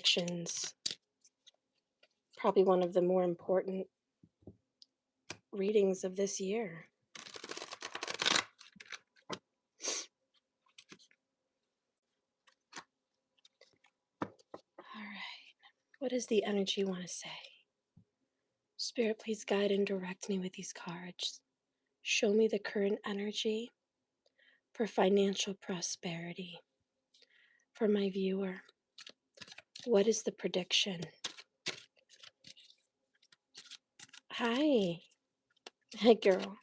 predictions. Probably one of the more important readings of this year. All right. What does the energy want to say? Spirit, please guide and direct me with these cards. Show me the current energy for financial prosperity. For my viewer, what is the prediction? Hi. Hi, girl.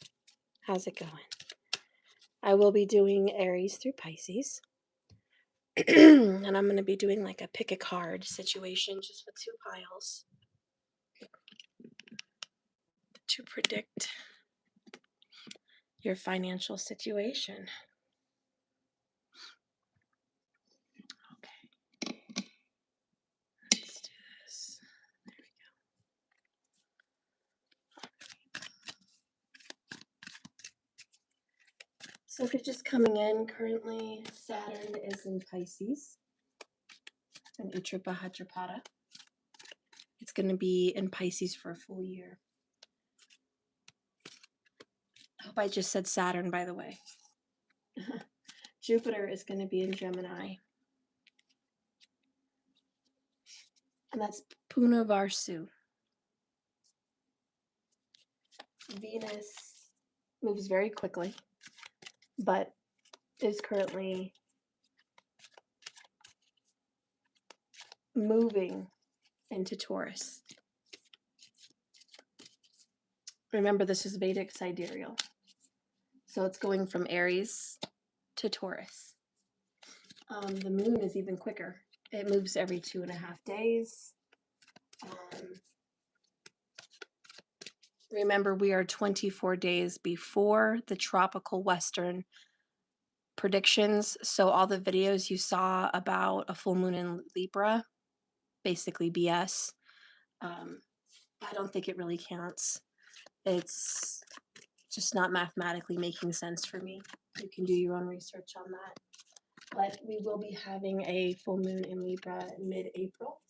How's it going? I will be doing Aries through Pisces. And I'm going to be doing like a pick a card situation just with 2 piles to predict your financial situation. Okay. Let's do this. There we go. So if you're just coming in, currently Saturn is in Pisces and Uttarabhadrapada. It's going to be in Pisces for a full year. I hope I just said Saturn, by the way. Jupiter is going to be in Gemini. And that's Punavarsu. Venus moves very quickly, but is currently moving into Taurus. Remember, this is Vedic sidereal. So it's going from Aries to Taurus. The moon is even quicker. It moves every 2.5 days. Remember, we are 24 days before the tropical western predictions. So all the videos you saw about a full moon in Libra, basically BS. I don't think it really counts. It's just not mathematically making sense for me. You can do your own research on that. But we will be having a full moon in Libra mid-April.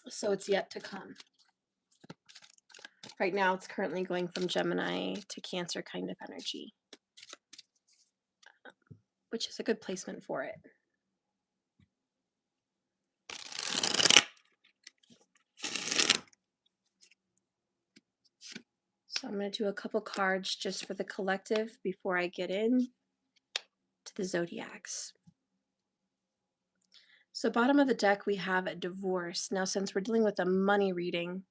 So it's yet to come. Right now, it's currently going from Gemini to Cancer kind of energy, which is a good placement for it. So I'm going to do a couple cards just for the collective before I get in to the zodiacs. So bottom of the deck, we have a divorce. Now, since we're dealing with a money reading,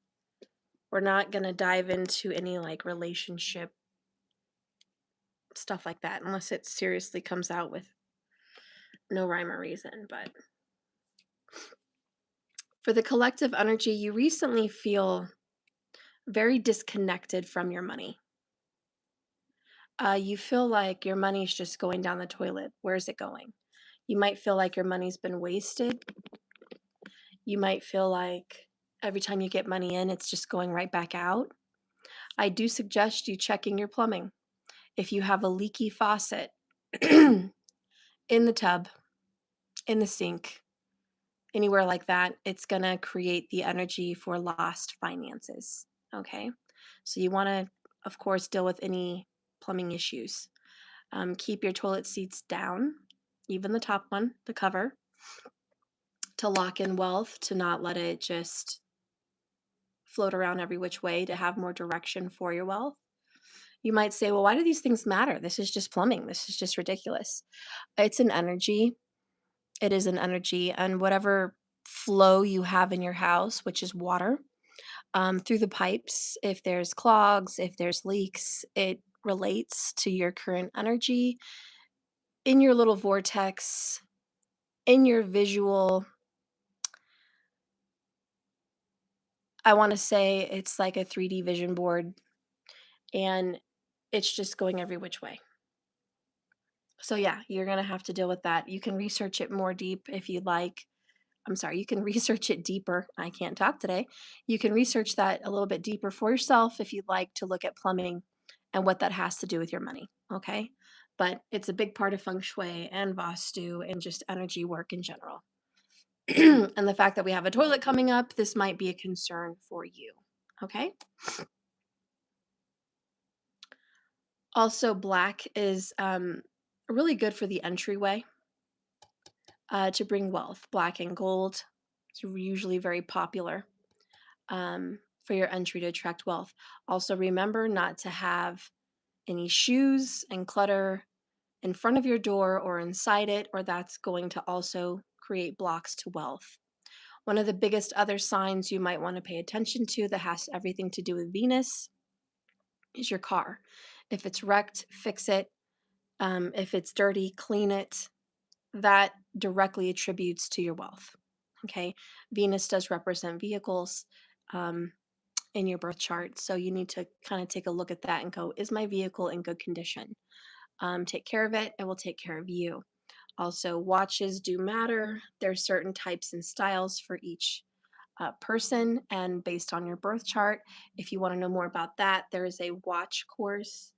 we're not going to dive into any like relationship stuff like that, unless it seriously comes out with no rhyme or reason. But for the collective energy, you recently feel very disconnected from your money. You feel like your money's just going down the toilet. Where is it going? You might feel like your money's been wasted. You might feel like every time you get money in, it's just going right back out. I do suggest you checking your plumbing. If you have a leaky faucet in the tub, in the sink, anywhere like that, it's going to create the energy for lost finances. Okay. So you want to, of course, deal with any plumbing issues. Keep your toilet seats down, even the top one, the cover, to lock in wealth, to not let it just float around every which way, to have more direction for your wealth. You might say, well, why do these things matter? This is just plumbing. This is just ridiculous. It's an energy. It is an energy. And whatever flow you have in your house, which is water, through the pipes, if there's clogs, if there's leaks, it relates to your current energy in your little vortex, in your visual. I want to say it's like a 3D vision board, and it's just going every which way. So yeah, you're going to have to deal with that. You can research it more deep if you'd like. You can research it deeper. I can't talk today. You can research that a little bit deeper for yourself if you'd like to look at plumbing and what that has to do with your money, okay? But it's a big part of feng shui and vastu and just energy work in general. And the fact that we have a toilet coming up, this might be a concern for you. Okay. Also, black is really good for the entryway to bring wealth. Black and gold is usually very popular for your entry to attract wealth. Also, remember not to have any shoes and clutter in front of your door or inside it, or that's going to also create blocks to wealth. One of the biggest other signs you might want to pay attention to that has everything to do with Venus is your car. If it's wrecked, fix it. If it's dirty, clean it. That directly attributes to your wealth. Okay. Venus does represent vehicles in your birth chart. So you need to kind of take a look at that and go, is my vehicle in good condition? Take care of it. It will take care of you. Also, watches do matter. There's certain types and styles for each person, and based on your birth chart. If you want to know more about that, there is a watch course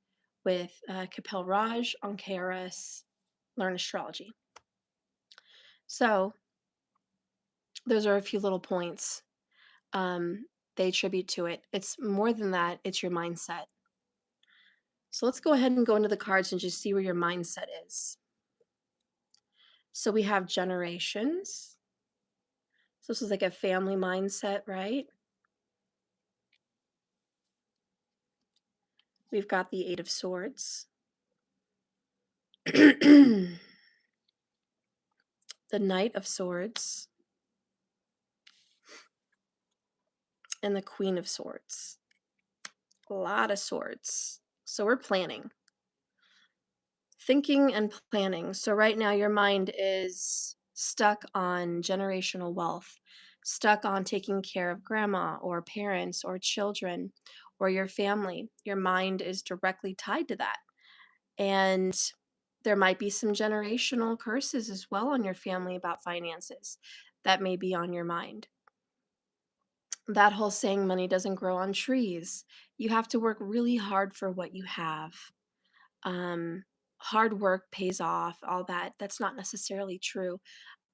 with Kapil Raj on KRS Learn Astrology. So those are a few little points they attribute to it. It's more than that, it's your mindset. So let's go ahead and go into the cards and just see where your mindset is. So we have generations. So this is like a family mindset, right? We've got the Eight of Swords. The Knight of Swords. And the Queen of Swords. A lot of swords. So we're planning. Thinking and planning. So right now your mind is stuck on generational wealth, stuck on taking care of grandma or parents or children or your family. Your mind is directly tied to that. And there might be some generational curses as well on your family about finances that may be on your mind. That whole saying, money doesn't grow on trees. You have to work really hard for what you have. Um, Hard work pays off, all that. That's not necessarily true.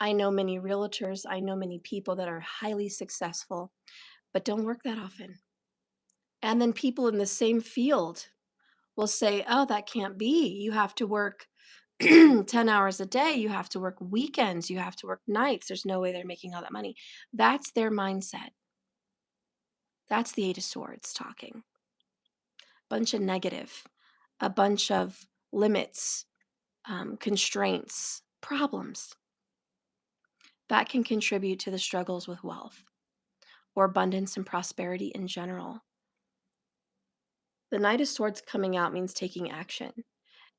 I know many realtors, I know many people that are highly successful, but don't work that often. And then people in the same field will say, oh, that can't be. You have to work 10 hours a day. You have to work weekends. You have to work nights. There's no way they're making all that money. That's their mindset. That's the Eight of Swords talking. Bunch of negative, a bunch of limits, constraints, problems that can contribute to the struggles with wealth or abundance and prosperity in general. The Knight of Swords coming out means taking action.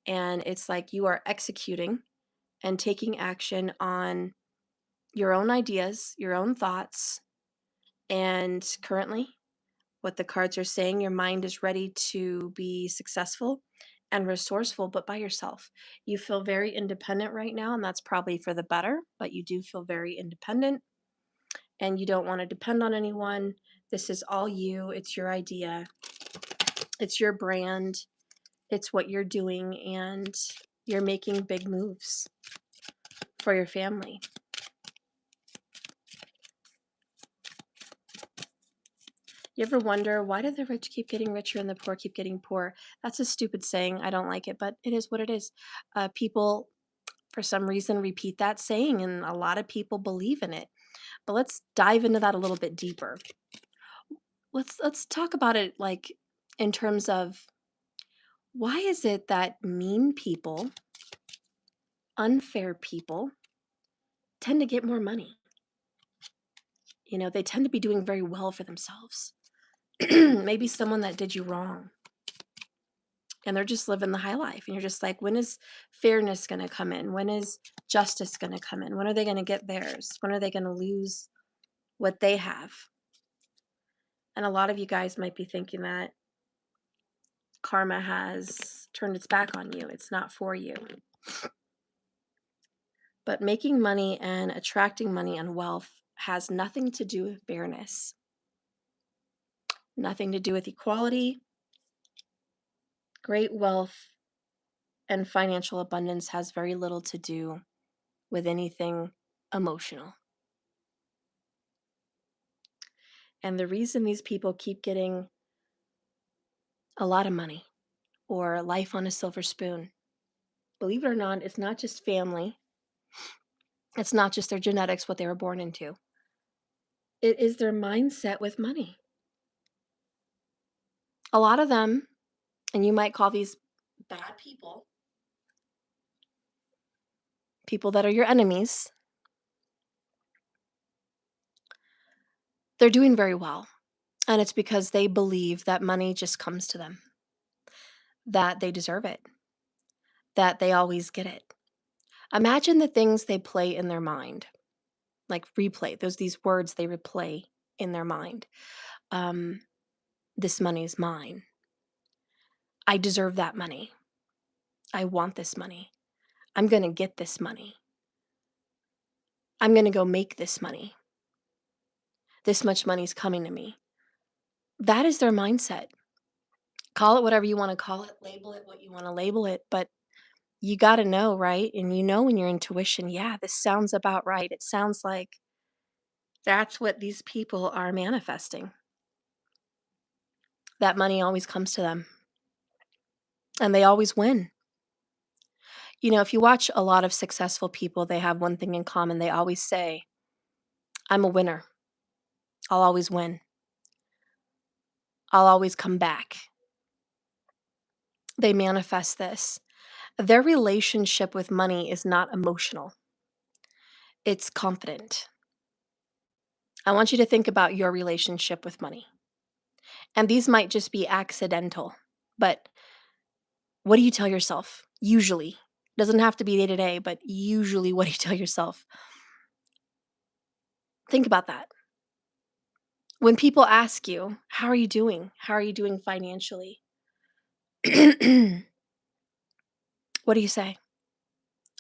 And it's like you are executing and taking action on your own ideas, your own thoughts. And currently, what the cards are saying, your mind is ready to be successful and resourceful, but by yourself. You feel very independent right now, and that's probably for the better, but you do feel very independent and you don't want to depend on anyone. This is all you, it's your idea, it's your brand, it's what you're doing, and you're making big moves for your family. You ever wonder, why do the rich keep getting richer and the poor keep getting poor? That's a stupid saying. I don't like it, but it is what it is. People, for some reason, repeat that saying, and a lot of people believe in it. But let's dive into that a little bit deeper. Let's talk about it like in terms of why is it that mean people, unfair people, tend to get more money? You know, they tend to be doing very well for themselves. Maybe someone that did you wrong and they're just living the high life. And you're just like, when is fairness going to come in? When is justice going to come in? When are they going to get theirs? When are they going to lose what they have? And a lot of you guys might be thinking that karma has turned its back on you. It's not for you. But making money and attracting money and wealth has nothing to do with fairness, nothing to do with equality. Great wealth and financial abundance has very little to do with anything emotional. And the reason these people keep getting a lot of money or life on a silver spoon, believe it or not, it's not just family. It's not just their genetics, what they were born into. It is their mindset with money. A lot of them, and you might call these bad people, people that are your enemies, they're doing very well. And it's because they believe that money just comes to them, that they deserve it, that they always get it. Imagine the things they play in their mind, like replay, these words they replay in their mind. This money is mine. I deserve that money. I want this money. I'm going to get this money. I'm going to go make this money. This much money is coming to me. That is their mindset. Call it whatever you want to call it, label it what you want to label it, but you got to know, right? And you know in your intuition, yeah, this sounds about right. It sounds like that's what these people are manifesting. That money always comes to them. And they always win. You know, if you watch a lot of successful people, they have one thing in common. They always say, I'm a winner. I'll always win. I'll always come back. They manifest this. Their relationship with money is not emotional, it's confident. I want you to think about your relationship with money. And these might just be accidental, but what do you tell yourself? Usually. Doesn't have to be day to day, but usually what do you tell yourself? Think about that. When people ask you, how are you doing? How are you doing financially? What do you say?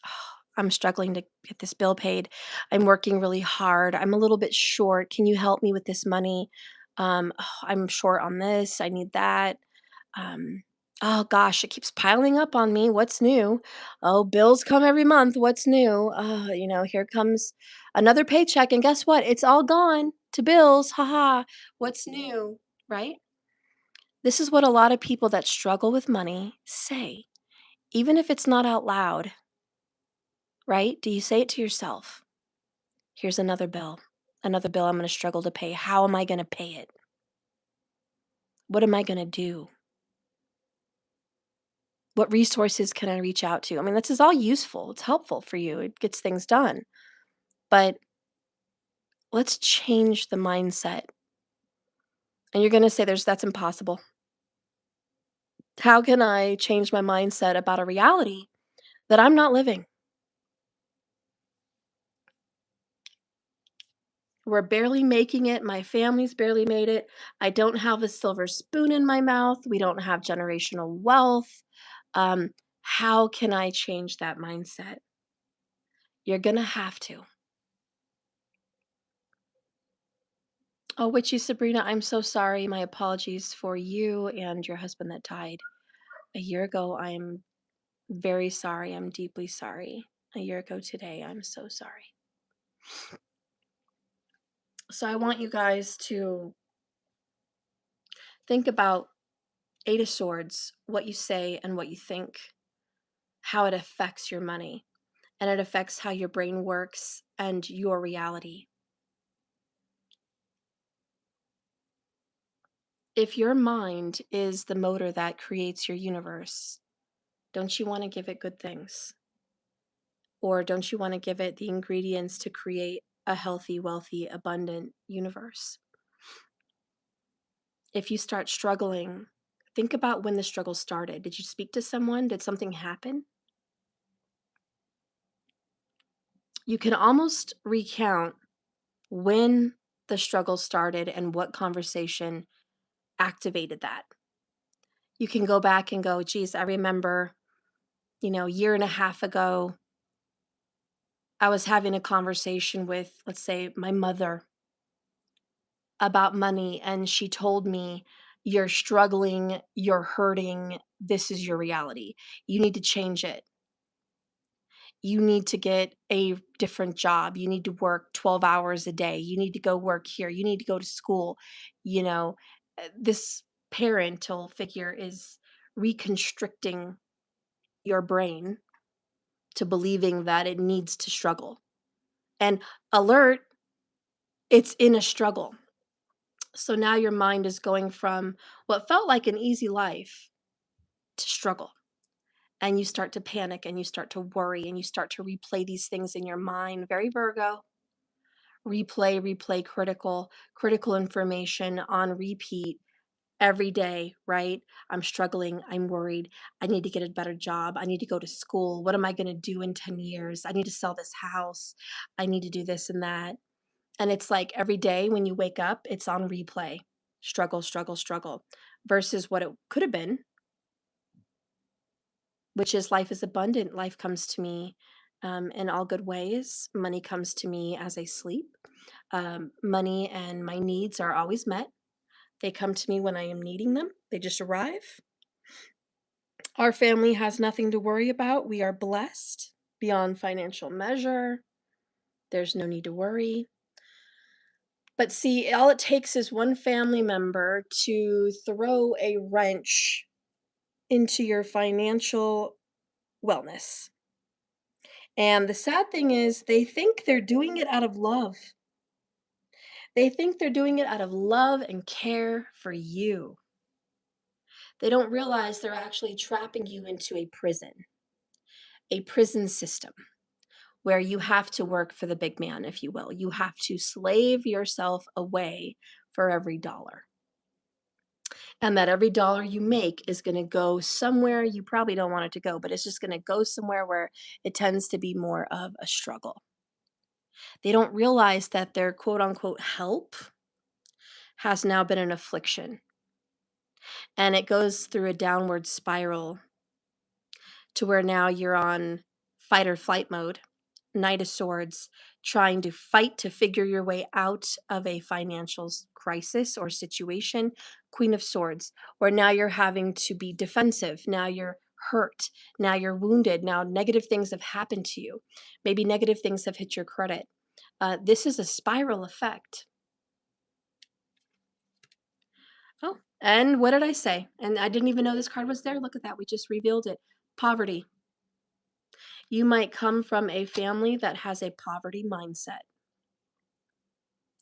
"Oh, I'm struggling to get this bill paid. I'm working really hard. I'm a little bit short. Can you help me with this money? I'm short on this. I need that. Um, oh gosh, it keeps piling up on me. What's new? Oh, bills come every month. What's new? Here comes another paycheck. And guess what? It's all gone to bills. Haha. What's new? Right? This is what a lot of people that struggle with money say, even if it's not out loud, right? Do you say it to yourself? Here's another bill I'm going to struggle to pay. How am I going to pay it? What am I going to do? What resources can I reach out to? I mean, this is all useful. It's helpful for you. It gets things done. But let's change the mindset. And you're going to say that's impossible. How can I change my mindset about a reality that I'm not living? We're barely making it. My family's barely made it. I don't have a silver spoon in my mouth. We don't have generational wealth. How can I change that mindset? You're going to have to. Oh, Witchy Sabrina, I'm so sorry. My apologies for you and your husband that died a year ago. I'm very sorry. I'm deeply sorry. A year ago today, I'm so sorry. So I want you guys to think about Eight of Swords, what you say and what you think, how it affects your money, and it affects how your brain works and your reality. If your mind is the motor that creates your universe, don't you want to give it good things? Or don't you want to give it the ingredients to create a healthy, wealthy, abundant universe? If you start struggling, think about when the struggle started. Did you speak to someone? Did something happen? You can almost recount when the struggle started and what conversation activated that. You can go back and go, geez, I remember, a year and a half ago, I was having a conversation with, let's say, my mother about money, and she told me, you're struggling, you're hurting, this is your reality. You need to change it. you need to get a different job. You need to work 12 hours a day. You need to go work here. You need to go to school. You know, this parental figure is reconstricting your brain to believing that it needs to struggle. And alert, it's in a struggle. So now your mind is going from what felt like an easy life to struggle. And you start to panic and you start to worry and you start to replay these things in your mind. Very Virgo. Replay, critical information on repeat every day, right? I'm struggling. I'm worried. I need to get a better job. I need to go to school. What am I going to do in 10 years? I need to sell this house. I need to do this and that. And it's like every day when you wake up, it's on replay. Struggle, versus what it could have been, which is life is abundant. Life comes to me in all good ways. Money comes to me as I sleep. Money and my needs are always met. They come to me when I am needing them. They just arrive. Our family has nothing to worry about. We are blessed beyond financial measure. There's no need to worry. But see, all it takes is one family member to throw a wrench into your financial wellness. And the sad thing is, they think they're doing it out of love. They think they're doing it out of love and care for you. They don't realize they're actually trapping you into a prison system where you have to work for the big man, if you will. You have to slave yourself away for every dollar. And that every dollar you make is going to go somewhere you probably don't want it to go, but it's just going to go somewhere where it tends to be more of a struggle. They don't realize that their quote unquote help has now been an affliction. And it goes through a downward spiral to where now you're on fight or flight mode, Knight of Swords, trying to fight to figure your way out of a financial crisis or situation, Queen of Swords, where now you're having to be defensive. Now you're hurt. Now you're wounded. Now negative things have happened to you. Maybe negative things have hit your credit. This is a spiral effect. Oh, and what did I say? And I didn't even know this card was there. Look at that. We just revealed it. Poverty. You might come from a family that has a poverty mindset.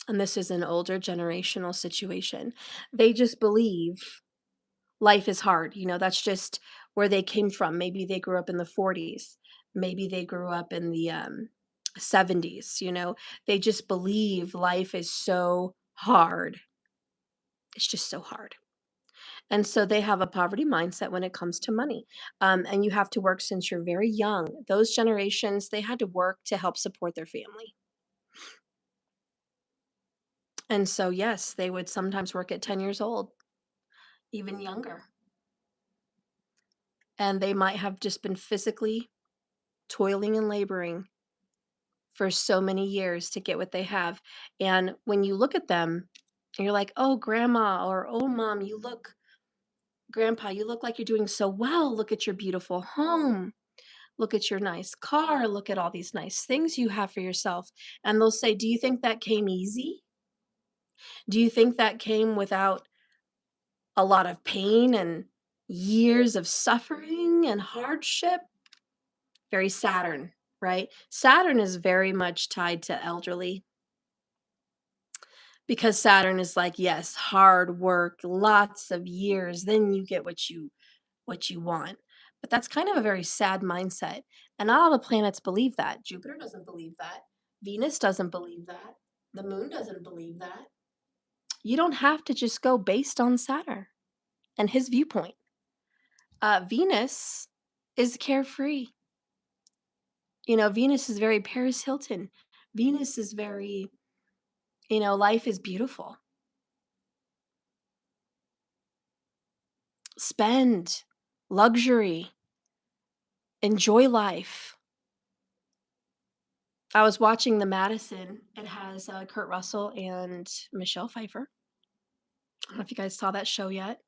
And this is an older generational situation. They just believe life is hard. That's just where they came from. Maybe they grew up in the 40s. Maybe they grew up in the 70s. They just believe life is so hard. It's just so hard. And so they have a poverty mindset when it comes to money. And you have to work since you're very young. Those generations, they had to work to help support their family. And so, yes, they would sometimes work at 10 years old, even younger. And they might have just been physically toiling and laboring for so many years to get what they have. And when you look at them, you're like, oh, grandma, or oh, mom, grandpa, you look like you're doing so well. Look at your beautiful home. Look at your nice car. Look at all these nice things you have for yourself. And they'll say, do you think that came easy? Do you think that came without a lot of pain and years of suffering and hardship? Very Saturn, right? Saturn is very much tied to elderly because Saturn is like, yes, hard work, lots of years, then you get what you want. But that's kind of a very sad mindset. And not all the planets believe that. Jupiter doesn't believe that. Venus doesn't believe that. The moon doesn't believe that. You don't have to just go based on Saturn and his viewpoint. Venus is carefree. Venus is very Paris Hilton. Venus is very, life is beautiful. Spend, luxury, enjoy life. I was watching The Madison. It has Kurt Russell and Michelle Pfeiffer. I don't know if you guys saw that show yet.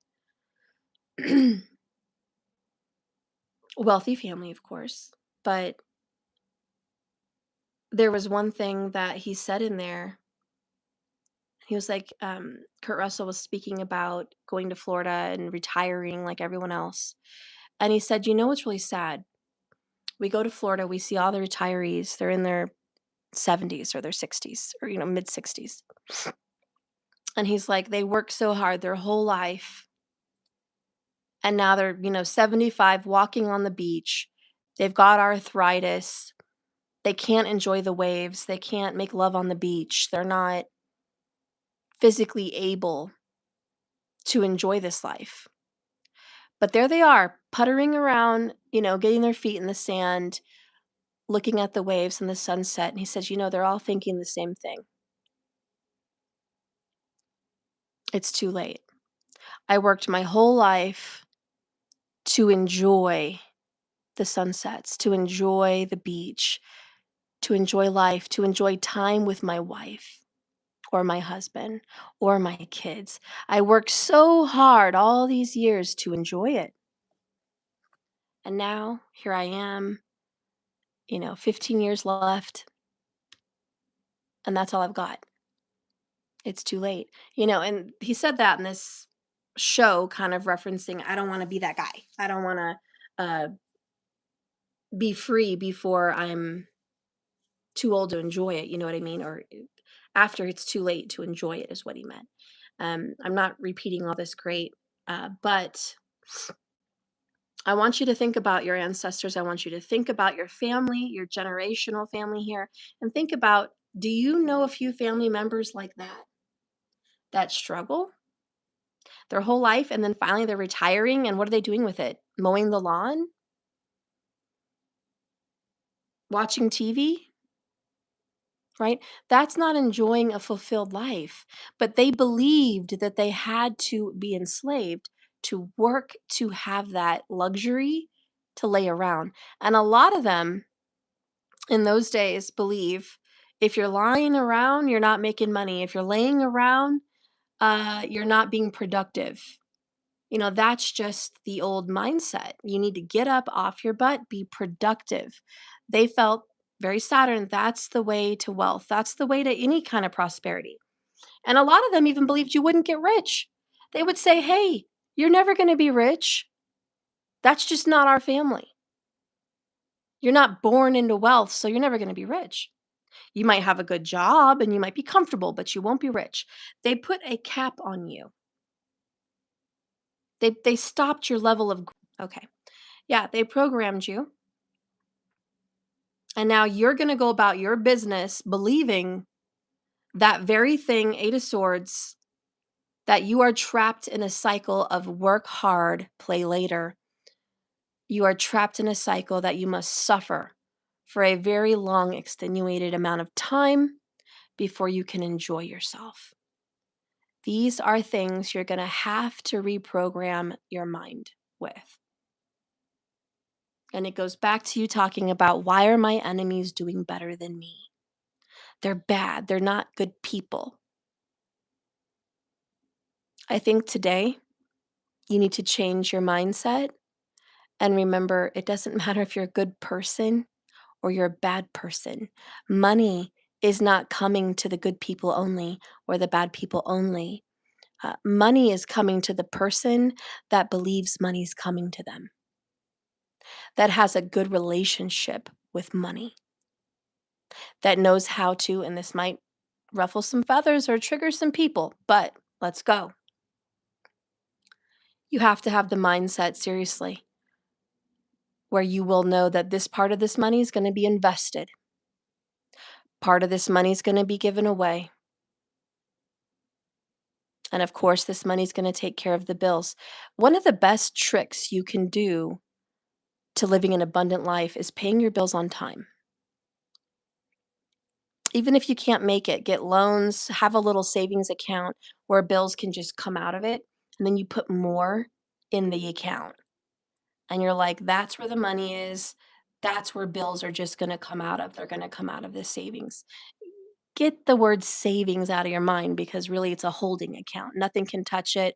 Wealthy family, of course, but there was one thing that he said in there. He was like, Kurt Russell was speaking about going to Florida and retiring like everyone else. And he said, you know what's really sad? We go to Florida, we see all the retirees, they're in their 70s or their 60s or, mid 60s. And he's like, they work so hard their whole life. And now they're, 75 walking on the beach. They've got arthritis. They can't enjoy the waves. They can't make love on the beach. They're not physically able to enjoy this life. But there they are, puttering around, getting their feet in the sand, looking at the waves and the sunset. And he says, they're all thinking the same thing. It's too late. I worked my whole life to enjoy the sunsets, to enjoy the beach, to enjoy life, to enjoy time with my wife or my husband or my kids. I worked so hard all these years to enjoy it. And now here I am, 15 years left, and that's all I've got. It's too late. And he said that in this show, kind of referencing, I don't want to be that guy. I don't want to be free before I'm too old to enjoy it. You know what I mean? Or after it's too late to enjoy it is what he meant. I'm not repeating all this great, but I want you to think about your ancestors. I want you to think about your family, your generational family here, and think about, do you know a few family members like that struggle their whole life and then finally they're retiring, and what are they doing with it? Mowing the lawn? Watching TV? Right? That's not enjoying a fulfilled life. But they believed that they had to be enslaved to work to have that luxury to lay around. And a lot of them in those days believe if you're lying around, you're not making money. If you're laying around, you're not being productive. That's just the old mindset. You need to get up off your butt, be productive. They felt very Saturn, that's the way to wealth. That's the way to any kind of prosperity. And a lot of them even believed you wouldn't get rich. They would say, hey, you're never going to be rich. That's just not our family. You're not born into wealth, so you're never going to be rich. You might have a good job and you might be comfortable, but you won't be rich. They put a cap on you. They stopped your level of okay. Yeah, they programmed you. And now you're going to go about your business believing that very thing, Eight of Swords, that you are trapped in a cycle of work hard, play later. You are trapped in a cycle that you must suffer for a very long, extenuated amount of time before you can enjoy yourself. These are things you're going to have to reprogram your mind with. And it goes back to you talking about, why are my enemies doing better than me? They're bad. They're not good people. I think today you need to change your mindset and remember, it doesn't matter if you're a good person or you're a bad person. Money is not coming to the good people only or the bad people only. Money is coming to the person that believes money's coming to them, that has a good relationship with money, that knows how to, and this might ruffle some feathers or trigger some people, but let's go. You have to have the mindset, seriously, where you will know that this part of this money is going to be invested. Part of this money is going to be given away. And of course, this money is going to take care of the bills. One of the best tricks you can do to living an abundant life is paying your bills on time. Even if you can't make it, get loans, have a little savings account where bills can just come out of it. And then you put more in the account. And you're like, that's where the money is. That's where bills are just going to come out of. They're going to come out of the savings. Get the word savings out of your mind, because really it's a holding account. Nothing can touch it.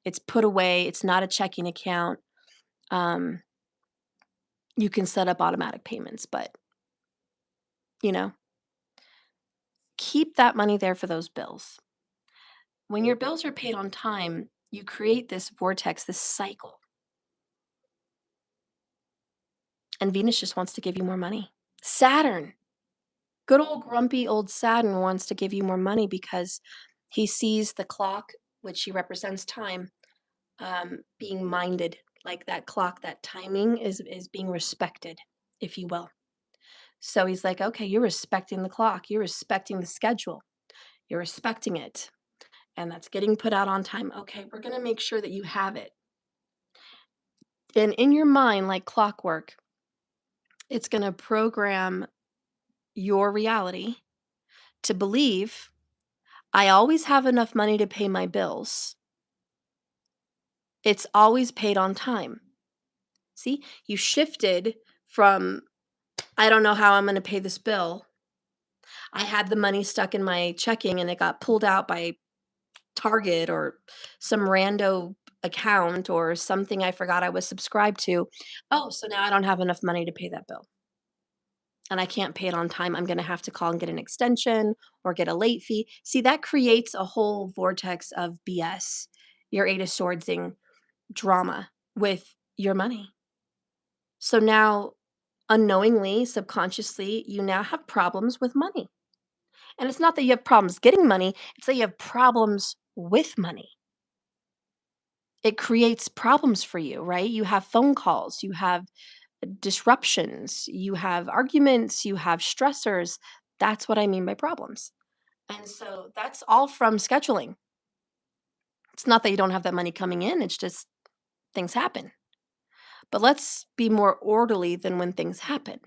It's put away. It's not a checking account. You can set up automatic payments, but Keep that money there for those bills. When your bills are paid on time, you create this vortex, this cycle. And Venus just wants to give you more money. Saturn, good old grumpy old Saturn wants to give you more money because he sees the clock, which he represents time, being minded. Like that clock, that timing is being respected, if you will. So he's like, okay, you're respecting the clock. You're respecting the schedule. You're respecting it. And that's getting put out on time. Okay, we're going to make sure that you have it. And in your mind, like clockwork, it's going to program your reality to believe I always have enough money to pay my bills. It's always paid on time. See, you shifted from, I don't know how I'm going to pay this bill. I had the money stuck in my checking and it got pulled out by Target or some rando account or something I forgot I was subscribed to. Oh, so now I don't have enough money to pay that bill. And I can't pay it on time. I'm going to have to call and get an extension or get a late fee. See, that creates a whole vortex of BS. Your Eight of Swordsing drama with your money. So now, unknowingly, subconsciously, you now have problems with money. And it's not that you have problems getting money, it's that you have problems with money. It creates problems for you, right? You have phone calls, you have disruptions, you have arguments, you have stressors. That's what I mean by problems. And so that's all from scheduling. It's not that you don't have that money coming in, it's just things happen. But let's be more orderly than when things happen.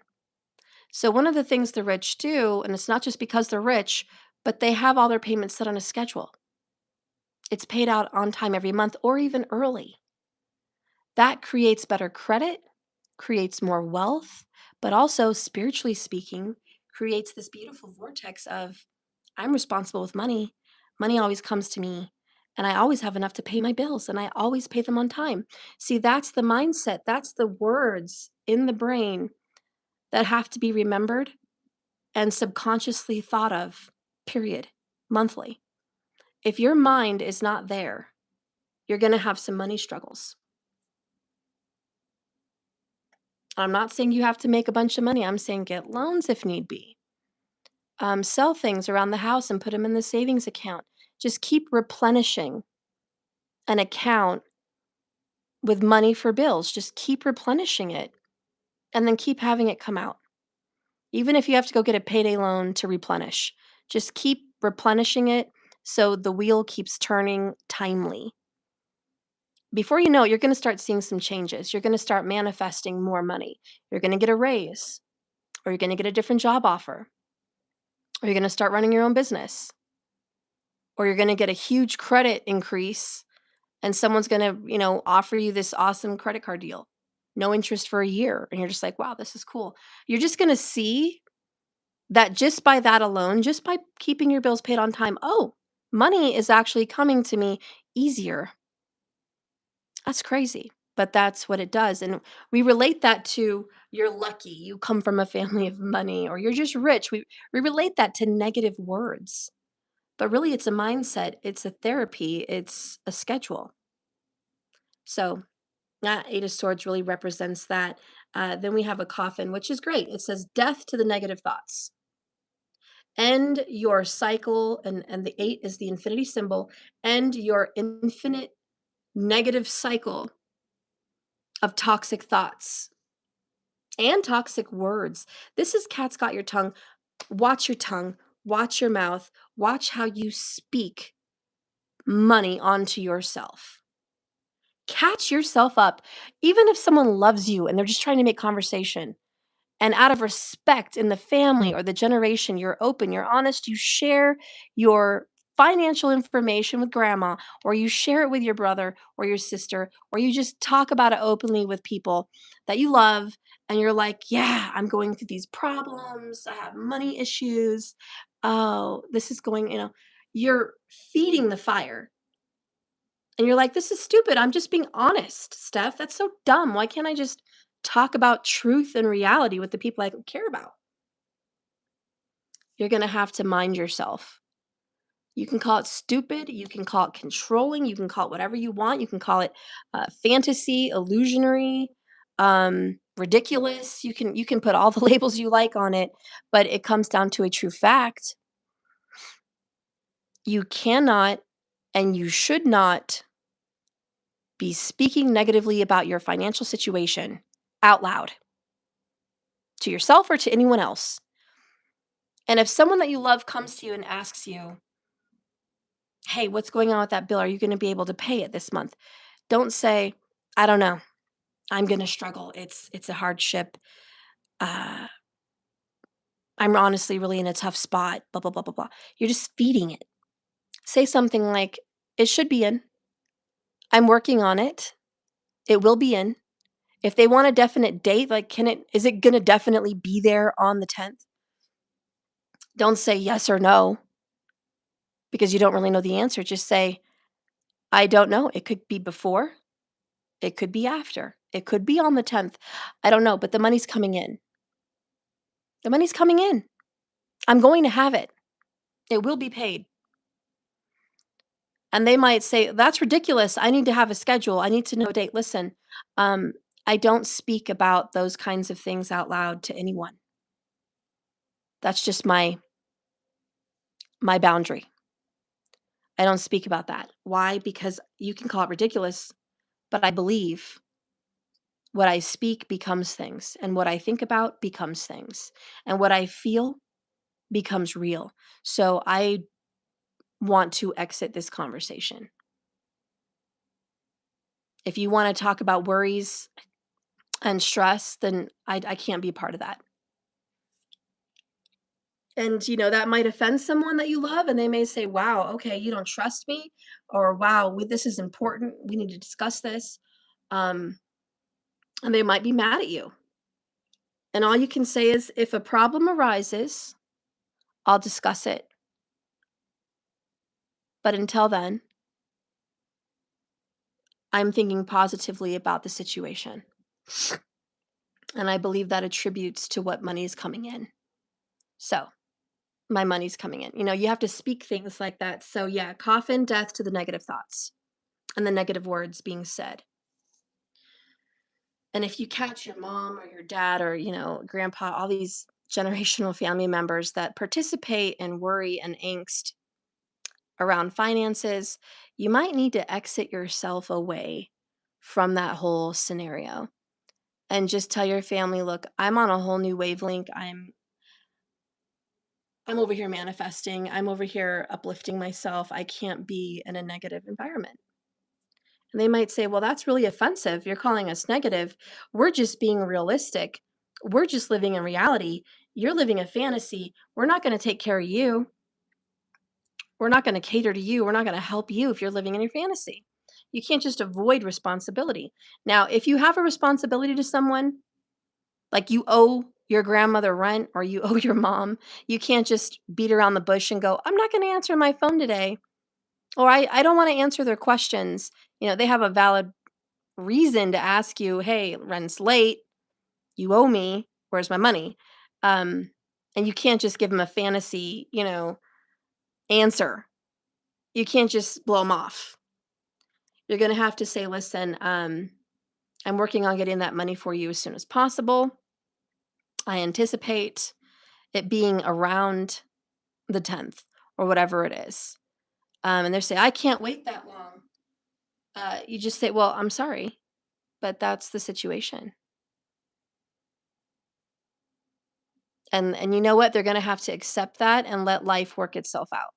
So, one of the things the rich do, and it's not just because they're rich, but they have all their payments set on a schedule. It's paid out on time every month or even early. That creates better credit, creates more wealth, but also, spiritually speaking, creates this beautiful vortex of I'm responsible with money. Money always comes to me, and I always have enough to pay my bills, and I always pay them on time. See, that's the mindset, that's the words in the brain that have to be remembered and subconsciously thought of, period, monthly. If your mind is not there, you're going to have some money struggles. I'm not saying you have to make a bunch of money. I'm saying get loans if need be. Sell things around the house and put them in the savings account. Just keep replenishing an account with money for bills. Just keep replenishing it and then keep having it come out. Even if you have to go get a payday loan to replenish, just keep replenishing it so the wheel keeps turning timely. Before you know it, you're going to start seeing some changes. You're going to start manifesting more money. You're going to get a raise, or you're going to get a different job offer, or you're going to start running your own business, or you're going to get a huge credit increase and someone's going to, offer you this awesome credit card deal. No interest for a year. And you're just like, wow, this is cool. You're just going to see that just by that alone, just by keeping your bills paid on time, oh, money is actually coming to me easier. That's crazy, but that's what it does. And we relate that to you're lucky, you come from a family of money, or you're just rich. We relate that to negative words. But really, it's a mindset, it's a therapy, it's a schedule. So that Eight of Swords really represents that. Then we have a coffin, which is great. It says death to the negative thoughts. End your cycle, and the eight is the infinity symbol. End your infinite negative cycle of toxic thoughts and toxic words. This is Cat's Got Your Tongue. Watch your tongue, watch your mouth, watch how you speak money onto yourself. Catch yourself up. Even if someone loves you and they're just trying to make conversation, and out of respect in the family or the generation, you're open, you're honest, you share your financial information with grandma, or you share it with your brother or your sister, or you just talk about it openly with people that you love. And you're like, yeah, I'm going through these problems. I have money issues. Oh, this is going, you're feeding the fire. And you're like, this is stupid. I'm just being honest, Steph. That's so dumb. Why can't I just talk about truth and reality with the people I care about? You're going to have to mind yourself. You can call it stupid, you can call it controlling, you can call it whatever you want. You can call it fantasy, illusionary, ridiculous. You can put all the labels you like on it, but it comes down to a true fact. You cannot and you should not be speaking negatively about your financial situation out loud to yourself or to anyone else. And if someone that you love comes to you and asks you, "Hey, what's going on with that bill? Are you going to be able to pay it this month?" Don't say, "I don't know. I'm going to struggle. It's a hardship. Uh, I'm honestly really in a tough spot, blah blah blah blah blah." You're just feeding it. Say something like, "It should be in. I'm working on it. It will be in." If they want a definite date, like, is it going to definitely be there on the 10th? Don't say yes or no because you don't really know the answer. Just say, "I don't know. It could be before. It could be after. It could be on the 10th. I don't know, but the money's coming in. The money's coming in. I'm going to have it. It will be paid." And they might say, "That's ridiculous. I need to have a schedule. I need to know a date." Listen, um, I don't speak about those kinds of things out loud to anyone. That's just my boundary. I don't speak about that. Why? Because you can call it ridiculous, but I believe what I speak becomes things, and what I think about becomes things, and what I feel becomes real. So I want to exit this conversation. If you want to talk about worries and stress, then I can't be a part of that. And, that might offend someone that you love, and they may say, "Wow, okay, you don't trust me," or "Wow, this is important. We need to discuss this." Um, and they might be mad at you. And all you can say is, "If a problem arises, I'll discuss it. But until then, I'm thinking positively about the situation." And I believe that attributes to what money is coming in. So, my money's coming in. You have to speak things like that. So, yeah, coffin death to the negative thoughts and the negative words being said. And if you catch your mom or your dad or, grandpa, all these generational family members that participate in worry and angst around finances, you might need to exit yourself away from that whole scenario and just tell your family, "Look, I'm on a whole new wavelength. I'm over here manifesting. I'm over here uplifting myself. I can't be in a negative environment." And they might say, "Well, that's really offensive. You're calling us negative. We're just being realistic. We're just living in reality. You're living a fantasy. We're not going to take care of you. We're not going to cater to you. We're not going to help you if you're living in your fantasy. You can't just avoid responsibility." Now, if you have a responsibility to someone, like you owe your grandmother rent or you owe your mom, you can't just beat around the bush and go, "I'm not going to answer my phone today," or I don't want to answer their questions. They have a valid reason to ask you, "Hey, rent's late. You owe me. Where's my money?" Um, and you can't just give them a fantasy, answer. You can't just blow them off. You're going to have to say, "Listen, I'm working on getting that money for you as soon as possible. I anticipate it being around the 10th or whatever it is." And they say, "I can't wait that long." You just say, "Well, I'm sorry, but that's the situation." And you know what? They're going to have to accept that and let life work itself out.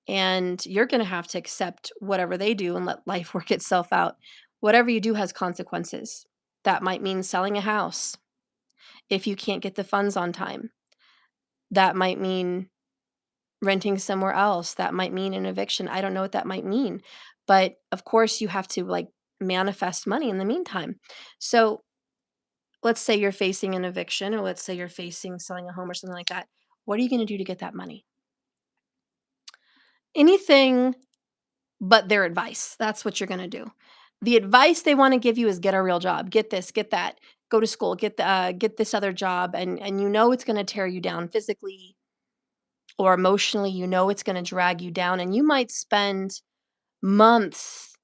And you're going to have to accept whatever they do and let life work itself out. Whatever you do has consequences. That might mean selling a house if you can't get the funds on time. That might mean renting somewhere else. That might mean an eviction. I don't know what that might mean. But of course, you have to manifest money in the meantime. So let's say you're facing an eviction, or let's say you're facing selling a home or something like that. What are you going to do to get that money? Anything but their advice. That's what you're going to do. The advice they want to give you is get a real job, get this, get that. go to school, get this other job, and you know it's going to tear you down physically or emotionally. You know it's going to drag you down, and you might spend months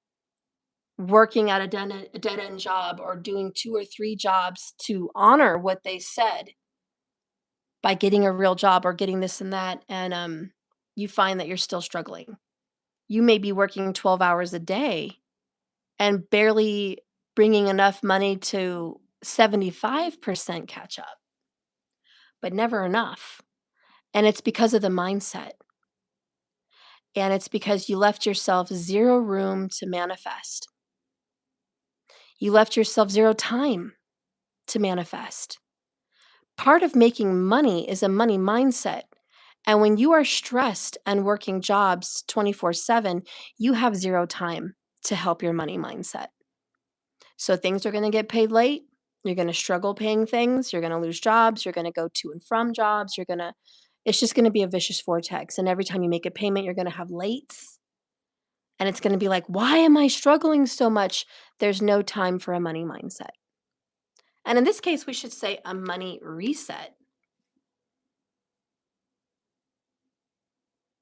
working at a dead end job or doing 2 or 3 jobs to honor what they said by getting a real job or getting this and that, and you find that you're still struggling. You may be working 12 hours a day and barely bringing enough money to 75% catch up, but never enough. And it's because of the mindset. And it's because you left yourself 0 room to manifest. You left yourself 0 time to manifest. Part of making money is a money mindset. And when you are stressed and working jobs 24/7, you have 0 time to help your money mindset. So things are going to get paid late. You're going to struggle paying things. You're going to lose jobs. You're going to go to and from jobs. It's just going to be a vicious vortex. And every time you make a payment, you're going to have lates. And it's going to be like, why am I struggling so much? There's no time for a money mindset. And in this case, we should say a money reset.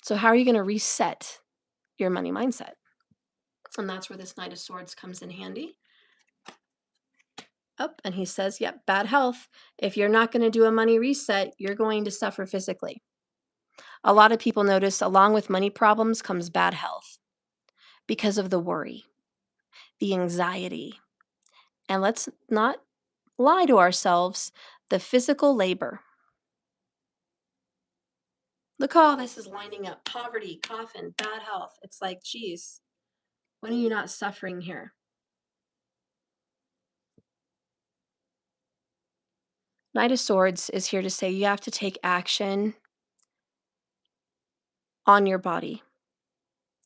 So how are you going to reset your money mindset? And that's where this Knight of Swords comes in handy. Oh, and he says, yep, bad health. If you're not going to do a money reset, you're going to suffer physically. A lot of people notice along with money problems comes bad health because of the worry, the anxiety. And let's not lie to ourselves, the physical labor. Look how all this is lining up. Poverty, coffin, bad health. It's like, geez, when are you not suffering here? Knight of Swords is here to say you have to take action on your body.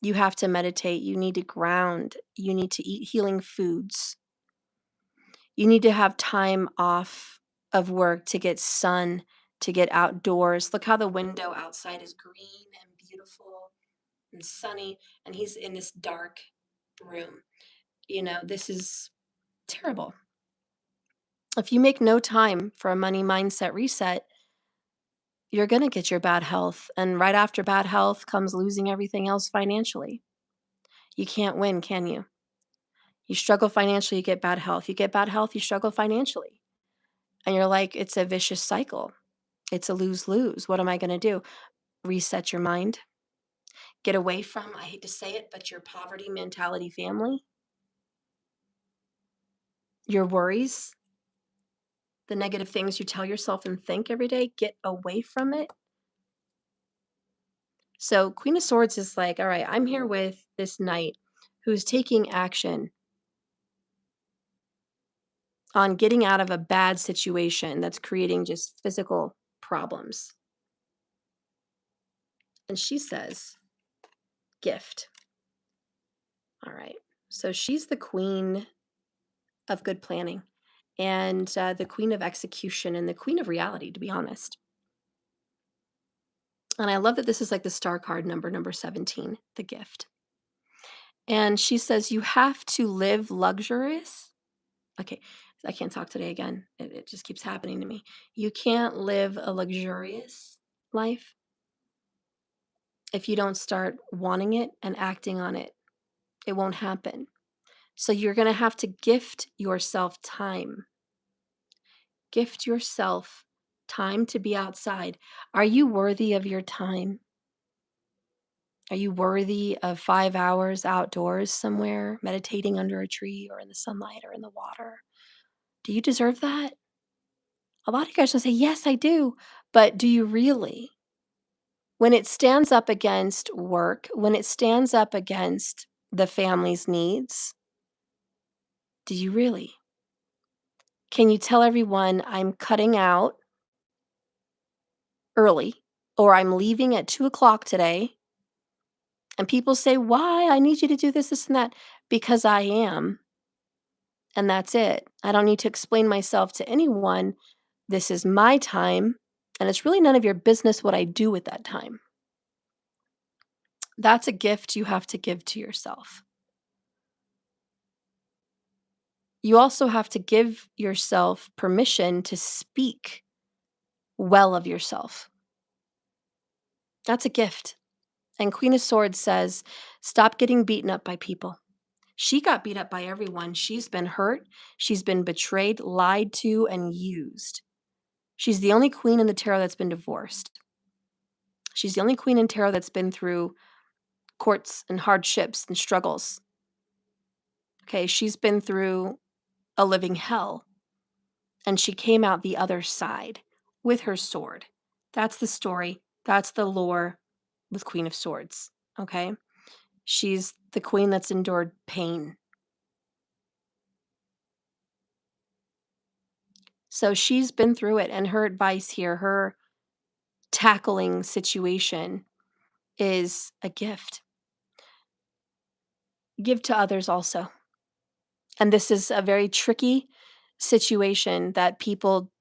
You have to meditate. You need to ground. You need to eat healing foods. You need to have time off of work to get sun, to get outdoors. Look how the window outside is green and beautiful and sunny, and he's in this dark room. This is terrible. If you make no time for a money mindset reset, you're going to get your bad health. And right after bad health comes losing everything else financially. You can't win, can you? You struggle financially, you get bad health. You get bad health, you struggle financially. And you're like, it's a vicious cycle. It's a lose-lose. What am I going to do? Reset your mind. Get away from, I hate to say it, but your poverty mentality family. Your worries. The negative things you tell yourself and think every day. Get away from it. So Queen of Swords is like, all right, I'm here with this knight who's taking action on getting out of a bad situation that's creating just physical problems. And she says, gift. All right. So she's the queen of good planning and the queen of execution and the queen of reality, to be honest. And I love that this is like the star card number 17, the gift. And she says, you have to live luxurious. Okay, I can't talk today again. It just keeps happening to me. You can't live a luxurious life if you don't start wanting it and acting on it. It won't happen. So you're going to have to gift yourself time. Gift yourself time to be outside. Are you worthy of your time? Are you worthy of 5 hours outdoors somewhere, meditating under a tree or in the sunlight or in the water? Do you deserve that? A lot of you guys will say, yes, I do. But do you really? When it stands up against work, when it stands up against the family's needs, do you really? Can you tell everyone I'm cutting out early or I'm leaving at 2 o'clock today? And people say, why? I need you to do this, this, and that. Because I am. And that's it. I don't need to explain myself to anyone. This is my time. And it's really none of your business what I do with that time. That's a gift you have to give to yourself. you also have to give yourself permission to speak well of yourself. That's a gift. And Queen of Swords says, stop getting beaten up by people. She got beat up by everyone. She's been hurt. She's been betrayed, lied to, and used. She's the only queen in the tarot that's been divorced. She's the only queen in tarot that's been through courts and hardships and struggles. Okay, she's been through a living hell. And she came out the other side with her sword. That's the story. That's the lore with Queen of Swords. Okay? She's the queen that's endured pain. So she's been through it, and her advice here, her tackling situation is a gift. Give to others also. And this is a very tricky situation that people,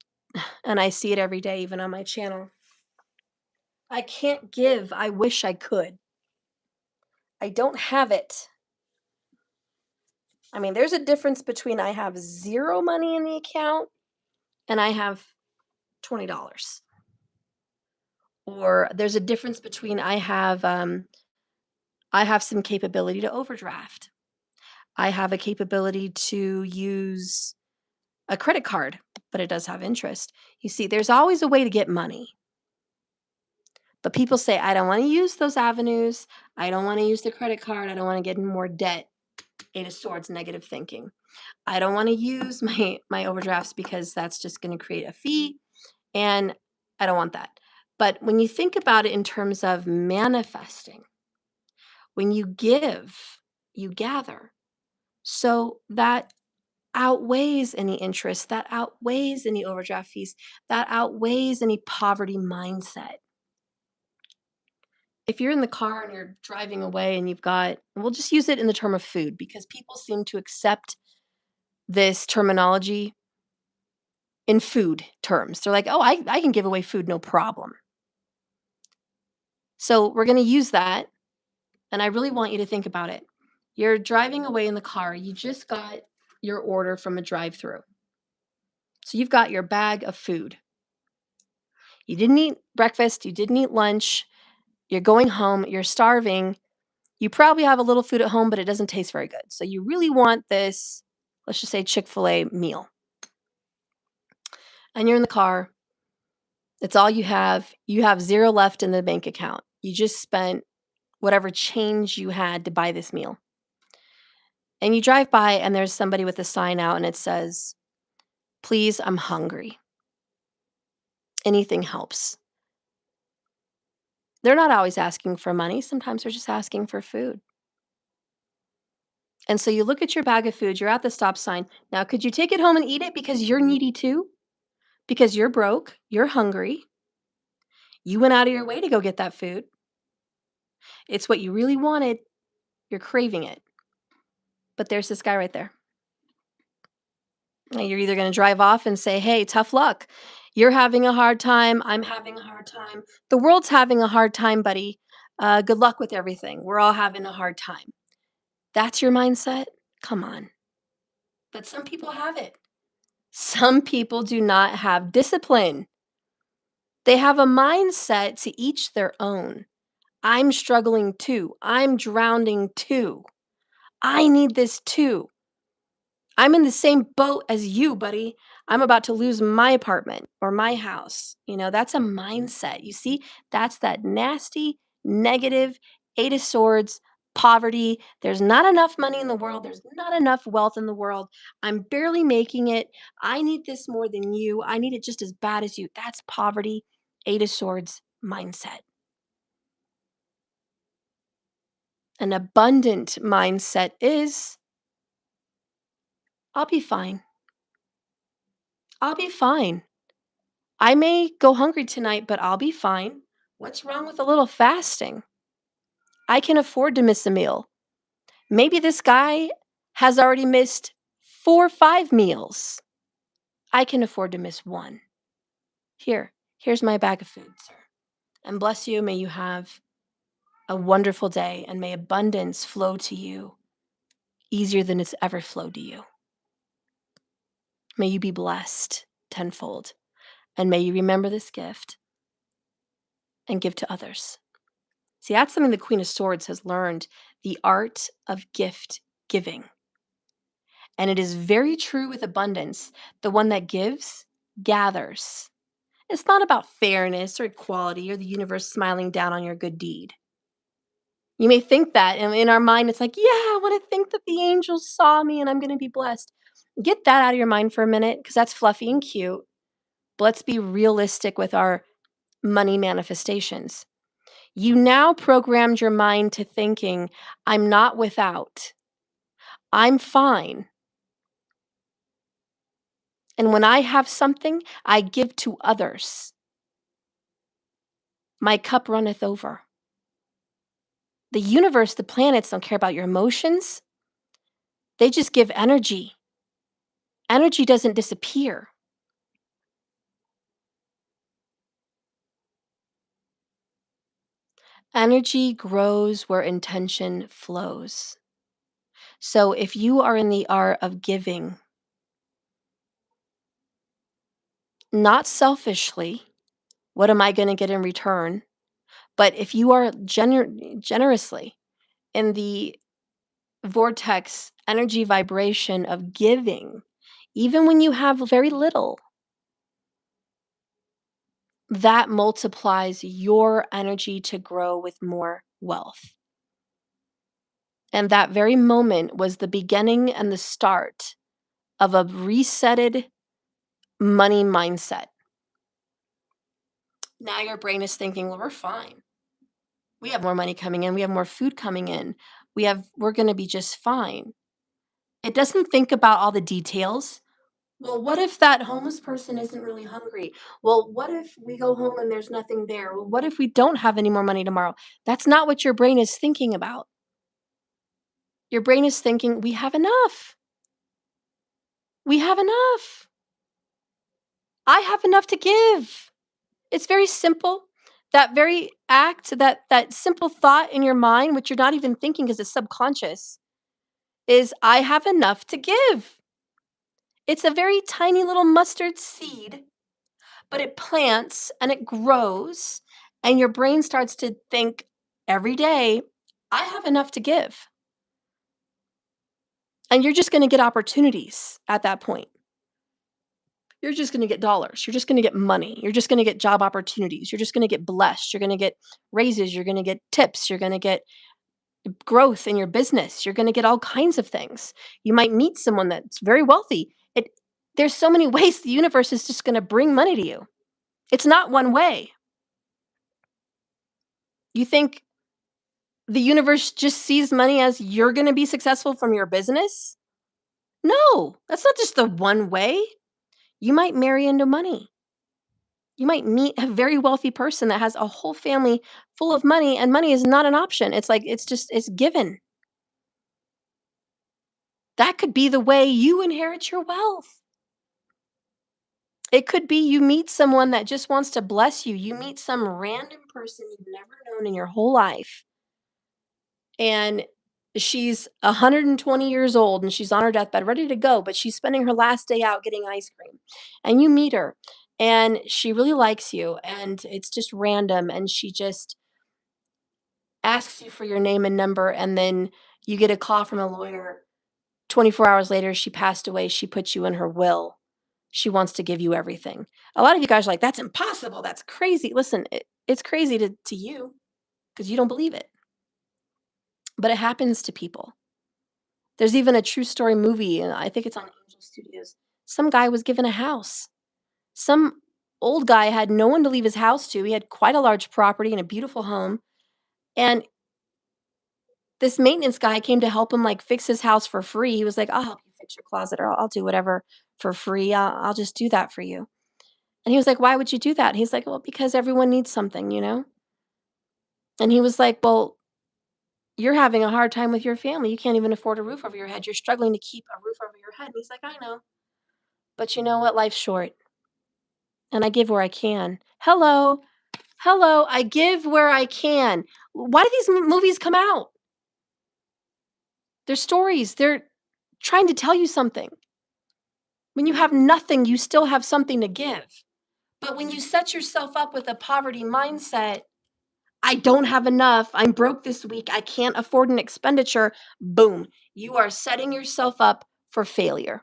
and I see it every day, even on my channel. I can't give. I wish I could. I don't have it. I mean, there's a difference between I have 0 money in the account and I have $20. Or there's a difference between I have some capability to overdraft. I have a capability to use a credit card, but it does have interest. You see, there's always a way to get money. But people say, I don't want to use those avenues. I don't want to use the credit card. I don't want to get in more debt. Eight of Swords, negative thinking. I don't want to use my overdrafts because that's just going to create a fee, and I don't want that. But when you think about it in terms of manifesting, when you give, you gather. So that outweighs any interest, that outweighs any overdraft fees, that outweighs any poverty mindset. If you're in the car and you're driving away and you've got, and we'll just use it in the term of food because people seem to accept this terminology in food terms. They're like, oh, I can give away food, no problem. So we're going to use that. And I really want you to think about it. You're driving away in the car. You just got your order from a drive-through. So you've got your bag of food. You didn't eat breakfast. You didn't eat lunch. You're going home. You're starving. You probably have a little food at home, but it doesn't taste very good. So you really want this, let's just say Chick-fil-A meal. And you're in the car. It's all you have. You have 0 left in the bank account. You just spent whatever change you had to buy this meal. And you drive by and there's somebody with a sign out and it says, please, I'm hungry. Anything helps. They're not always asking for money. Sometimes they're just asking for food. And so you look at your bag of food, you're at the stop sign. Now, could you take it home and eat it because you're needy too? Because you're broke, you're hungry. You went out of your way to go get that food. It's what you really wanted. You're craving it. But there's this guy right there. Now, you're either going to drive off and say, hey, tough luck. You're having a hard time. I'm having a hard time. The world's having a hard time, buddy. Good luck with everything. We're all having a hard time. That's your mindset? Come on. But some people have it. Some people do not have discipline. They have a mindset to each their own. I'm struggling too. I'm drowning too. I need this too. I'm in the same boat as you, buddy. I'm about to lose my apartment or my house. That's a mindset. You see, that's that nasty, negative, Eight of Swords, poverty. There's not enough money in the world. There's not enough wealth in the world. I'm barely making it. I need this more than you. I need it just as bad as you. That's poverty, Eight of Swords mindset. An abundant mindset is, I'll be fine. I'll be fine. I may go hungry tonight, but I'll be fine. What's wrong with a little fasting? I can afford to miss a meal. Maybe this guy has already missed 4 or 5 meals. I can afford to miss one. Here's my bag of food, sir. And bless you. May you have a wonderful day, and may abundance flow to you easier than it's ever flowed to you. May you be blessed tenfold. And may you remember this gift and give to others. See, that's something the Queen of Swords has learned, the art of gift giving. And it is very true with abundance. The one that gives gathers. It's not about fairness or equality or the universe smiling down on your good deed. You may think that, and in our mind, it's like, yeah, I want to think that the angels saw me and I'm going to be blessed. Get that out of your mind for a minute because that's fluffy and cute. But let's be realistic with our money manifestations. You now programmed your mind to thinking, I'm not without, I'm fine. And when I have something, I give to others. My cup runneth over. The universe, the planets don't care about your emotions. They just give energy. Energy doesn't disappear. Energy grows where intention flows. So if you are in the art of giving, not selfishly, what am I going to get in return? But if you are generously in the vortex energy vibration of giving, even when you have very little, that multiplies your energy to grow with more wealth. And that very moment was the beginning and the start of a resetted money mindset. Now your brain is thinking, well, we're fine. We have more money coming in. We have more food coming in. We're going to be just fine. It doesn't think about all the details. Well, what if that homeless person isn't really hungry? Well, what if we go home and there's nothing there? Well, what if we don't have any more money tomorrow? That's not what your brain is thinking about. Your brain is thinking, we have enough. We have enough. I have enough to give. It's very simple. That very act, that simple thought in your mind, which you're not even thinking because it's subconscious, is I have enough to give. It's a very tiny little mustard seed, but it plants and it grows, and your brain starts to think every day, I have enough to give. And you're just going to get opportunities at that point. You're just going to get dollars. You're just going to get money. You're just going to get job opportunities. You're just going to get blessed. You're going to get raises. You're going to get tips. You're going to get growth in your business. You're going to get all kinds of things. You might meet someone that's very wealthy. There's so many ways the universe is just going to bring money to you. It's not one way. You think the universe just sees money as you're going to be successful from your business? No, that's not just the one way. You might marry into money. You might meet a very wealthy person that has a whole family full of money, and money is not an option. It's like it's given. That could be the way you inherit your wealth. It could be you meet someone that just wants to bless you. You meet some random person you've never known in your whole life, and she's 120 years old and she's on her deathbed, ready to go, but she's spending her last day out getting ice cream. And you meet her, and she really likes you, and it's just random, and she just asks you for your name and number, and then you get a call from a lawyer. 24 hours later, she passed away. She put you in her will. She wants to give you everything. A lot of you guys are like, that's impossible. That's crazy. Listen, it's crazy to you because you don't believe it, but it happens to people. There's even a true story movie, and I think it's on Angel Studios. Some guy was given a house. Some old guy had no one to leave his house to. He had quite a large property and a beautiful home. And this maintenance guy came to help him like fix his house for free. He was like, I'll help you fix your closet, or I'll do whatever for free. I'll just do that for you. And he was like, why would you do that? And he's like, well, because everyone needs something, you know? And he was like, well, you're having a hard time with your family. You can't even afford a roof over your head. You're struggling to keep a roof over your head. And he's like, I know. But you know what? Life's short. And I give where I can. Hello. Hello. I give where I can. Why do these movies come out? They're stories. They're trying to tell you something. When you have nothing, you still have something to give. But when you set yourself up with a poverty mindset, I don't have enough, I'm broke this week, I can't afford an expenditure, boom, you are setting yourself up for failure.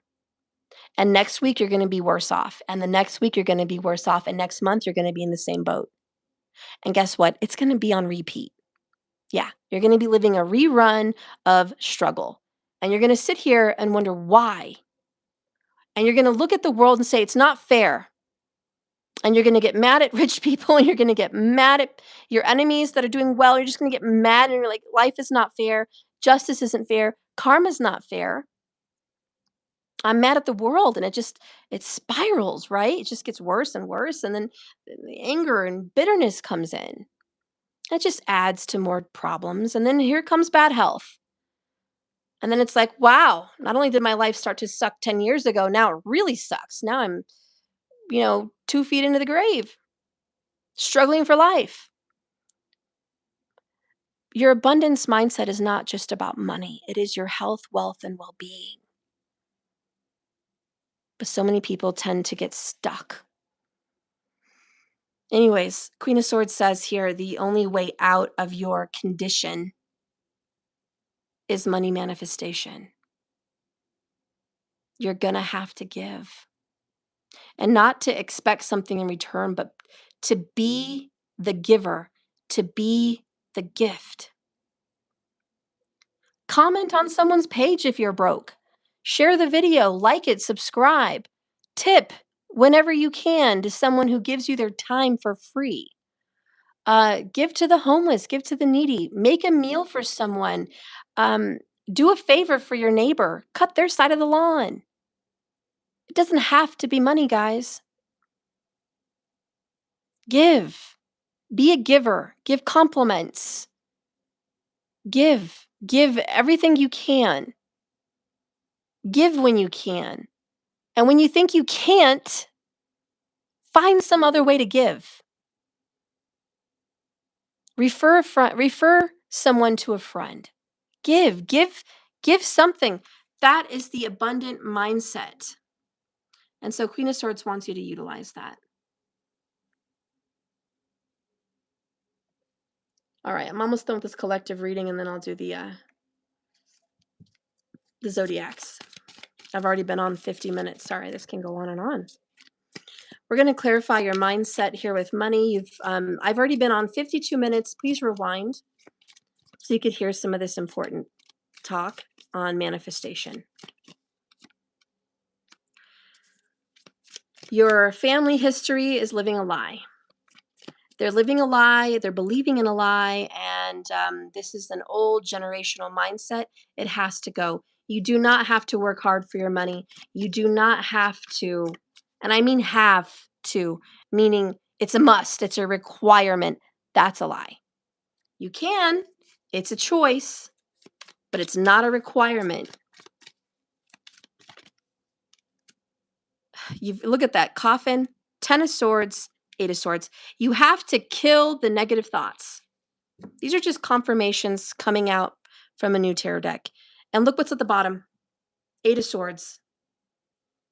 And next week, you're going to be worse off. And the next week, you're going to be worse off. And next month, you're going to be in the same boat. And guess what? It's going to be on repeat. Yeah, you're going to be living a rerun of struggle. And you're going to sit here and wonder why. And you're going to look at the world and say, it's not fair. And you're going to get mad at rich people, and you're going to get mad at your enemies that are doing well. You're just going to get mad, and you're like, life is not fair. Justice isn't fair. Karma's not fair. I'm mad at the world, and it spirals, right? It just gets worse and worse. And then the anger and bitterness comes in. It just adds to more problems. And then here comes bad health. And then it's like, wow, not only did my life start to suck 10 years ago, now it really sucks. Now I'm, 2 feet into the grave, struggling for life. Your abundance mindset is not just about money. It is your health, wealth, and well-being. But so many people tend to get stuck. Anyways, Queen of Swords says here, the only way out of your condition is money manifestation. You're going to have to give. And not to expect something in return, but to be the giver, to be the gift. Comment on someone's page if you're broke. Share the video, like it, subscribe. Tip whenever you can to someone who gives you their time for free. Give to the homeless, give to the needy, make a meal for someone. Do a favor for your neighbor, cut their side of the lawn. It doesn't have to be money, guys. Give. Be a giver. Give compliments. Give. Give everything you can. Give when you can. And when you think you can't, find some other way to give. Refer someone to a friend. Give something. That is the abundant mindset. And so Queen of Swords wants you to utilize that. All right, I'm almost done with this collective reading, and then I'll do the zodiacs. I've already been on 50 minutes. Sorry, this can go on and on. We're going to clarify your mindset here with money. I've already been on 52 minutes. Please rewind so you could hear some of this important talk on manifestation. Your family history is living a lie. They're living a lie, they're believing in a lie, and this is an old generational mindset. It has to go. You do not have to work hard for your money. You do not have to, and I mean have to, meaning it's a must, it's a requirement. That's a lie. You can, it's a choice, but it's not a requirement. Look at that coffin, 10 of Swords, 8 of Swords. You have to kill the negative thoughts. These are just confirmations coming out from a new tarot deck. And look what's at the bottom. 8 of Swords.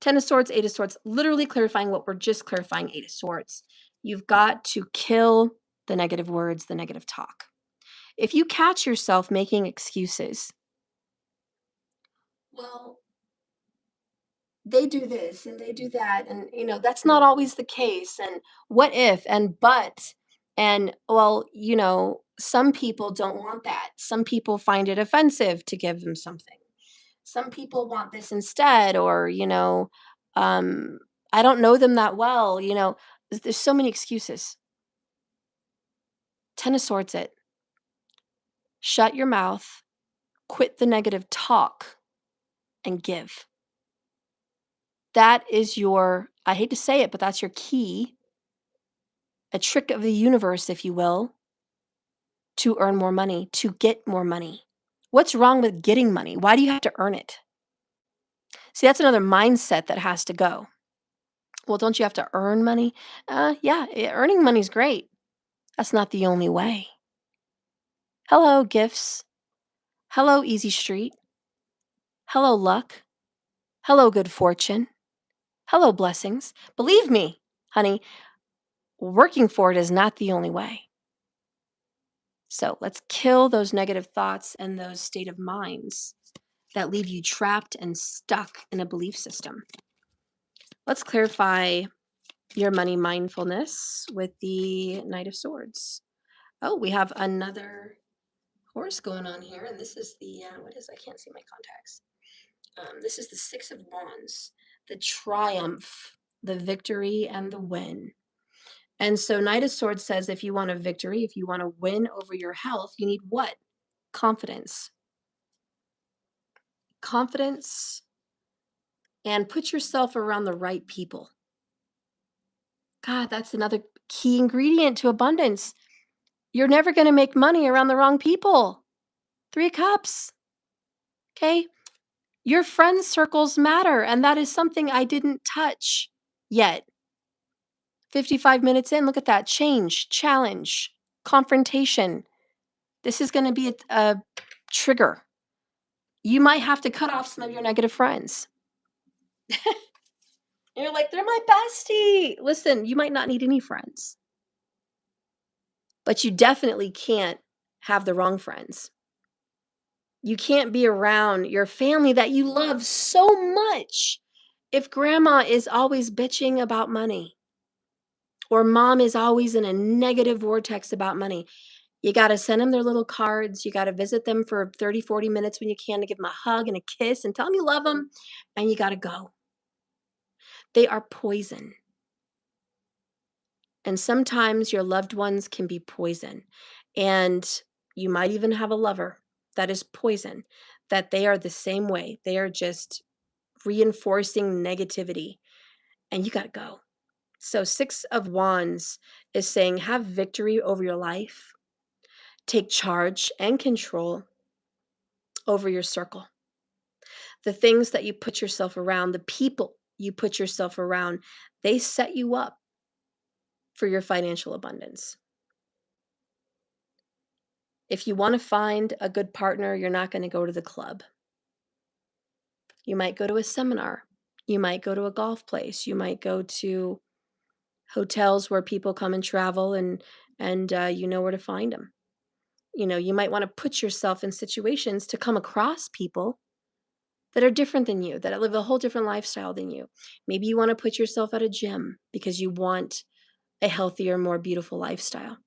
10 of Swords, 8 of Swords. Literally clarifying what we're just clarifying, 8 of Swords. You've got to kill the negative words, the negative talk. If you catch yourself making excuses, well, they do this and they do that, and that's not always the case, and what if, and but, and well, some people don't want that. Some people find it offensive to give them something. Some people want this instead, or I don't know them that well. There's so many excuses. 10 of Swords it. Shut your mouth, quit the negative talk, and give. That is I hate to say it, but that's your key, a trick of the universe, if you will, to earn more money, to get more money. What's wrong with getting money? Why do you have to earn it? See, that's another mindset that has to go. Well, don't you have to earn money? Yeah, earning money's great. That's not the only way. Hello, gifts. Hello, easy street. Hello, luck. Hello, good fortune. Hello, blessings. Believe me, honey, working for it is not the only way. So let's kill those negative thoughts and those state of minds that leave you trapped and stuck in a belief system. Let's clarify your money mindfulness with the Knight of Swords. Oh, we have another horse going on here, and this is the, I can't see my contacts. This is the Six of Wands, the triumph, the victory, and the win. And so Knight of Swords says if you want a victory, if you want to win over your health, you need what? Confidence. Confidence, and put yourself around the right people. God, that's another key ingredient to abundance. You're never going to make money around the wrong people. 3 of Cups. Okay? Your friend circles matter, and that is something I didn't touch yet. 55 minutes in, look at that. Change, challenge, confrontation. This is going to be a trigger. You might have to cut off some of your negative friends. You're like, they're my bestie. Listen, you might not need any friends, but you definitely can't have the wrong friends. You can't be around your family that you love so much if grandma is always bitching about money or mom is always in a negative vortex about money. You got to send them their little cards. You got to visit them for 30, 40 minutes when you can to give them a hug and a kiss and tell them you love them, and you got to go. They are poison. And sometimes your loved ones can be poison. And you might even have a lover that is poison, that they are the same way. They are just reinforcing negativity, and you got to go. So 6 of Wands is saying have victory over your life. Take charge and control over your circle. The things that you put yourself around, the people you put yourself around, they set you up for your financial abundance. If you want to find a good partner, you're not going to go to the club. You might go to a seminar. You might go to a golf place. You might go to hotels where people come and travel, and you know where to find them. You know, you might want to put yourself in situations to come across people that are different than you, that live a whole different lifestyle than you. Maybe you want to put yourself at a gym because you want a healthier, more beautiful lifestyle.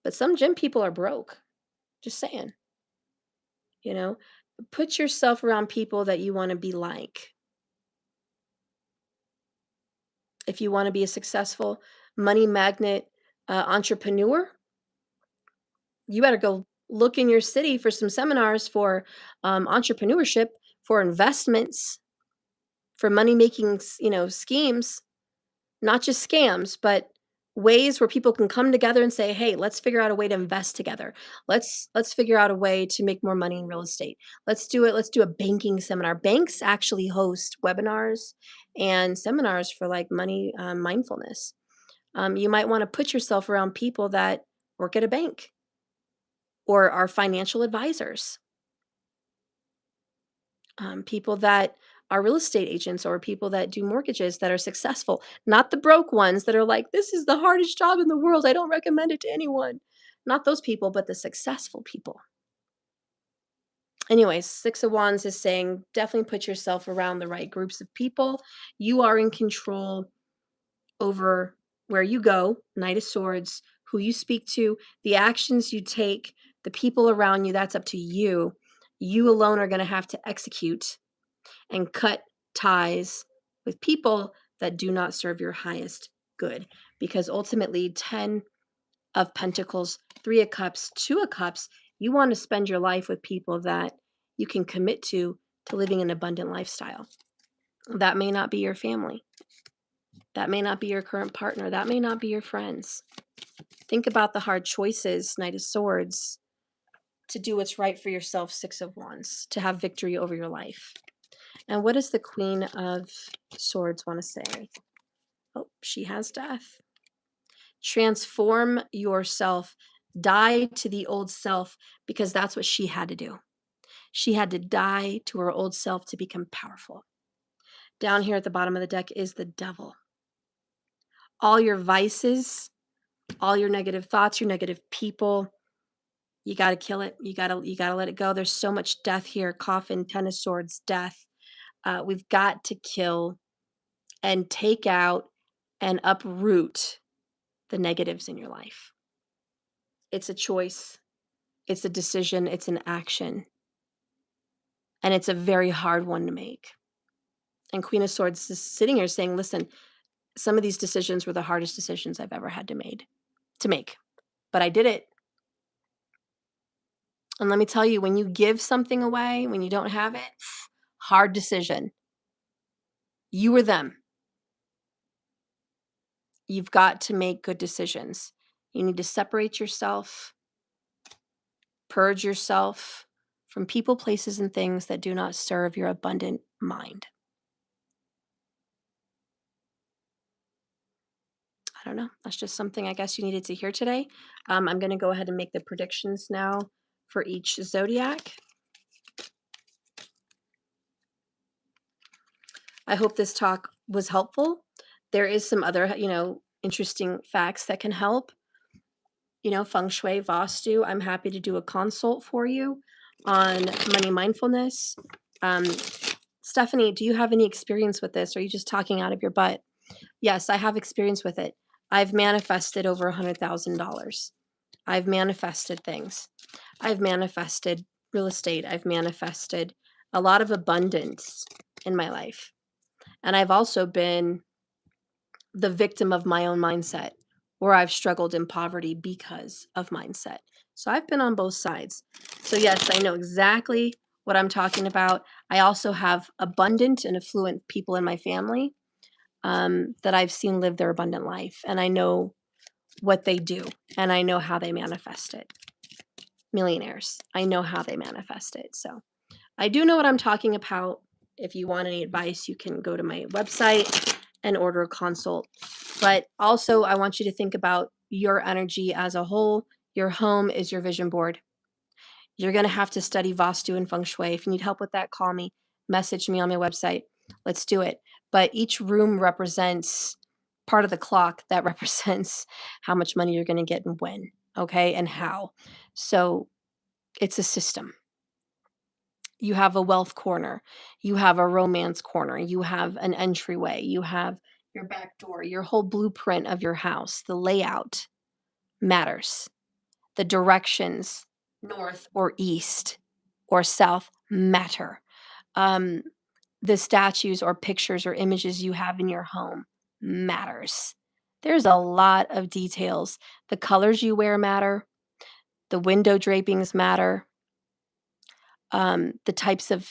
But some gym people are broke. Just saying. You know, put yourself around people that you want to be like. If you want to be a successful money magnet entrepreneur, you better go look in your city for some seminars for entrepreneurship, for investments, for money making, schemes, not just scams, but ways where people can come together and say, "Hey, let's figure out a way to invest together. Let's figure out a way to make more money in real estate. Let's do it. Let's do a banking seminar." Banks actually host webinars and seminars for like money mindfulness. You might want to put yourself around people that work at a bank or are financial advisors, people that are real estate agents or people that do mortgages that are successful, not the broke ones that are like, this is the hardest job in the world. I don't recommend it to anyone. Not those people, but the successful people. Anyways, 6 of Wands is saying definitely put yourself around the right groups of people. You are in control over where you go, Knight of Swords, who you speak to, the actions you take, the people around you, that's up to you. You alone are going to have to execute and cut ties with people that do not serve your highest good. Because ultimately, 10 of Pentacles, 3 of Cups, 2 of Cups, you want to spend your life with people that you can commit to living an abundant lifestyle. That may not be your family. That may not be your current partner. That may not be your friends. Think about the hard choices, Knight of Swords, to do what's right for yourself, 6 of Wands, to have victory over your life. And what does the Queen of Swords want to say? Oh, she has death. Transform yourself. Die to the old self, because that's what she had to do. She had to die to her old self to become powerful. Down here at the bottom of the deck is the devil. All your vices, all your negative thoughts, your negative people, you got to kill it. You got to let it go. There's so much death here. Coffin, 10 of swords, death. We've got to kill and take out and uproot the negatives in your life. It's a choice. It's a decision. It's an action. And it's a very hard one to make. And Queen of Swords is sitting here saying, listen, some of these decisions were the hardest decisions I've ever had to make. But I did it. And let me tell you, when you give something away, when you don't have it, hard decision. You or them. You've got to make good decisions. You need to separate yourself, purge yourself from people, places, and things that do not serve your abundant mind. I don't know. That's just something I guess you needed to hear today. I'm going to go ahead and make the predictions now for each zodiac. I hope this talk was helpful. There is some other, interesting facts that can help. Feng Shui, Vastu. I'm happy to do a consult for you on money mindfulness. Stephanie, do you have any experience with this? Or are you just talking out of your butt? Yes, I have experience with it. I've manifested over $100,000. I've manifested things. I've manifested real estate. I've manifested a lot of abundance in my life. And I've also been the victim of my own mindset, where I've struggled in poverty because of mindset. So I've been on both sides. So yes, I know exactly what I'm talking about. I also have abundant and affluent people in my family that I've seen live their abundant life. And I know what they do, and I know how they manifest it. Millionaires, I know how they manifest it. So I do know what I'm talking about. If you want any advice, you can go to my website and order a consult. But also, I want you to think about your energy as a whole. Your home is your vision board. You're going to have to study Vastu and Feng Shui. If you need help with that, call me, message me on my website. Let's do it. But each room represents part of the clock that represents how much money you're going to get and when, okay, and how. So it's a system. You have a wealth corner, you have a romance corner, you have an entryway, you have your back door, your whole blueprint of your house. The layout matters. The directions, north or east or south, matter. Um, the statues or pictures or images you have in your home matters. There's a lot of details. The colors you wear matter. The window drapings matter. The types of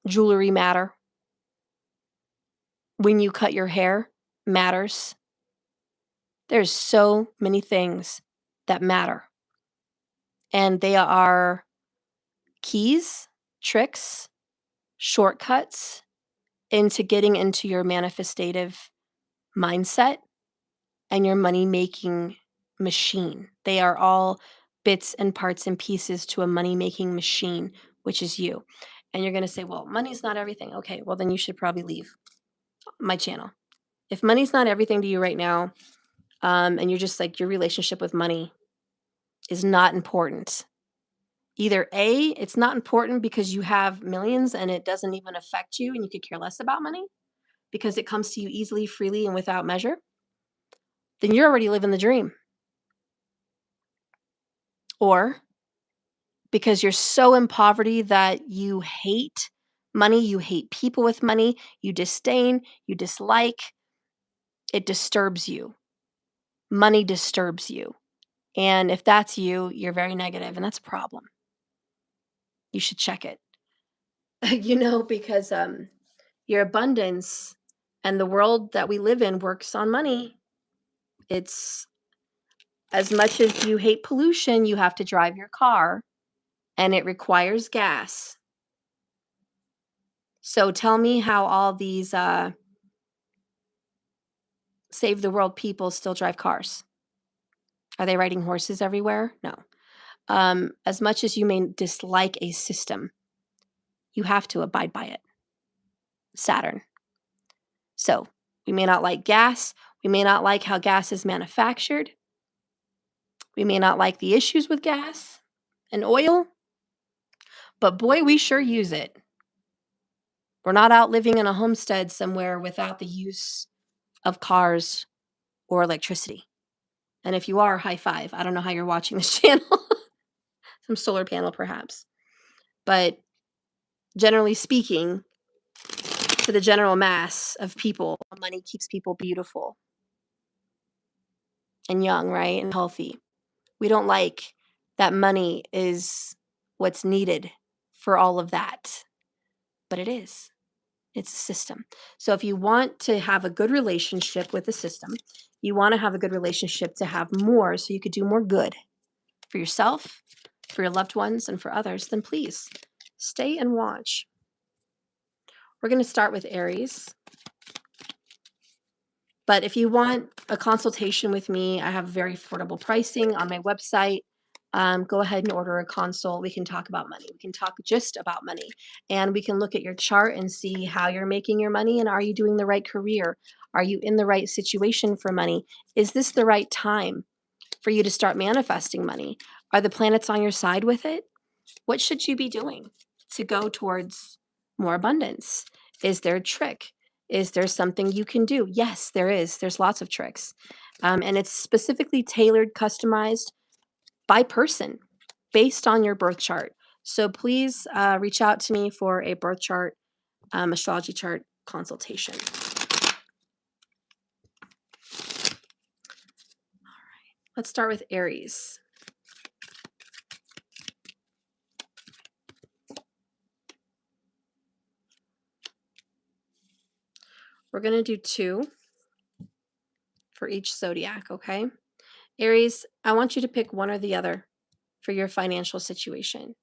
jewelry matter. When you cut your hair matters. There's so many things that matter. And they are keys, tricks, shortcuts into getting into your manifestative mindset and your money making machine. They are all bits and parts and pieces to a money making machine, which is you. And you're going to say, well, money's not everything. Okay, well, then you should probably leave my channel. If money's not everything to you right now, and you're just like, your relationship with money is not important. Either A, it's not important because you have millions and it doesn't even affect you and you could care less about money because it comes to you easily, freely, and without measure, then you're already living the dream. Or because you're so in poverty that you hate money, you hate people with money, you disdain, you dislike, it disturbs you. Money disturbs you. And if that's you, you're very negative, and that's a problem. You should check it. Because your abundance and the world that we live in works on money. It's as much as you hate pollution, you have to drive your car and it requires gas. So tell me how all these save the world people still drive cars. Are they riding horses everywhere? No. As much as you may dislike a system, you have to abide by it. Saturn. So we may not like gas. We may not like how gas is manufactured. We may not like the issues with gas and oil, but boy, we sure use it. We're not out living in a homestead somewhere without the use of cars or electricity. And if you are, high five. I don't know how you're watching this channel. Some solar panel, perhaps. But generally speaking, to the general mass of people, money keeps people beautiful and young, right? And healthy. We don't like that money is what's needed for all of that. But it is. It's a system. So if you want to have a good relationship with the system, you want to have a good relationship to have more so you could do more good for yourself, for your loved ones, and for others, then please stay and watch. We're going to start with Aries. But if you want a consultation with me, I have very affordable pricing on my website. Go ahead and order a consult. We can talk about money. We can talk just about money. And we can look at your chart and see how you're making your money. And are you doing the right career? Are you in the right situation for money? Is this the right time for you to start manifesting money? Are the planets on your side with it? What should you be doing to go towards more abundance? Is there a trick? Is there something you can do? Yes, there is. There's lots of tricks. And it's specifically tailored, customized by person based on your birth chart. So please reach out to me for a birth chart, astrology chart consultation. Let's start with Aries. We're going to do 2 for each zodiac, okay? Aries, I want you to pick one or the other for your financial situation.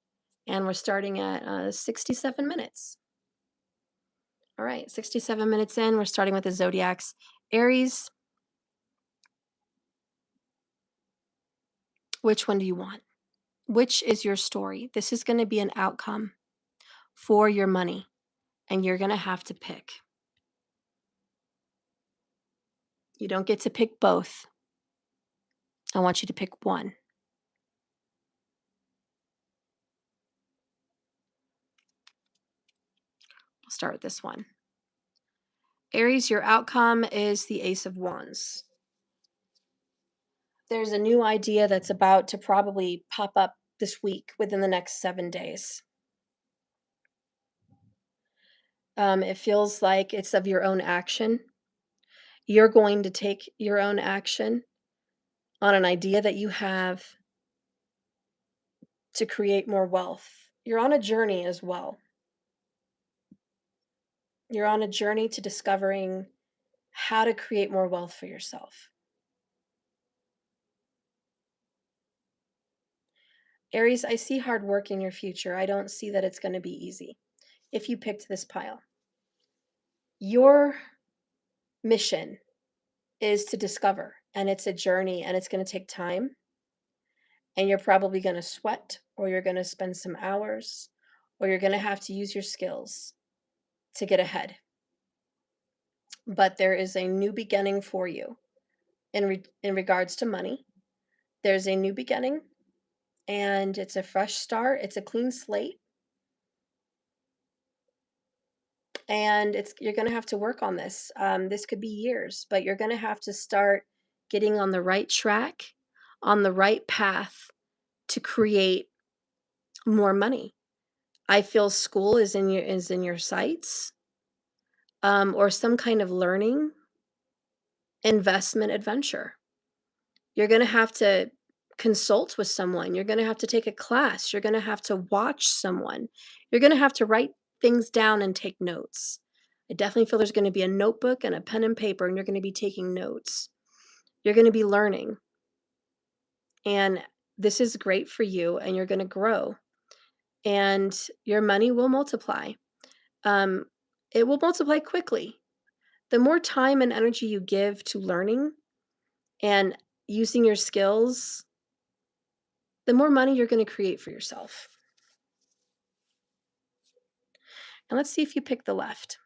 And we're starting at 67 minutes. All right, 67 minutes in, we're starting with the zodiacs. Aries, which one do you want? Which is your story? This is going to be an outcome for your money, and you're going to have to pick. You don't get to pick both. I want you to pick one. We'll start with this one. Aries, your outcome is the Ace of Wands. There's a new idea that's about to probably pop up this week within the next 7 days. It feels like it's of your own action. You're going to take your own action on an idea that you have to create more wealth. You're on a journey as well. You're on a journey to discovering how to create more wealth for yourself. Aries, I see hard work in your future. I don't see that it's going to be easy if you picked this pile. Your mission is to discover, and it's a journey, and it's going to take time. And you're probably going to sweat, or you're going to spend some hours, or you're going to have to use your skills to get ahead. But there is a new beginning for you in regards to money. There's a new beginning, and it's a fresh start. It's a clean slate. And you're going to have to work on this. This could be years, but you're going to have to start getting on the right track, on the right path to create more money. I feel school is in your sights, or some kind of learning, investment adventure. You're going to have to consult with someone. You're going to have to take a class. You're going to have to watch someone. You're going to have to write things down and take notes. I definitely feel there's going to be a notebook and a pen and paper, and you're going to be taking notes. You're going to be learning. And this is great for you, and you're going to grow. And your money will multiply. It will multiply quickly. The more time and energy you give to learning and using your skills, the more money you're going to create for yourself. And let's see if you pick the left.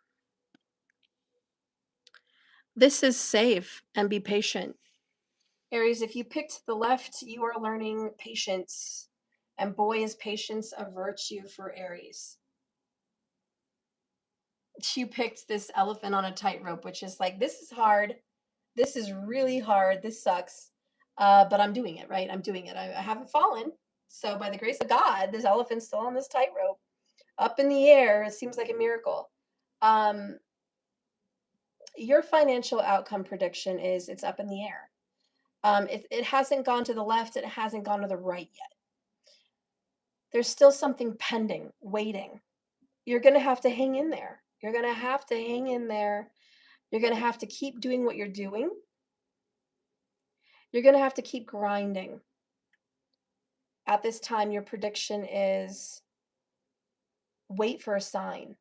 This is safe, and be patient. Aries, if you picked the left, you are learning patience. And boy, is patience a virtue for Aries. You picked this elephant on a tightrope, which is like, this is hard. This is really hard. This sucks. But I'm doing it, right? I'm doing it. I haven't fallen. So by the grace of God, this elephant's still on this tightrope, up in the air. It seems like a miracle. Your financial outcome prediction is it's up in the air. It hasn't gone to the left. It hasn't gone to the right yet. There's still something pending, waiting. You're going to have to hang in there. You're going to have to hang in there. You're going to have to keep doing what you're doing. You're going to have to keep grinding. At this time, your prediction is wait for a sign.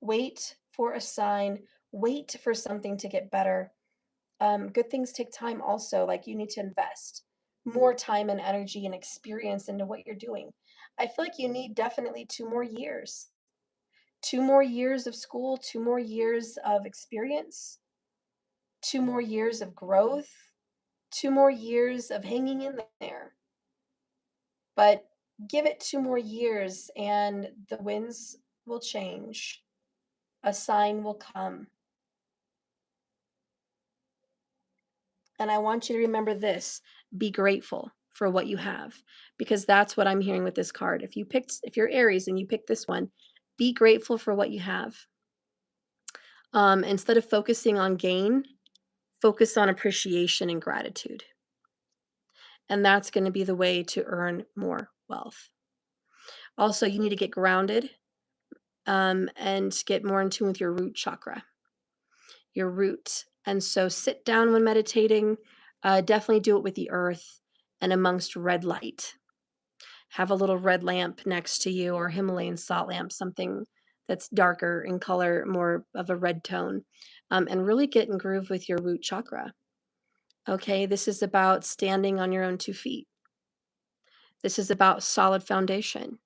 Wait for a sign. Wait for something to get better. Good things take time also. Like, you need to invest more time and energy and experience into what you're doing. I feel like you need definitely 2 more years. 2 more years of school, 2 more years of experience, 2 more years of growth, 2 more years of hanging in there. But give it 2 more years and the winds will change. A sign will come. And I want you to remember this: be grateful for what you have, because that's what I'm hearing with this card. If you're Aries and you pick this one, be grateful for what you have. Instead of focusing on gain, focus on appreciation and gratitude. And that's going to be the way to earn more wealth. Also, you need to get grounded and get more in tune with your root chakra, your root. And so sit down when meditating. Definitely do it with the earth and amongst red light. Have a little red lamp next to you, or Himalayan salt lamp, something that's darker in color, more of a red tone, and really get in groove with your root chakra. Okay, this is about standing on your own 2 feet. This is about solid foundation.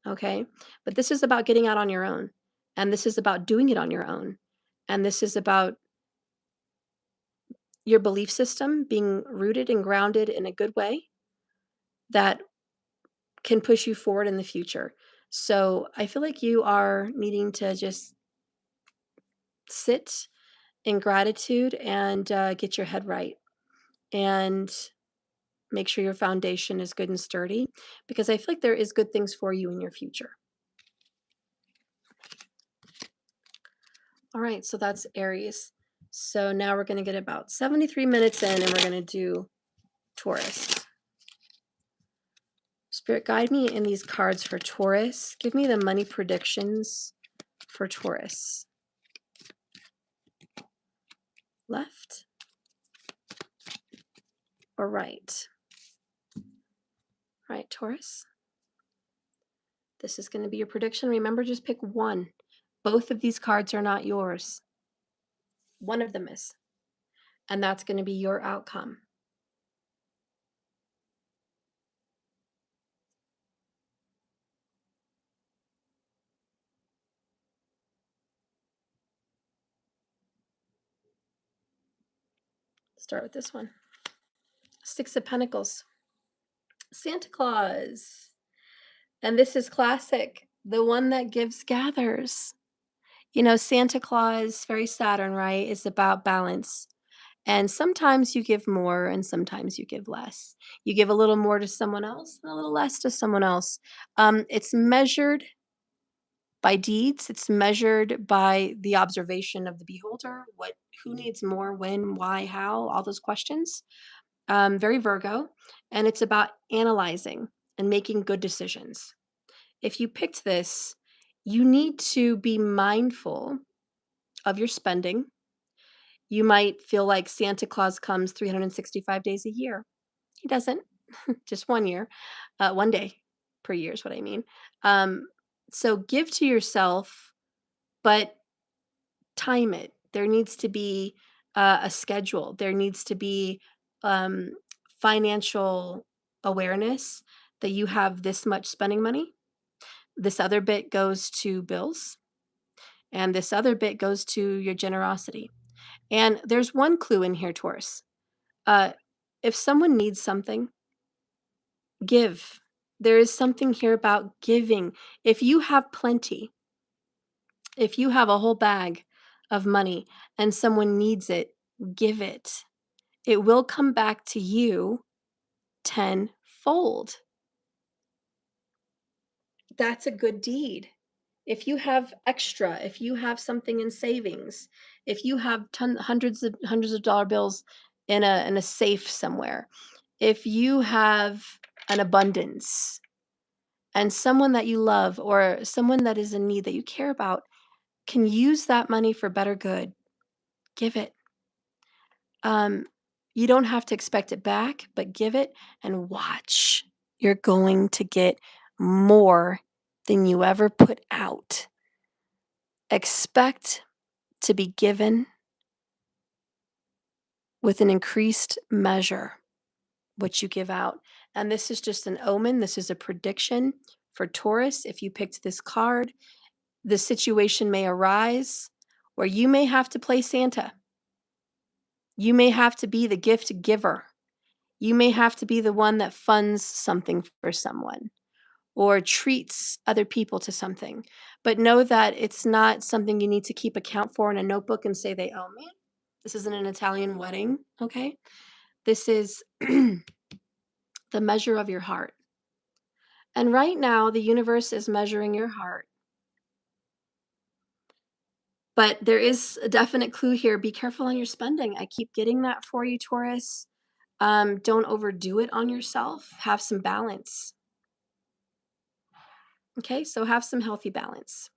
Okay, but this is about getting out on your own, and this is about doing it on your own, and this is about your belief system being rooted and grounded in a good way that can push you forward in the future. So I feel like you are needing to just sit in gratitude and get your head right and make sure your foundation is good and sturdy, because I feel like there is good things for you in your future. All right, so that's Aries. So now we're going to get about 73 minutes in, and we're going to do Taurus. Spirit, guide me in these cards for Taurus. Give me the money predictions for Taurus. Left or right? Right, Taurus. This is going to be your prediction. Remember, just pick one. Both of these cards are not yours. One of them is. And that's going to be your outcome. Start with this one. 6 of Pentacles. Santa Claus. And this is classic. The one that gives gathers. You know, Santa Claus, very Saturn, right, is about balance. And sometimes you give more and sometimes you give less. You give a little more to someone else and a little less to someone else. It's measured by deeds. It's measured by the observation of the beholder. Who needs more, when, why, how, all those questions. Very Virgo. And it's about analyzing and making good decisions. If you picked this, you need to be mindful of your spending. You might feel like Santa Claus comes 365 days a year. He doesn't, just 1 year, 1 day per year is what I mean. So give to yourself, but time it. There needs to be a schedule. There needs to be financial awareness that you have this much spending money. This other bit goes to bills, and this other bit goes to your generosity. And there's one clue in here, Taurus. If someone needs something, give. There is something here about giving. If you have plenty, if you have a whole bag of money and someone needs it, give it. It will come back to you tenfold. That's a good deed. If you have extra, if you have something in savings, if you have hundreds of dollar bills in a safe somewhere, if you have an abundance and someone that you love or someone that is in need that you care about can use that money for better good, give it. You don't have to expect it back, but give it and watch. You're going to get more than you ever put out. Expect to be given with an increased measure what you give out. And this is just an omen. This is a prediction for Taurus. If you picked this card, the situation may arise where you may have to play Santa. You may have to be the gift giver. You may have to be the one that funds something for someone or treats other people to something. But know that it's not something you need to keep account for in a notebook and say they owe me. This isn't an Italian wedding, okay? This is the measure of your heart. And right now, the universe is measuring your heart. But there is a definite clue here. Be careful on your spending. I keep getting that for you, Taurus. Don't overdo it on yourself. Have some balance. Okay, so have some healthy balance.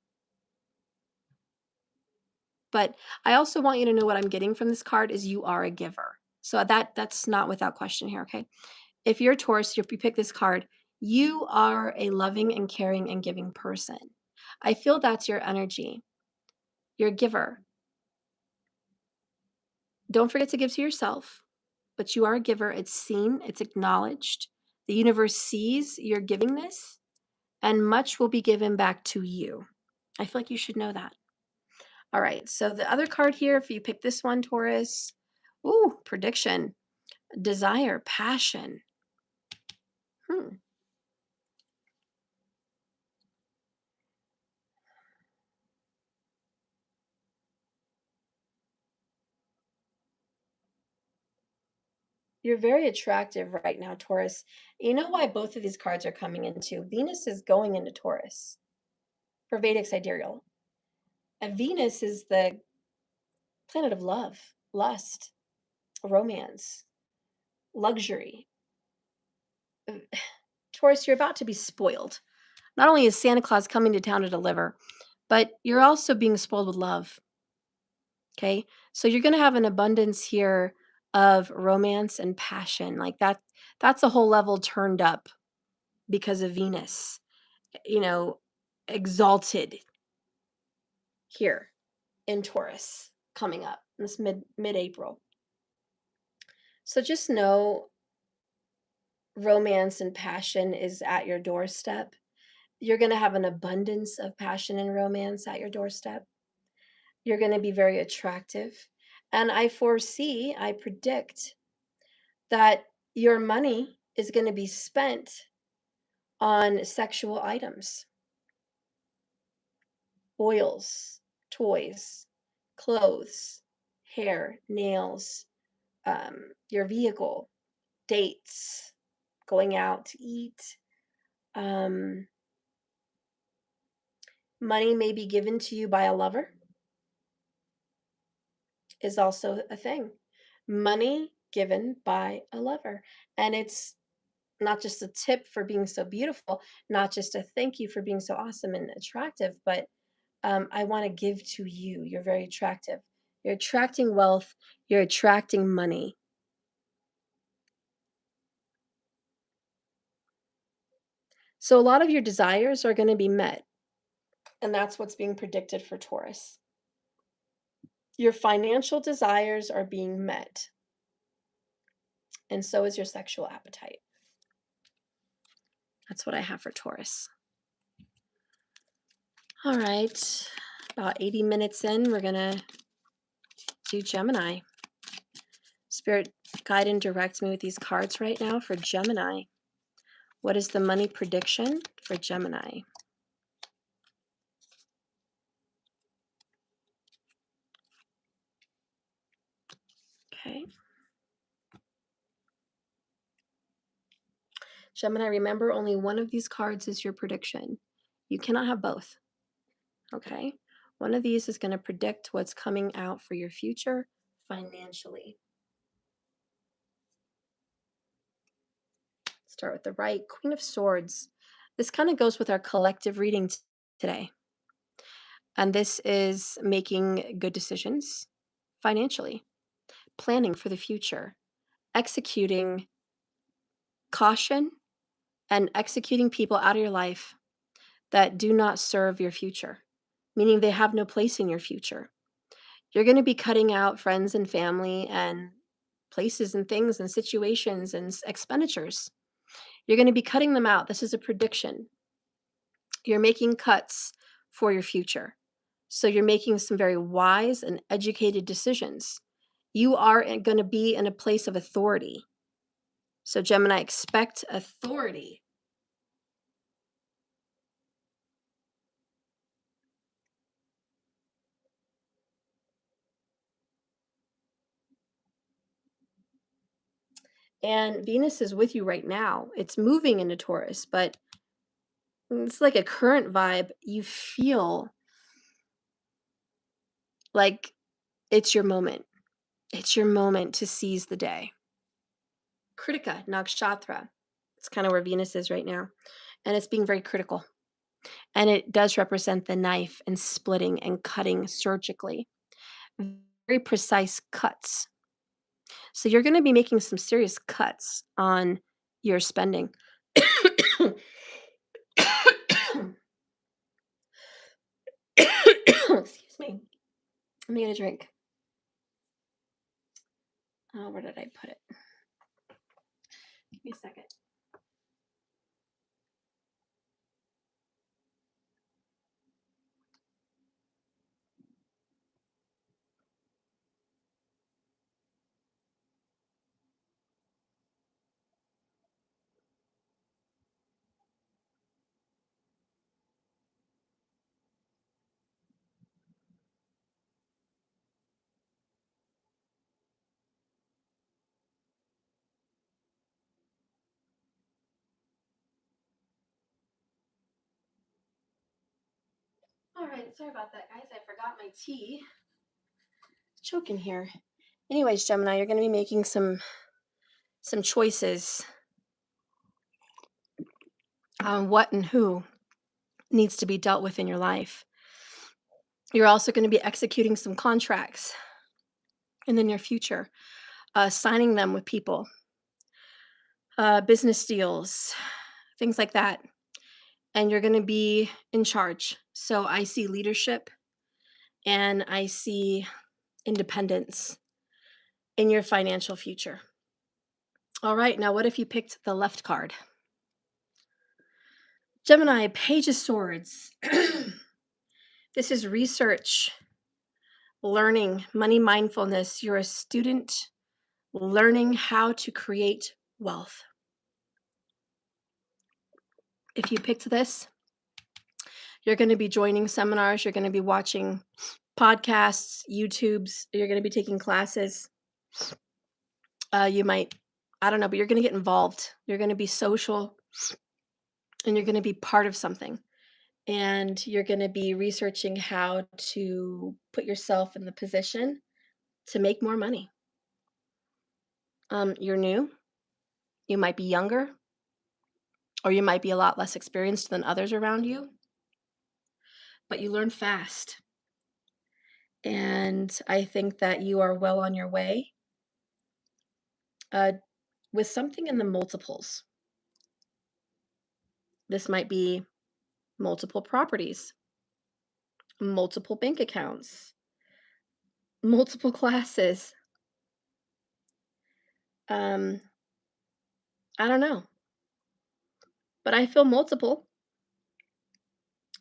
But I also want you to know what I'm getting from this card is you are a giver. So that's not without question here, okay? If you're a Taurus, if you pick this card, you are a loving and caring and giving person. I feel that's your energy. You're a giver. Don't forget to give to yourself, but you are a giver. It's seen, it's acknowledged. The universe sees your givingness, and much will be given back to you. I feel like you should know that. All right, so the other card here, if you pick this one, Taurus, ooh, prediction, desire, passion. You're very attractive right now, Taurus. You know why both of these cards are coming into? Venus is going into Taurus for Vedic sidereal. And Venus is the planet of love, lust, romance, luxury. Taurus, you're about to be spoiled. Not only is Santa Claus coming to town to deliver, but you're also being spoiled with love. Okay? So you're going to have an abundance here of romance and passion. Like that's a whole level turned up because of Venus, you know, exalted here in Taurus coming up this mid-April. So just know romance and passion is at your doorstep. You're going to have an abundance of passion and romance at your doorstep. You're going to be very attractive. And I predict that your money is going to be spent on sexual items, oils, toys, clothes, hair, nails, your vehicle, dates, going out to eat. Money may be given to you by a lover, is also a thing. Money given by a lover. And it's not just a tip for being so beautiful, not just a thank you for being so awesome and attractive, but I want to give to you. You're very attractive. You're attracting wealth. You're attracting money. So a lot of your desires are going to be met. And that's what's being predicted for Taurus. Your financial desires are being met. And so is your sexual appetite. That's what I have for Taurus. All right. About 80 minutes in, we're going to do Gemini. Spirit, guide and direct me with these cards right now for Gemini. What is the money prediction for Gemini? Okay. Gemini, remember only one of these cards is your prediction. You cannot have both. Okay. One of these is going to predict what's coming out for your future financially. Start with the right. Queen of Swords. This kind of goes with our collective reading today. And this is making good decisions financially, planning for the future, executing caution, and executing people out of your life that do not serve your future, meaning they have no place in your future. You're going to be cutting out friends and family and places and things and situations and expenditures. You're going to be cutting them out. This is a prediction. You're making cuts for your future. So you're making some very wise and educated decisions. You are going to be in a place of authority. So Gemini, expect authority. And Venus is with you right now. It's moving into Taurus, but it's like a current vibe. You feel like it's your moment. It's your moment to seize the day. Kritika, Nakshatra. It's kind of where Venus is right now. And it's being very critical. And it does represent the knife and splitting and cutting surgically. Very precise cuts. So you're going to be making some serious cuts on your spending. Excuse me. Let me get a drink. Oh, where did I put it? Give me a second. All right, sorry about that, guys. I forgot my tea. Choking here. Anyways, Gemini, you're going to be making some choices on what and who needs to be dealt with in your life. You're also going to be executing some contracts in the near future, signing them with people, business deals, things like that. And you're going to be in charge. So I see leadership and I see independence in your financial future. All right, now what if you picked the left card? Gemini, Page of Swords. This is research, learning, money mindfulness. You're a student learning how to create wealth. If you picked this, you're going to be joining seminars, you're going to be watching podcasts, YouTubes, you're going to be taking classes. You might, I don't know, but you're going to get involved. You're going to be social and you're going to be part of something. And you're going to be researching how to put yourself in the position to make more money. You're new. You might be younger, or you might be a lot less experienced than others around you, but you learn fast. And I think that you are well on your way with something in the multiples. This might be multiple properties, multiple bank accounts, multiple classes. I don't know, but I feel multiple.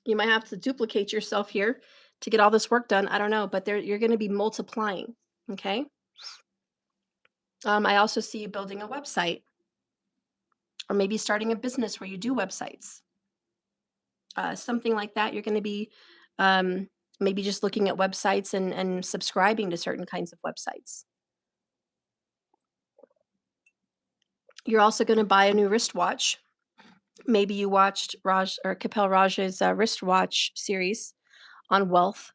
You might have to duplicate yourself here to get all this work done. I don't know, but you're going to be multiplying. Okay. I also see you building a website or maybe starting a business where you do websites. Something like that. You're going to be um, maybe just looking at websites and subscribing to certain kinds of websites. You're also going to buy a new wristwatch. Maybe you watched Raj or Kapil Raj's wristwatch series on wealth,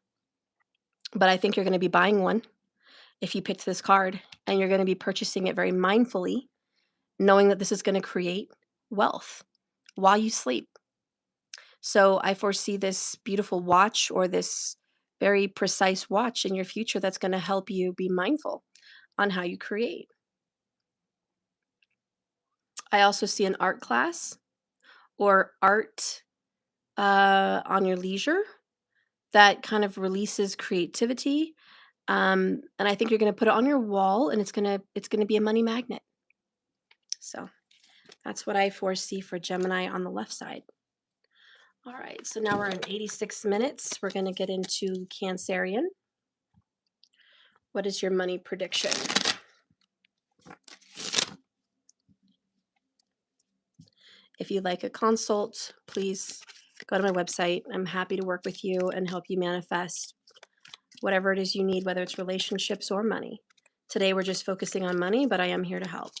but I think you're going to be buying one if you picked this card, and you're going to be purchasing it very mindfully, knowing that this is going to create wealth while you sleep. So I foresee this beautiful watch or this very precise watch in your future that's going to help you be mindful on how you create. I also see an art class or art on your leisure that kind of releases creativity. And I think you're going to put it on your wall, and it's gonna be a money magnet. So that's what I foresee for Gemini on the left side. All right, so now we're in 86 minutes. We're going to get into Cancerian. What is your money prediction? If you'd like a consult, please go to my website. I'm happy to work with you and help you manifest whatever it is you need, whether it's relationships or money. Today, we're just focusing on money, but I am here to help.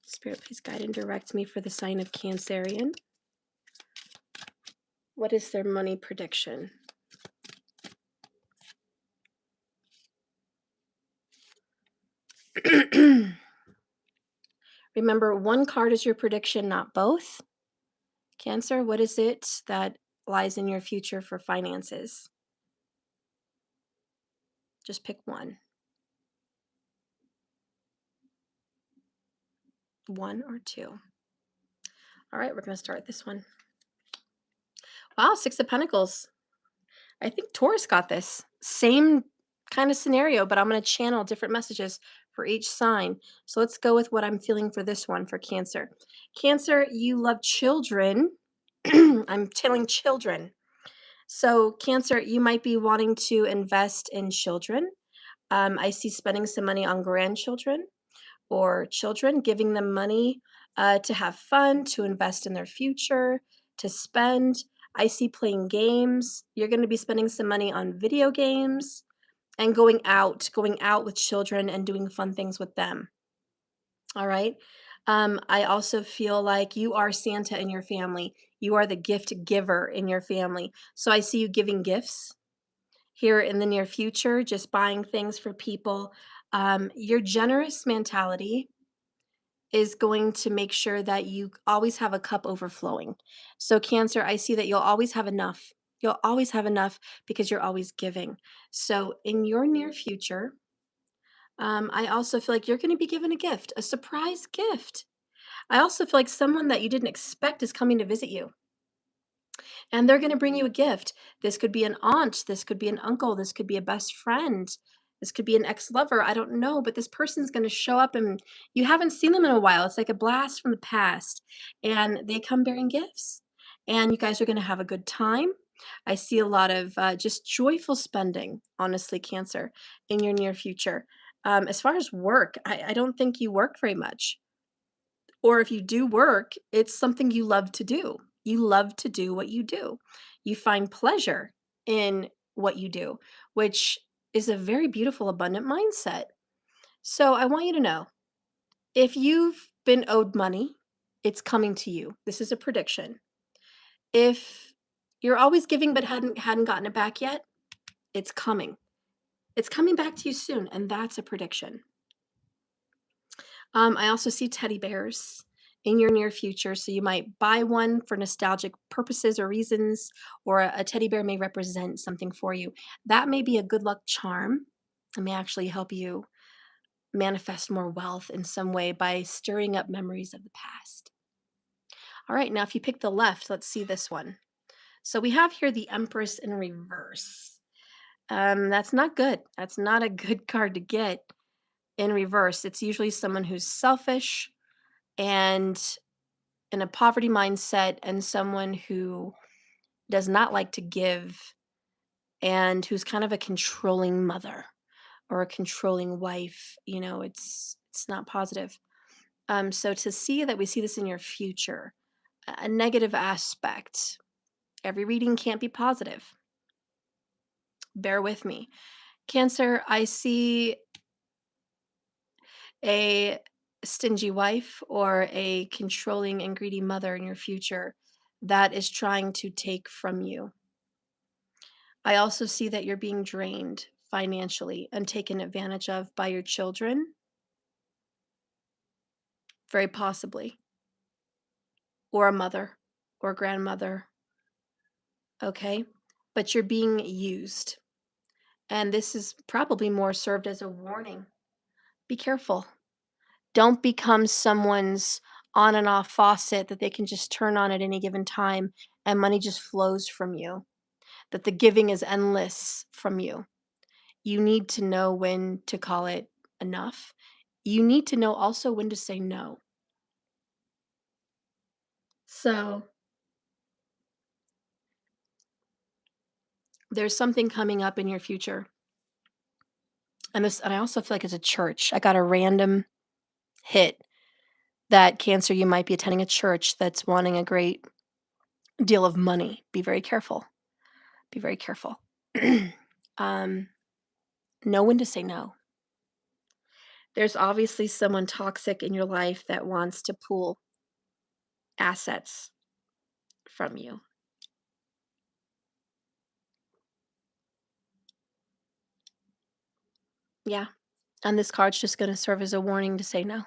Spirit, please guide and direct me for the sign of Cancerian. What is their money prediction? Remember, one card is your prediction, not both. Cancer, what is it that lies in your future for finances? Just pick one. One or two. All right, we're going to start this one. Wow, Six of Pentacles. I think Taurus got this. Same kind of scenario, but I'm going to channel different messages for each sign. So let's go with what I'm feeling for this one for Cancer. Cancer, you love children. I'm telling children. So Cancer, you might be wanting to invest in children. I see spending some money on grandchildren or children, giving them money to have fun, to invest in their future, to spend. I see playing games. You're going to be spending some money on video games and going out with children and doing fun things with them. All right. I also feel like you are Santa in your family. You are the gift giver in your family. So I see you giving gifts here in the near future, just buying things for people. Your generous mentality is going to make sure that you always have a cup overflowing. So, Cancer, I see that you'll always have enough. You'll always have enough because you're always giving. So, in your near future, I also feel like you're going to be given a gift, a surprise gift. I also feel like someone that you didn't expect is coming to visit you, and they're going to bring you a gift. This could be an aunt, this could be an uncle, this could be a best friend, this could be an ex-lover. I don't know, but this person's going to show up and you haven't seen them in a while. It's like a blast from the past, and they come bearing gifts, and you guys are going to have a good time. I see a lot of just joyful spending, honestly, Cancer, in your near future. As far as work, I don't think you work very much. Or if you do work, it's something you love to do. You love to do what you do. You find pleasure in what you do, which is a very beautiful, abundant mindset. So I want you to know, if you've been owed money, it's coming to you. This is a prediction. If you're always giving but hadn't gotten it back yet, it's coming. It's coming back to you soon, and that's a prediction. I also see teddy bears in your near future. So you might buy one for nostalgic purposes or reasons, or a teddy bear may represent something for you. That may be a good luck charm. It may actually help you manifest more wealth in some way by stirring up memories of the past. All right, now if you pick the left, let's see this one. So we have here the Empress in reverse. That's not good. That's not a good card to get in reverse. It's usually someone who's selfish and in a poverty mindset, and someone who does not like to give and who's kind of a controlling mother or a controlling wife. It's not positive. So to see that we see this in your future, a negative aspect. Every reading can't be positive. Bear with me. Cancer, I see a stingy wife or a controlling and greedy mother in your future that is trying to take from you. I also see that you're being drained financially and taken advantage of by your children, very possibly, or a mother or grandmother, okay? But you're being used. And this is probably more served as a warning. Be careful. Don't become someone's on and off faucet that they can just turn on at any given time and money just flows from you, that the giving is endless from you. You need to know when to call it enough. You need to know also when to say no. So there's something coming up in your future. And I also feel like it's a church. I got a random hit that Cancer, you might be attending a church that's wanting a great deal of money. Be very careful. Be very careful. um, know when to say no. There's obviously someone toxic in your life that wants to pull assets from you. Yeah. And this card's just going to serve as a warning to say no.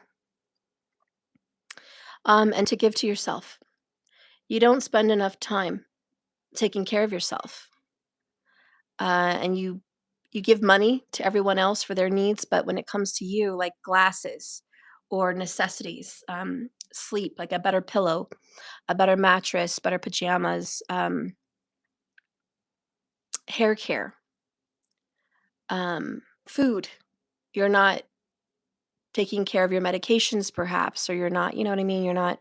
And to give to yourself. You don't spend enough time taking care of yourself. And you give money to everyone else for their needs, but when it comes to you, like glasses or necessities, sleep, like a better pillow, a better mattress, better pajamas, hair care, food. You're not taking care of your medications perhaps, or you're not, you know what I mean? You're not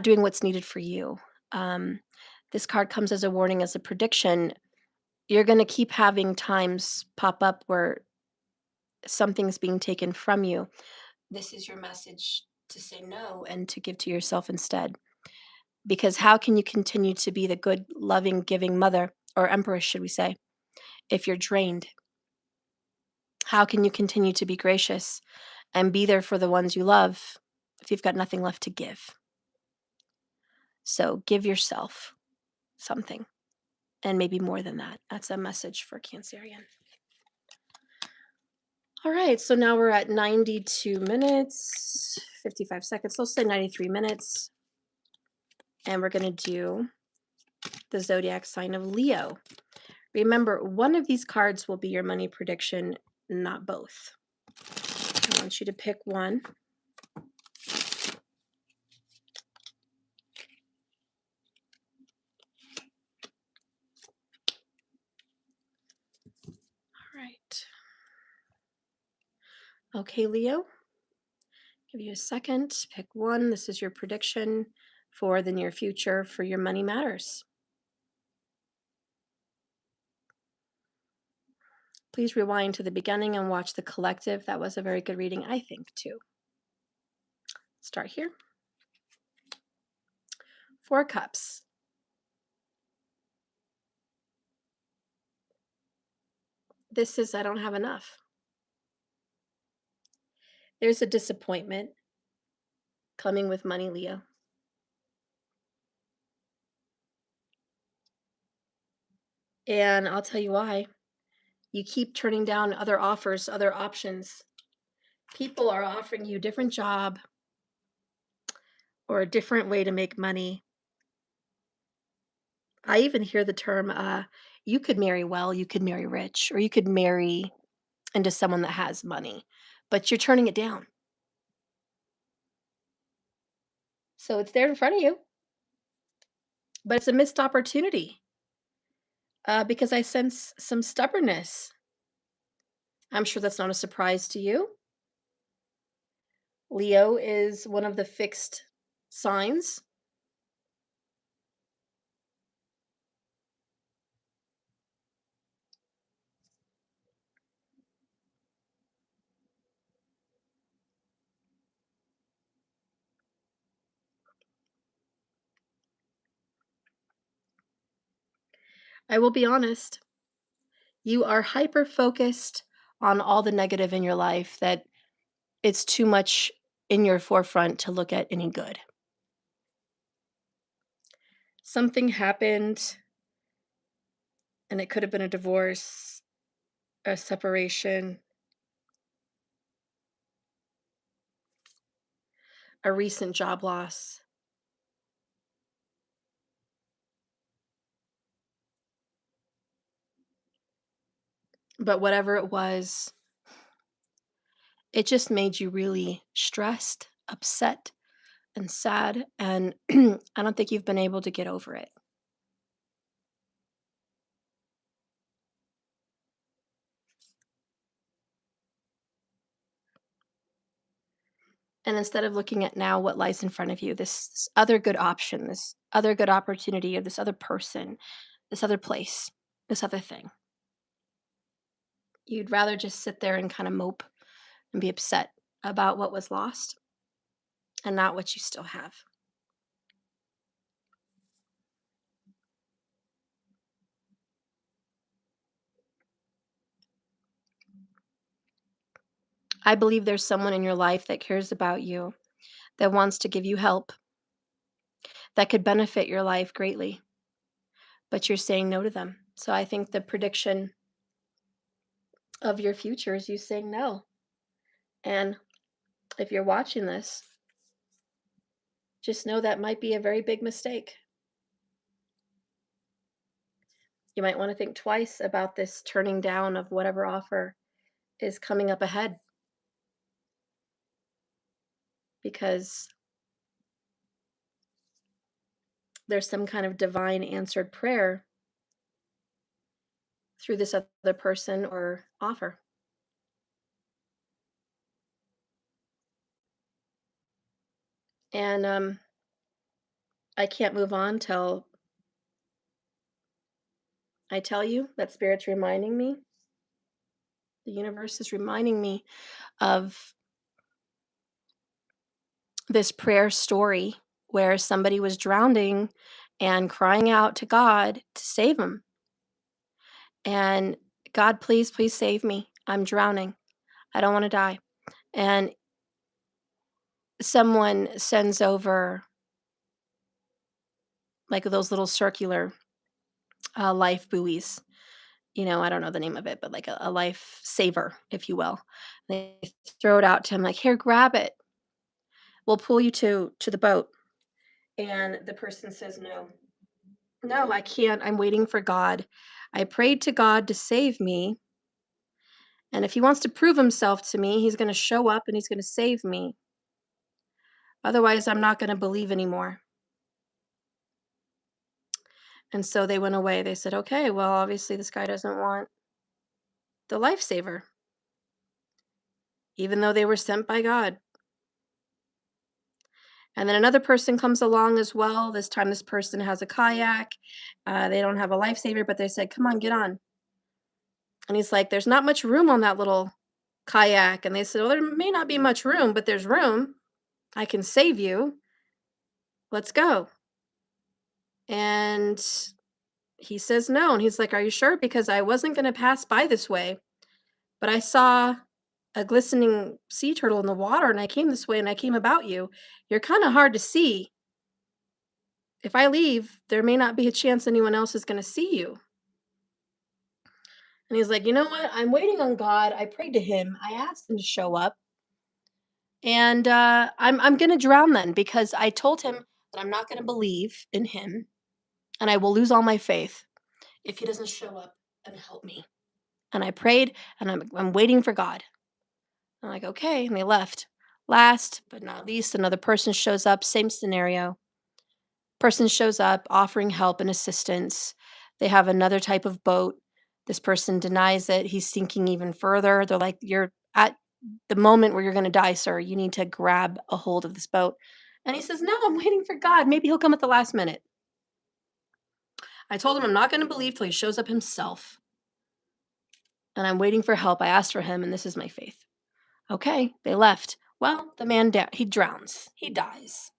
doing what's needed for you. Um, this card comes as a warning, as a prediction. You're going to keep having times pop up where something's being taken from you. This is your message to say no and to give to yourself instead. Because how can you continue to be the good, loving, giving mother, or empress, should we say, if you're drained? How can you continue to be gracious and be there for the ones you love if you've got nothing left to give? So give yourself something, and maybe more than that. That's a message for Cancerian. All right, so now we're at 92 minutes, 55 seconds. So let's say 93 minutes. And we're going to do the zodiac sign of Leo. Remember, one of these cards will be your money prediction, not both. I want you to pick one. All right. Okay, Leo. Give you a second. Pick one. This is your prediction for the near future for your money matters. Please rewind to the beginning and watch the collective. That was a very good reading, I think, too. Start here. 4 cups. This is I don't have enough. There's a disappointment coming with money, Leo. And I'll tell you why. You keep turning down other offers, other options. People are offering you a different job or a different way to make money. I even hear the term, you could marry well, you could marry rich, or you could marry into someone that has money, but you're turning it down. So it's there in front of you, but it's a missed opportunity because I sense some stubbornness. I'm sure that's not a surprise to you. Leo is one of the fixed signs. I will be honest. You are hyper focused on all the negative in your life that it's too much in your forefront to look at any good. Something happened, and it could have been a divorce, a separation, a recent job loss. But whatever it was, it just made you really stressed, upset, and sad. And I don't think you've been able to get over it. And instead of looking at now what lies in front of you, this other good option, this other good opportunity, or this other person, this other place, this other thing, you'd rather just sit there and kind of mope and be upset about what was lost and not what you still have. I believe there's someone in your life that cares about you, that wants to give you help, that could benefit your life greatly, but you're saying no to them. So I think the prediction of your future is you saying no. And if you're watching this, just know that might be a very big mistake. You might want to think twice about this turning down of whatever offer is coming up ahead, because there's some kind of divine answered prayer through this other person or offer. And I can't move on till I tell you that Spirit's reminding me, the universe is reminding me of this prayer story where somebody was drowning and crying out to God to save him. And God, please, please save me. I'm drowning. I don't want to die. And someone sends over like those little circular life buoys. I don't know the name of it, but like a life saver, if you will. They throw it out to him like, here, grab it. We'll pull you to the boat. And the person says, no, no, I can't. I'm waiting for God. I prayed to God to save me. And if he wants to prove himself to me, he's going to show up and he's going to save me. Otherwise, I'm not going to believe anymore. And so they went away. They said, okay, well, obviously this guy doesn't want the lifesaver, even though they were sent by God. And then another person comes along as well. This time, this person has a kayak. They don't have a lifesaver, but they said, come on, get on. And he's like, there's not much room on that little kayak. And they said, well, there may not be much room, but there's room. I can save you. Let's go. And he says no. And he's like, are you sure? Because I wasn't going to pass by this way, but I saw a glistening sea turtle in the water and I came this way and I came about you. You're kind of hard to see. If I leave, there may not be a chance anyone else is going to see you. And he's like, you know what? I'm waiting on God. I prayed to him. I asked him to show up. And I'm going to drown then, because I told him that I'm not going to believe in him and I will lose all my faith if he doesn't show up and help me. And I prayed and I'm waiting for God. I'm like, okay. And they left. Last but not least, another person shows up, same scenario. Person shows up offering help and assistance. They have another type of boat. This person denies it. He's sinking even further. They're like, you're at the moment where you're going to die, sir. You need to grab a hold of this boat. And he says, no, I'm waiting for God. Maybe he'll come at the last minute. I told him I'm not going to believe till he shows up himself. And I'm waiting for help. I asked for him, and this is my faith. Okay, they left. Well, the man, he drowns. He dies.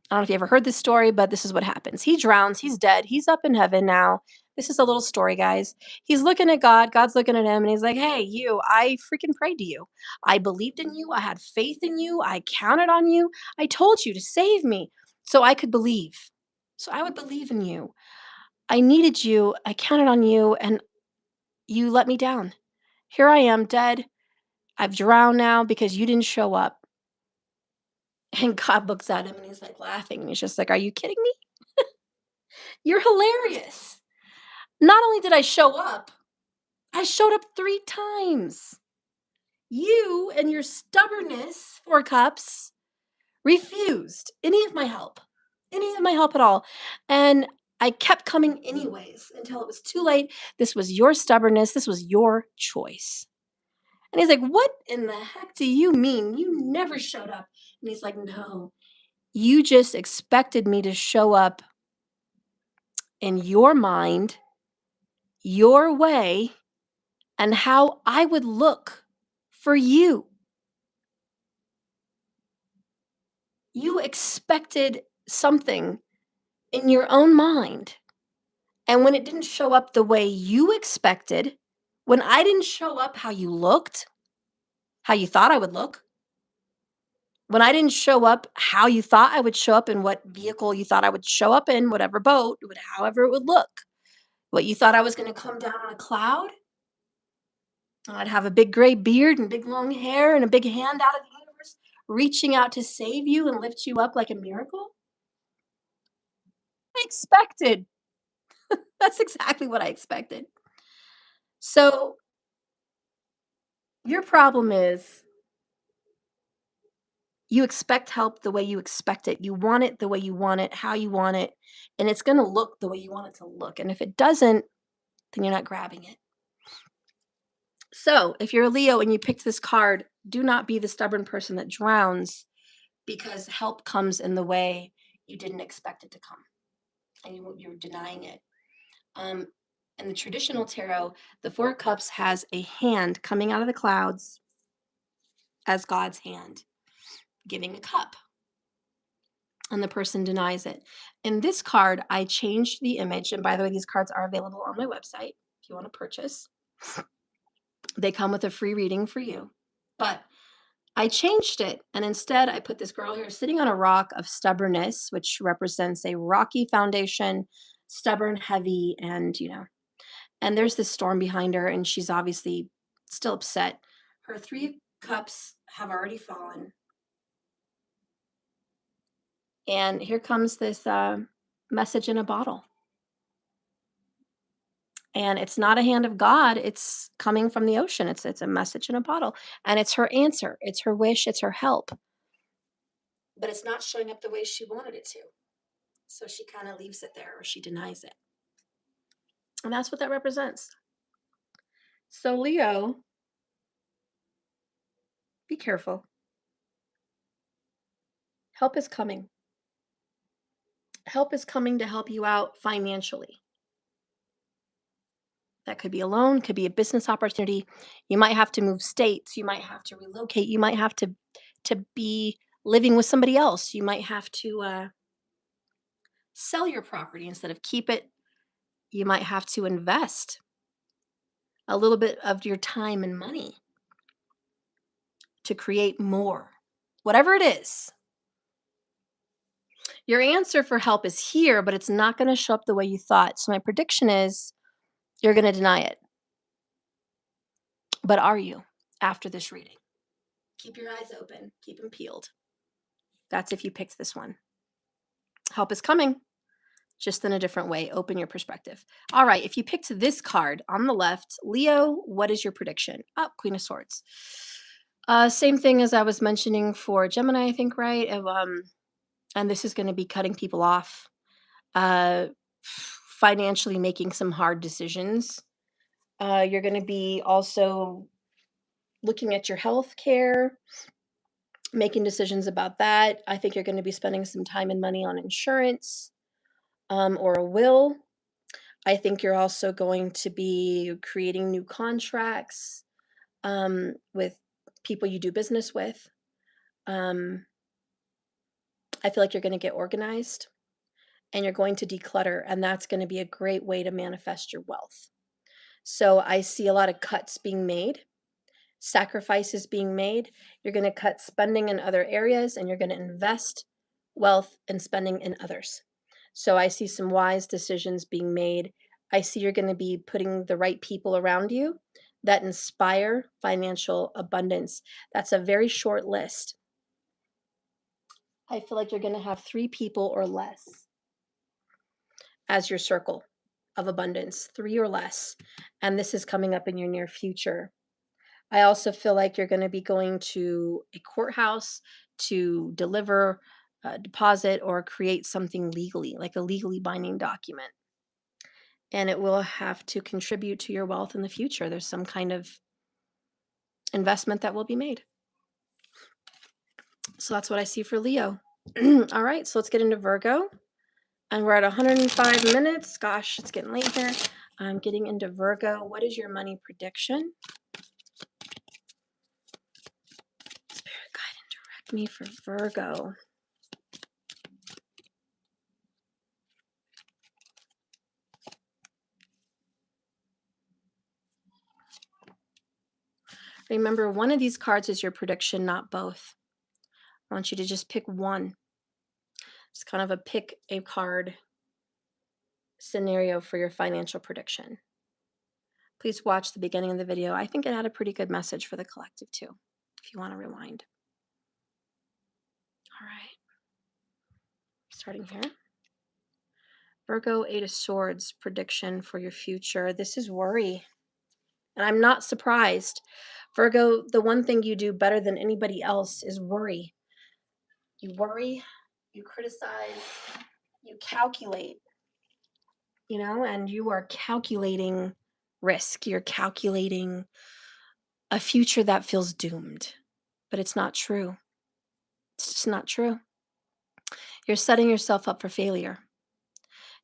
I don't know if you ever heard this story, but this is what happens. He drowns, he's dead, he's up in heaven now. This is a little story, guys. He's looking at God, God's looking at him, and he's like, hey, you, I freaking prayed to you. I believed in you, I had faith in you, I counted on you. I told you to save me so I could believe. So I would believe in you. I needed you, I counted on you, and you let me down. Here I am, dead. I've drowned now because you didn't show up. And God looks at him and he's like laughing. And he's just like, are you kidding me? You're hilarious. Not only did I show up, I showed up 3 times. You and your stubbornness, 4 cups, refused any of my help at all. And I kept coming anyways until it was too late. This was your stubbornness. This was your choice. And he's like, what in the heck do you mean? You never showed up. And he's like, no, you just expected me to show up in your mind, your way, and how I would look for you. You expected something in your own mind. And when it didn't show up the way you expected, when I didn't show up how you looked, how you thought I would look, when I didn't show up how you thought I would show up in what vehicle you thought I would show up in, whatever boat, however it would look, what you thought I was going to come down on a cloud, I'd have a big gray beard and big long hair and a big hand out of the universe reaching out to save you and lift you up like a miracle. I expected. That's exactly what I expected. So your problem is you expect help the way you expect it. You want it the way you want it, how you want it, and it's going to look the way you want it to look. And if it doesn't, then you're not grabbing it. So if you're a Leo and you picked this card, do not be the stubborn person that drowns because help comes in the way you didn't expect it to come and you're denying it. In the traditional tarot, the 4 of Cups has a hand coming out of the clouds as God's hand, giving a cup, and the person denies it. In this card, I changed the image, and by the way, these cards are available on my website if you want to purchase. They come with a free reading for you, but I changed it, and instead I put this girl here sitting on a rock of stubbornness, which represents a rocky foundation, stubborn, heavy, and and there's this storm behind her, and she's obviously still upset. Her 3 cups have already fallen. And here comes this message in a bottle. And it's not a hand of God, it's coming from the ocean. It's a message in a bottle. And it's her answer, it's her wish, it's her help. But it's not showing up the way she wanted it to. So she kind of leaves it there or she denies it. And that's what that represents. So, Leo, be careful. Help is coming. Help is coming to help you out financially. That could be a loan, could be a business opportunity. You might have to move states. You might have to relocate. You might have to be living with somebody else. You might have to sell your property instead of keep it. You might have to invest a little bit of your time and money to create more. Whatever it is, your answer for help is here, but it's not going to show up the way you thought. So my prediction is you're going to deny it. But are you after this reading? Keep your eyes open, keep them peeled. That's if you picked this one. Help is coming, just in a different way. Open your perspective. All right, if you picked this card on the left, Leo, what is your prediction? Oh, Queen of Swords. Same thing as I was mentioning for Gemini, I think, right? And this is going to be cutting people off, financially making some hard decisions. You're going to be also looking at your health care, making decisions about that. I think you're going to be spending some time and money on insurance or a will. I think you're also going to be creating new contracts with people you do business with. I feel like you're going to get organized and you're going to declutter, and that's going to be a great way to manifest your wealth. So I see a lot of cuts being made, sacrifices being made. You're going to cut spending in other areas and you're going to invest wealth and spending in others. So I see some wise decisions being made. I see you're going to be putting the right people around you that inspire financial abundance. That's a very short list. I feel like you're going to have 3 people or less as your circle of abundance, 3 or less. And this is coming up in your near future. I also feel like you're going to be going to a courthouse to deliver a deposit or create something legally, like a legally binding document. And it will have to contribute to your wealth in the future. There's some kind of investment that will be made. So that's what I see for Leo. All right, so let's get into Virgo. And we're at 105 minutes. Gosh, it's getting late here. I'm getting into Virgo. What is your money prediction? Spirit, guide and direct me for Virgo. Remember, one of these cards is your prediction, not both. I want you to just pick one. It's kind of a pick a card scenario for your financial prediction. Please watch the beginning of the video. I think it had a pretty good message for the collective too, if you want to rewind. All right. Starting here. Virgo, 8 of Swords, prediction for your future. This is worry. And I'm not surprised. Virgo, the one thing you do better than anybody else is worry. You worry, you criticize, you calculate, and you are calculating risk. You're calculating a future that feels doomed, but it's not true. It's just not true. You're setting yourself up for failure.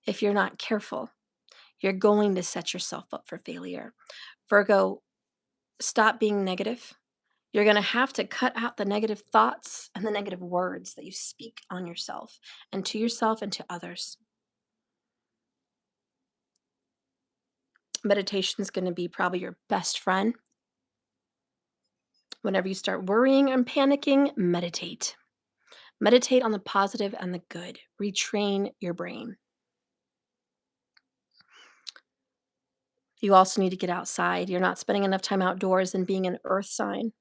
If you're not careful, you're going to set yourself up for failure. Virgo, stop being negative. You're going to have to cut out the negative thoughts and the negative words that you speak on yourself and to others. Meditation is going to be probably your best friend. Whenever you start worrying and panicking, meditate. Meditate on the positive and the good. Retrain your brain. You also need to get outside. You're not spending enough time outdoors and being an earth sign.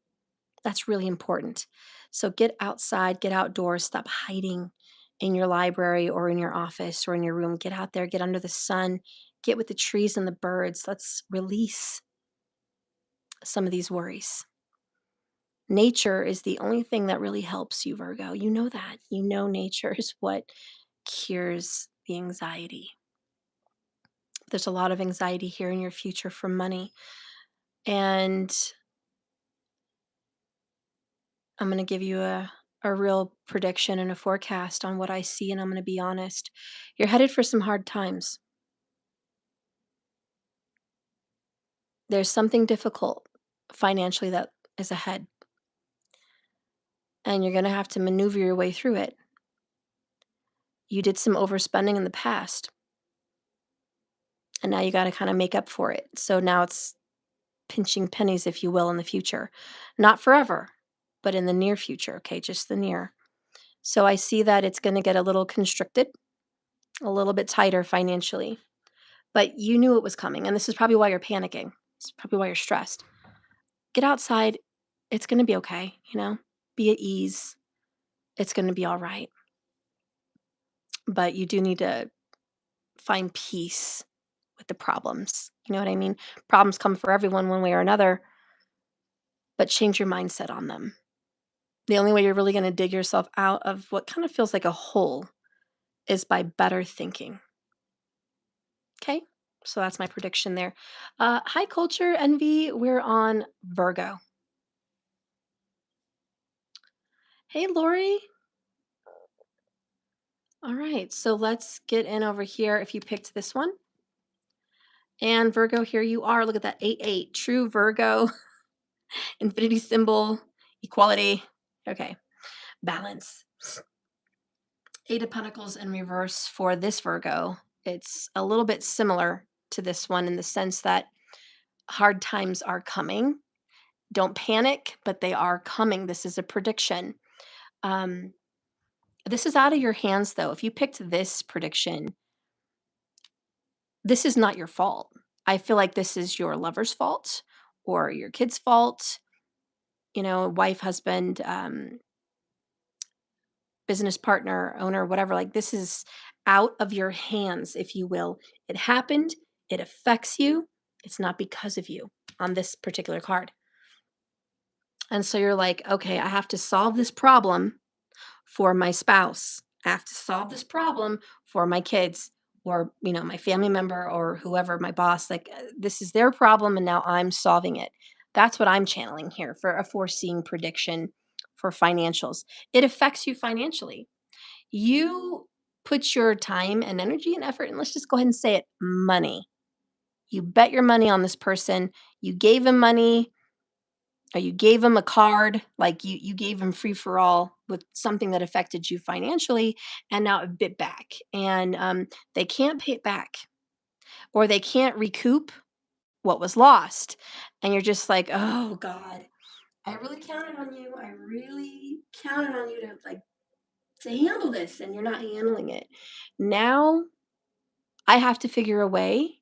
That's really important. So get outside, get outdoors, stop hiding in your library or in your office or in your room. Get out there, get under the sun, get with the trees and the birds. Let's release some of these worries. Nature is the only thing that really helps you, Virgo. You know that. You know nature is what cures the anxiety. There's a lot of anxiety here in your future from money. And I'm going to give you a real prediction and a forecast on what I see, and I'm going to be honest. You're headed for some hard times. There's something difficult financially that is ahead, and you're going to have to maneuver your way through it. You did some overspending in the past, and now you got to kind of make up for it. So now it's pinching pennies, if you will, in the future. Not forever, but in the near future, okay? Just the near. So I see that it's going to get a little constricted, a little bit tighter financially. But you knew it was coming, and this is probably why you're panicking. It's probably why you're stressed. Get outside. It's going to be okay, Be at ease. It's going to be all right. But you do need to find peace with the problems. You know what I mean? Problems come for everyone one way or another, but change your mindset on them. The only way you're really going to dig yourself out of what kind of feels like a hole is by better thinking. Okay? So that's my prediction there. High culture envy, we're on Virgo. Hey, Lori. All right, so let's get in over here if you picked this one. And Virgo, here you are. Look at that 8-8. True Virgo. Infinity symbol. Equality. Okay. Balance. Eight of Pentacles in reverse for this Virgo. It's a little bit similar to this one in the sense that hard times are coming. Don't panic, but they are coming. This is a prediction. Um, this is out of your hands, though. If you picked this prediction, this is not your fault. I feel like this is your lover's fault or your kid's fault, wife, husband, business partner, owner, whatever. Like this is out of your hands, if you will. It happened, it affects you. It's not because of you on this particular card. And so you're like, okay, I have to solve this problem for my spouse. I have to solve this problem for my kids or, my family member or whoever, my boss. Like this is their problem and now I'm solving it. That's what I'm channeling here for a foreseeing prediction for financials. It affects you financially. You put your time and energy and effort, and let's just go ahead and say it, money. You bet your money on this person. You gave him money or you gave him a card, like you gave him free for all with something that affected you financially, and now it bit back. And they can't pay it back or they can't recoup what was lost. And you're just like, oh God, I really counted on you. I really counted on you to handle this, and you're not handling it. Now I have to figure a way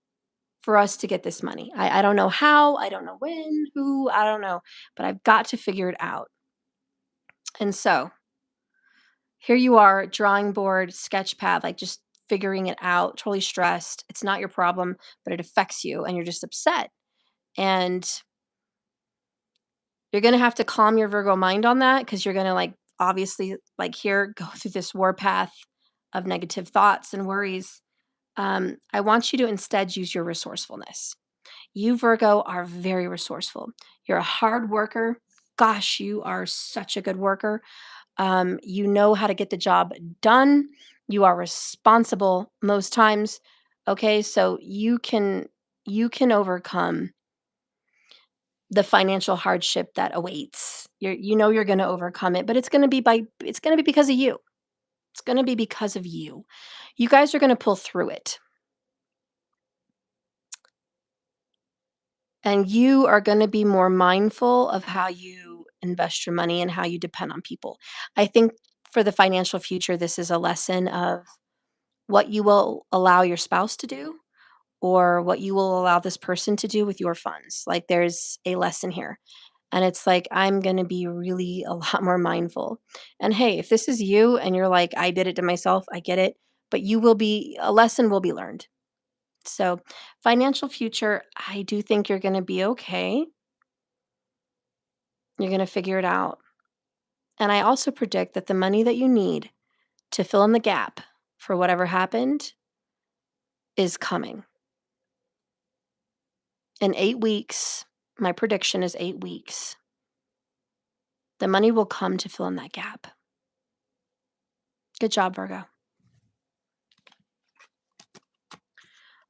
for us to get this money. I don't know how, I don't know when, who, I don't know, but I've got to figure it out. And so here you are, drawing board, sketch pad, like just figuring it out, totally stressed. It's not your problem, but it affects you and you're just upset. And you're going to have to calm your Virgo mind on that because you're going to obviously here go through this warpath of negative thoughts and worries. I want you to instead use your resourcefulness. You, Virgo, are very resourceful. You're a hard worker. Gosh, you are such a good worker. You know how to get the job done. You are responsible most times. Okay, so you can overcome the financial hardship that awaits. You're going to overcome it, but it's going to be because of you. It's going to be because of you. You guys are going to pull through it. And you are going to be more mindful of how you invest your money and how you depend on people. I think for the financial future, this is a lesson of what you will allow your spouse to do or what you will allow this person to do with your funds. Like there's a lesson here. And it's like, I'm going to be really a lot more mindful. And hey, if this is you and you're like, I did it to myself, I get it. But a lesson will be learned. So, financial future, I do think you're going to be okay. You're going to figure it out. And I also predict that the money that you need to fill in the gap for whatever happened is coming. In 8 weeks, my prediction is 8 weeks. The money will come to fill in that gap. Good job, Virgo.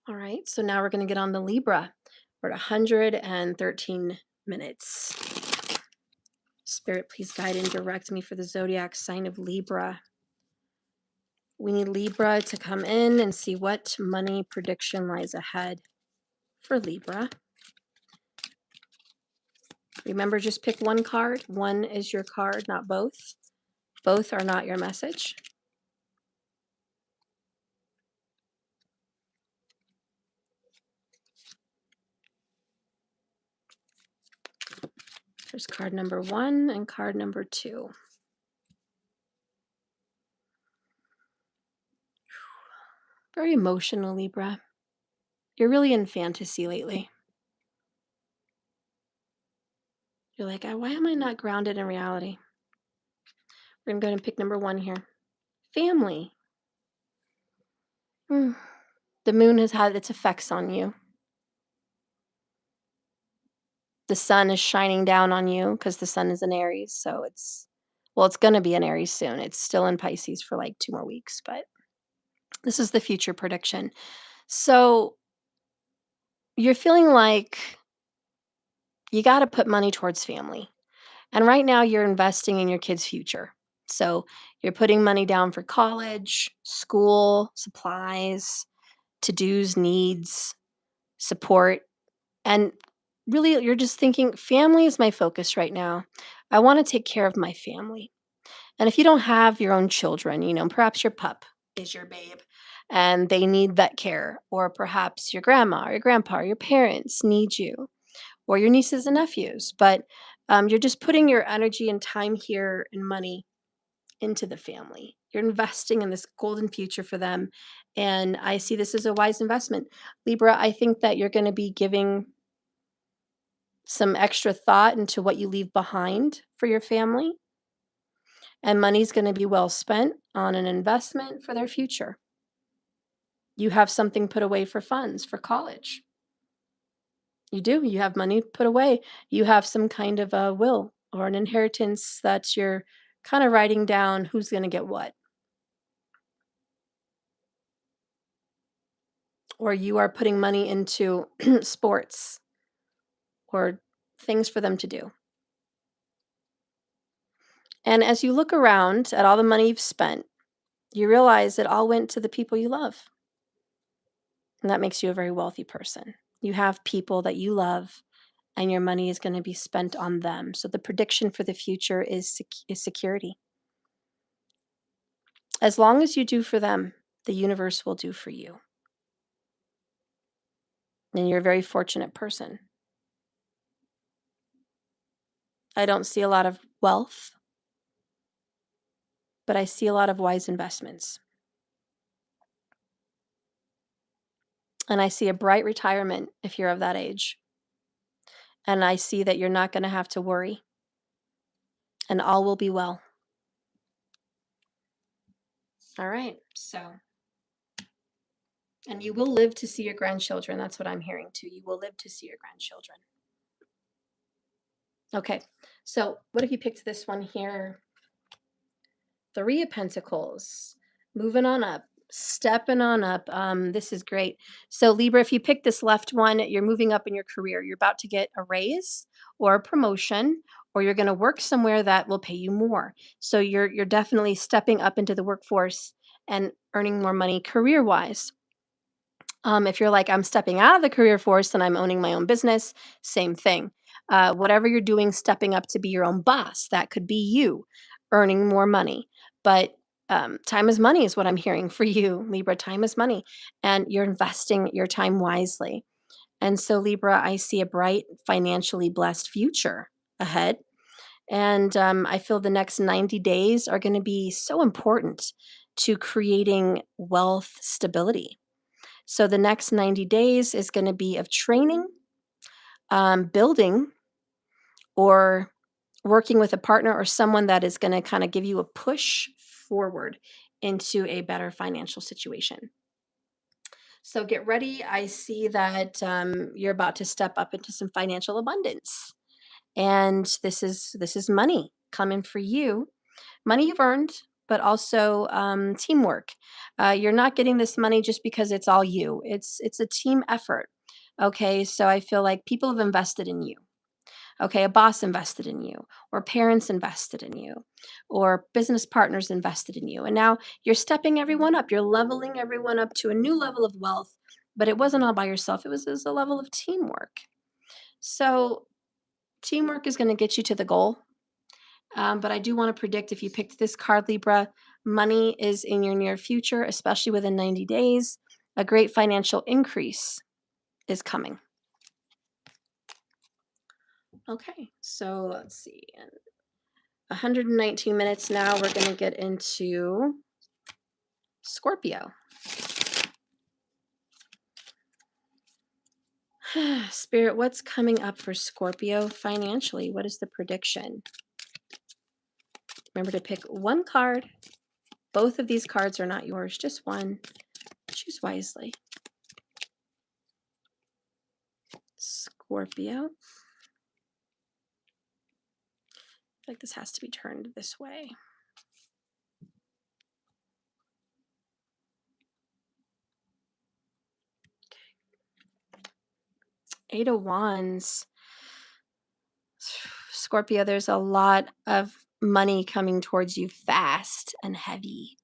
All right, so now we're going to get on to Libra. We're at 113 minutes. Spirit, please guide and direct me for the zodiac sign of Libra. We need Libra to come in and see what money prediction lies ahead for Libra. Remember, just pick one card. One is your card, not both. Both are not your message. There's card number 1 and card number 2. Very emotional, Libra. You're really in fantasy lately. You're like, why am I not grounded in reality? We're going to go and pick number 1 here. Family. The moon has had its effects on you. The sun is shining down on you because the sun is in Aries. So it's going to be in Aries soon. It's still in Pisces for 2 more weeks, but this is the future prediction. So you're feeling like you got to put money towards family. And right now you're investing in your kids' future. So you're putting money down for college, school, supplies, to-dos, needs, support, and really you're just thinking, family is my focus right now. I want to take care of my family. And if you don't have your own children, perhaps your pup is your babe and they need vet care, or perhaps your grandma or your grandpa or your parents need you, or your nieces and nephews. But you're just putting your energy and time here and money into the family. You're investing in this golden future for them. And I see this as a wise investment. Libra, I think that you're going to be giving some extra thought into what you leave behind for your family. And money's going to be well spent on an investment for their future. You have something put away for funds for college. You do. You have money put away. You have some kind of a will or an inheritance that you're kind of writing down who's going to get what. Or you are putting money into sports or things for them to do. And as you look around at all the money you've spent, you realize it all went to the people you love. And that makes you a very wealthy person. You have people that you love, and your money is going to be spent on them. So the prediction for the future is security. As long as you do for them, the universe will do for you. And you're a very fortunate person. I don't see a lot of wealth, but I see a lot of wise investments. And I see a bright retirement if you're of that age. And I see that you're not going to have to worry, and all will be well. All right. So, and you will live to see your grandchildren. That's what I'm hearing too. You will live to see your grandchildren. Okay. So, what if you picked this one here? Three of Pentacles, moving on up, stepping on up. This is great. So Libra, if you pick this left one, you're moving up in your career. You're about to get a raise or a promotion, or you're going to work somewhere that will pay you more. So you're definitely stepping up into the workforce and earning more money career-wise. If you're like, I'm stepping out of the career force and I'm owning my own business, same thing. Whatever you're doing, stepping up to be your own boss, that could be you earning more money. But time is money is what I'm hearing for you, Libra. Time is money, and you're investing your time wisely. And so, Libra, I see a bright, financially blessed future ahead. And I feel the next 90 days are going to be so important to creating wealth stability. So the next 90 days is going to be of training, building, or working with a partner or someone that is going to kind of give you a push forward into a better financial situation. So get ready. I see that you're about to step up into some financial abundance, and this is money coming for you. Money you've earned, but also teamwork. You're not getting this money just because it's all you. It's a team effort. Okay, so I feel like people have invested in you. Okay, a boss invested in you, or parents invested in you, or business partners invested in you. And now you're stepping everyone up. You're leveling everyone up to a new level of wealth, but it wasn't all by yourself. It was a level of teamwork. So teamwork is going to get you to the goal. But I do want to predict, if you picked this card, Libra, money is in your near future, especially within 90 days. A great financial increase is coming. Okay, so let's see. In 119 minutes now, we're going to get into Scorpio. Spirit, what's coming up for Scorpio financially? What is the prediction? Remember to pick one card. Both of these cards are not yours, just one. Choose wisely. Scorpio. I feel like this has to be turned this way. Eight of Wands. Scorpio, there's a lot of money coming towards you fast and heavy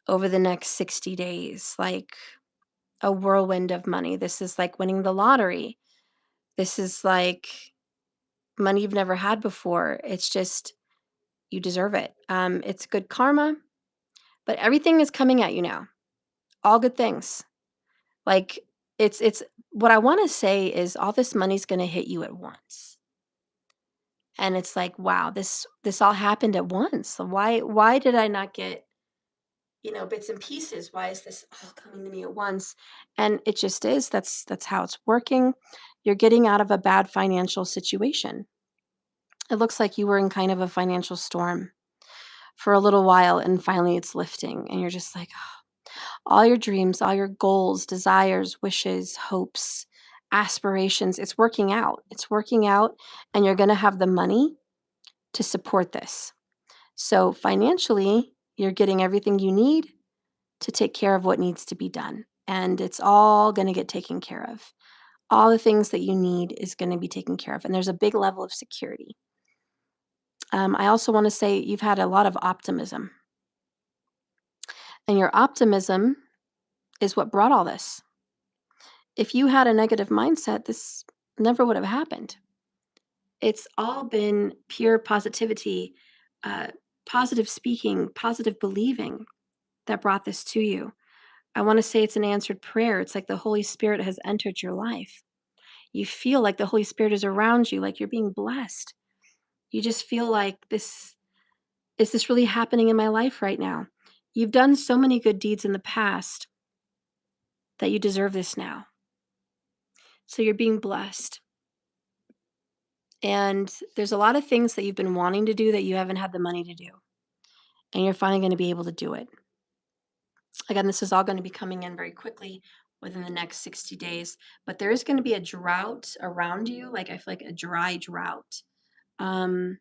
over the next 60 days, like a whirlwind of money. This is like winning the lottery. This is like money you've never had before. It's just, you deserve it. It's good karma, but everything is coming at you now. All good things. Like it's what I want to say is all this money's going to hit you at once. And it's like, wow, this all happened at once. So why did I not get, bits and pieces? Why is this all coming to me at once? And it just is. That's how it's working. You're getting out of a bad financial situation. It looks like you were in kind of a financial storm for a little while, and finally it's lifting, and you're just like, all your dreams, all your goals, desires, wishes, hopes, aspirations, it's working out. It's working out, and you're going to have the money to support this. So financially, you're getting everything you need to take care of what needs to be done. And it's all going to get taken care of. All the things that you need is going to be taken care of. And there's a big level of security. I also want to say you've had a lot of optimism. And your optimism is what brought all this. If you had a negative mindset, this never would have happened. It's all been pure positivity, positive speaking, positive believing that brought this to you. I want to say it's an answered prayer. It's like the Holy Spirit has entered your life. You feel like the Holy Spirit is around you, like you're being blessed. You just feel like is this really happening in my life right now? You've done so many good deeds in the past that you deserve this now. So you're being blessed. And there's a lot of things that you've been wanting to do that you haven't had the money to do. And you're finally going to be able to do it. Again, this is all going to be coming in very quickly within the next 60 days. But there is going to be a drought around you. Like I feel like a dry drought. There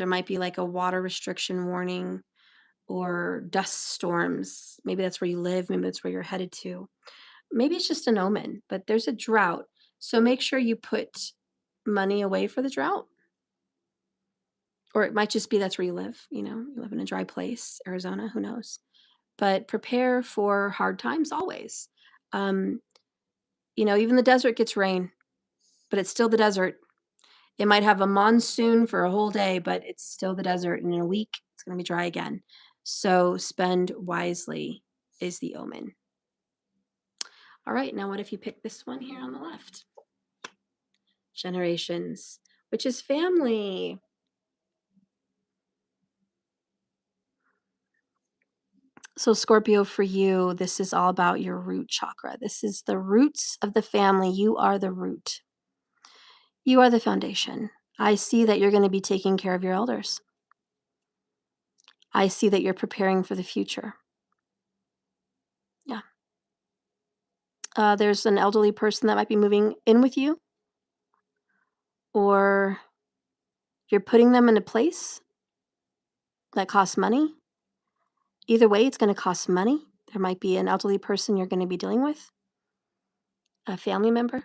might be like a water restriction warning or dust storms. Maybe that's where you live. Maybe that's where you're headed to. Maybe it's just an omen, but there's a drought. So make sure you put money away for the drought. Or it might just be that's where you live. You live in a dry place, Arizona, who knows? But prepare for hard times always. Even the desert gets rain, but it's still the desert. It might have a monsoon for a whole day, but it's still the desert. And in a week, it's going to be dry again. So spend wisely is the omen. All right, now what if you pick this one here on the left? Generations, which is family. So Scorpio, for you, this is all about your root chakra. This is the roots of the family. You are the root. You are the foundation. I see that you're going to be taking care of your elders. I see that you're preparing for the future. Yeah. There's an elderly person that might be moving in with you, or you're putting them in a place that costs money. Either way, it's going to cost money. There might be an elderly person you're going to be dealing with, a family member.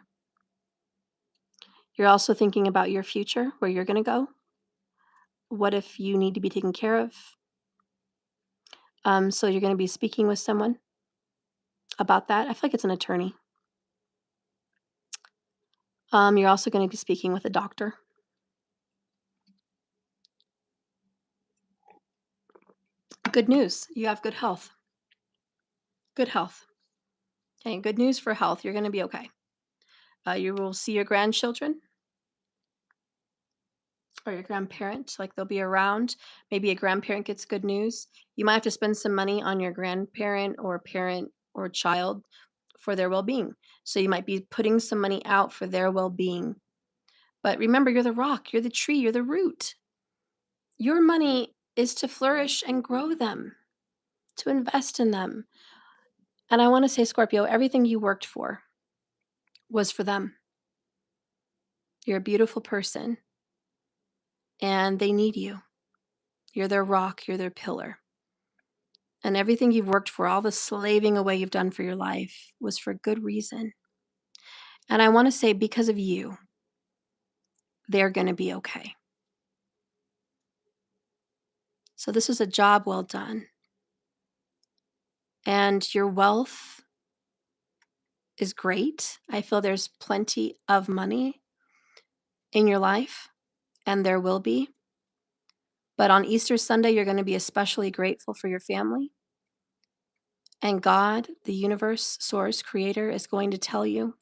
You're also thinking about your future, where you're going to go. What if you need to be taken care of? So you're going to be speaking with someone about that. I feel like it's an attorney. You're also going to be speaking with a doctor. Good news. You have good health. Good health. Okay, good news for health. You're going to be okay. You will see your grandchildren or your grandparent, like they'll be around. Maybe a grandparent gets good news. You might have to spend some money on your grandparent or parent or child for their well-being. So you might be putting some money out for their well-being. But remember, you're the rock, you're the tree, you're the root. Your money is to flourish and grow them, to invest in them. And I want to say, Scorpio, everything you worked for was for them. You're a beautiful person, and they need you. You're their rock, you're their pillar. And everything you've worked for, all the slaving away you've done for your life, was for good reason. And I want to say, because of you, they're going to be okay. So this is a job well done. And your wealth is great. I feel there's plenty of money in your life, and there will be. But on Easter Sunday, you're going to be especially grateful for your family. And God, the universe, source, creator, is going to tell you,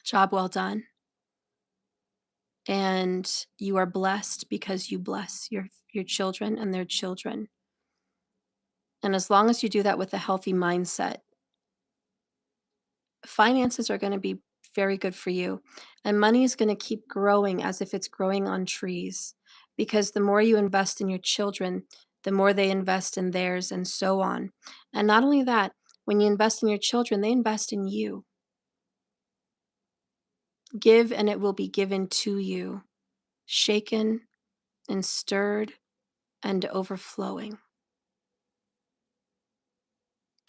job well done. And you are blessed because you bless your children and their children. And as long as you do that with a healthy mindset, finances are going to be very good for you. And money is going to keep growing as if it's growing on trees. Because the more you invest in your children, the more they invest in theirs, and so on. And not only that, when you invest in your children, they invest in you. Give and it will be given to you, shaken and stirred and overflowing.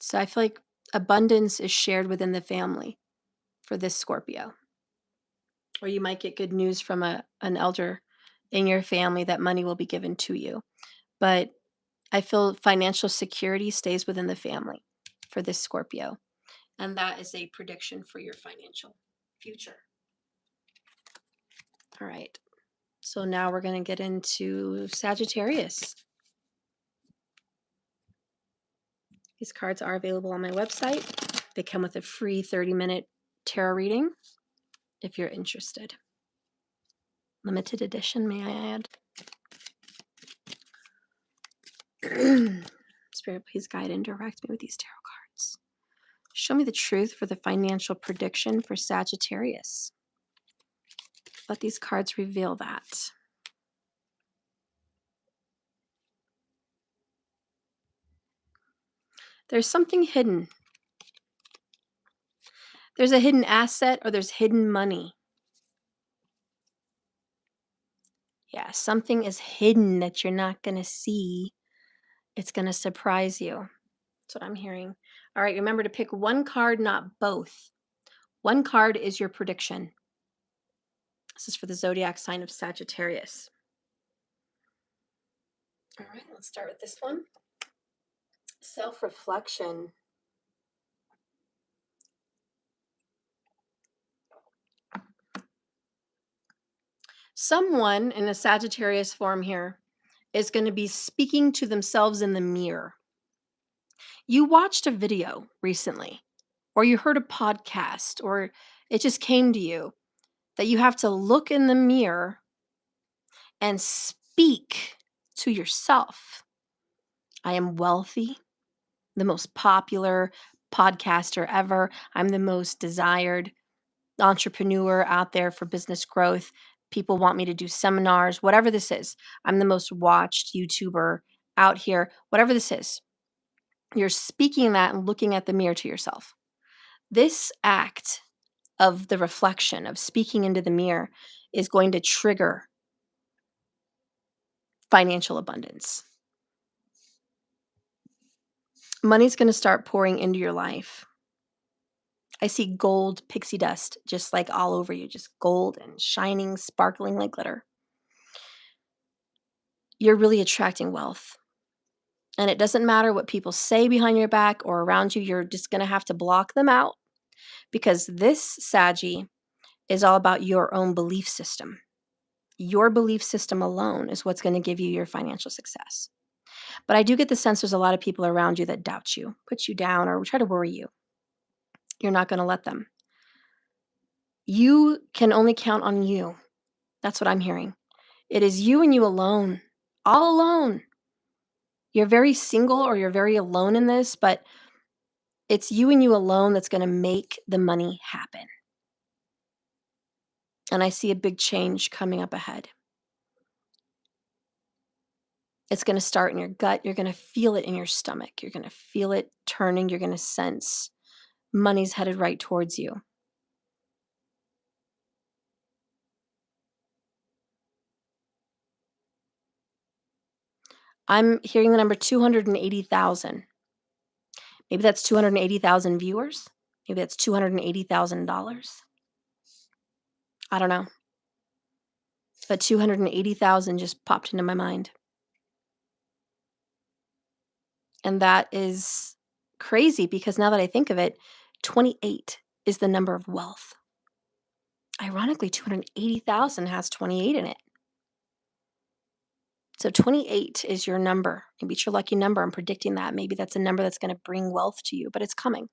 So I feel like abundance is shared within the family for this Scorpio. Or you might get good news from an elder in your family that money will be given to you. But I feel financial security stays within the family for this Scorpio. And that is a prediction for your financial future. All right. So now we're going to get into Sagittarius. These cards are available on my website. They come with a free 30-minute tarot reading if you're interested. Limited edition, may I add? Spirit, please guide and direct me with these tarot cards. Show me the truth for the financial prediction for Sagittarius. Let these cards reveal that. There's something hidden. There's a hidden asset or there's hidden money. Yeah, something is hidden that you're not going to see. It's going to surprise you. That's what I'm hearing. All right, remember to pick one card, not both. One card is your prediction. This is for the zodiac sign of Sagittarius. All right, let's start with this one. Self-reflection. Someone in a Sagittarius form here is going to be speaking to themselves in the mirror. You watched a video recently, or you heard a podcast, or it just came to you that you have to look in the mirror and speak to yourself. I am wealthy, the most popular podcaster ever. I'm the most desired entrepreneur out there for business growth. People want me to do seminars, whatever this is. I'm the most watched YouTuber out here, whatever this is. You're speaking that and looking at the mirror to yourself. This act of the reflection, of speaking into the mirror, is going to trigger financial abundance. Money's going to start pouring into your life. I see gold pixie dust just like all over you, just gold and shining, sparkling like glitter. You're really attracting wealth. And it doesn't matter what people say behind your back or around you, you're just going to have to block them out, because this Saggy is all about your own belief system. Your belief system alone is what's going to give you your financial success. But I do get the sense there's a lot of people around you that doubt you, put you down, or try to worry you. You're not going to let them. You can only count on you. That's what I'm hearing. It is you and you alone, all alone. You're very single or you're very alone in this, but it's you and you alone that's going to make the money happen. And I see a big change coming up ahead. It's going to start in your gut. You're going to feel it in your stomach. You're going to feel it turning. You're going to sense money's headed right towards you. I'm hearing the number 280,000. Maybe that's 280,000 viewers. Maybe that's $280,000. I don't know. But 280,000 just popped into my mind. And that is crazy because now that I think of it, 28 is the number of wealth. Ironically, 280,000 has 28 in it. So 28 is your number. Maybe it's your lucky number. I'm predicting that. Maybe that's a number that's going to bring wealth to you, but it's coming.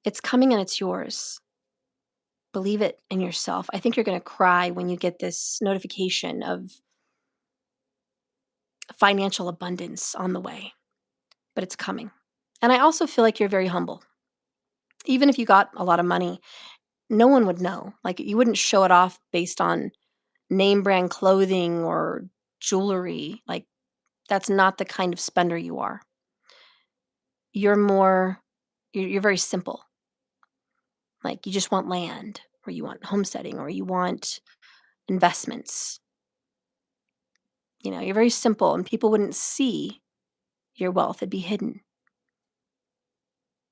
It's coming and it's yours. Believe it in yourself. I think you're going to cry when you get this notification of financial abundance on the way, but it's coming. And I also feel like you're very humble. Even if you got a lot of money, no one would know. Like you wouldn't show it off based on name brand clothing or jewelry. Like that's not the kind of spender you are. You're more, you're very simple. Like you just want land or you want homesteading or you want investments. You know, you're very simple and people wouldn't see your wealth. It'd be hidden.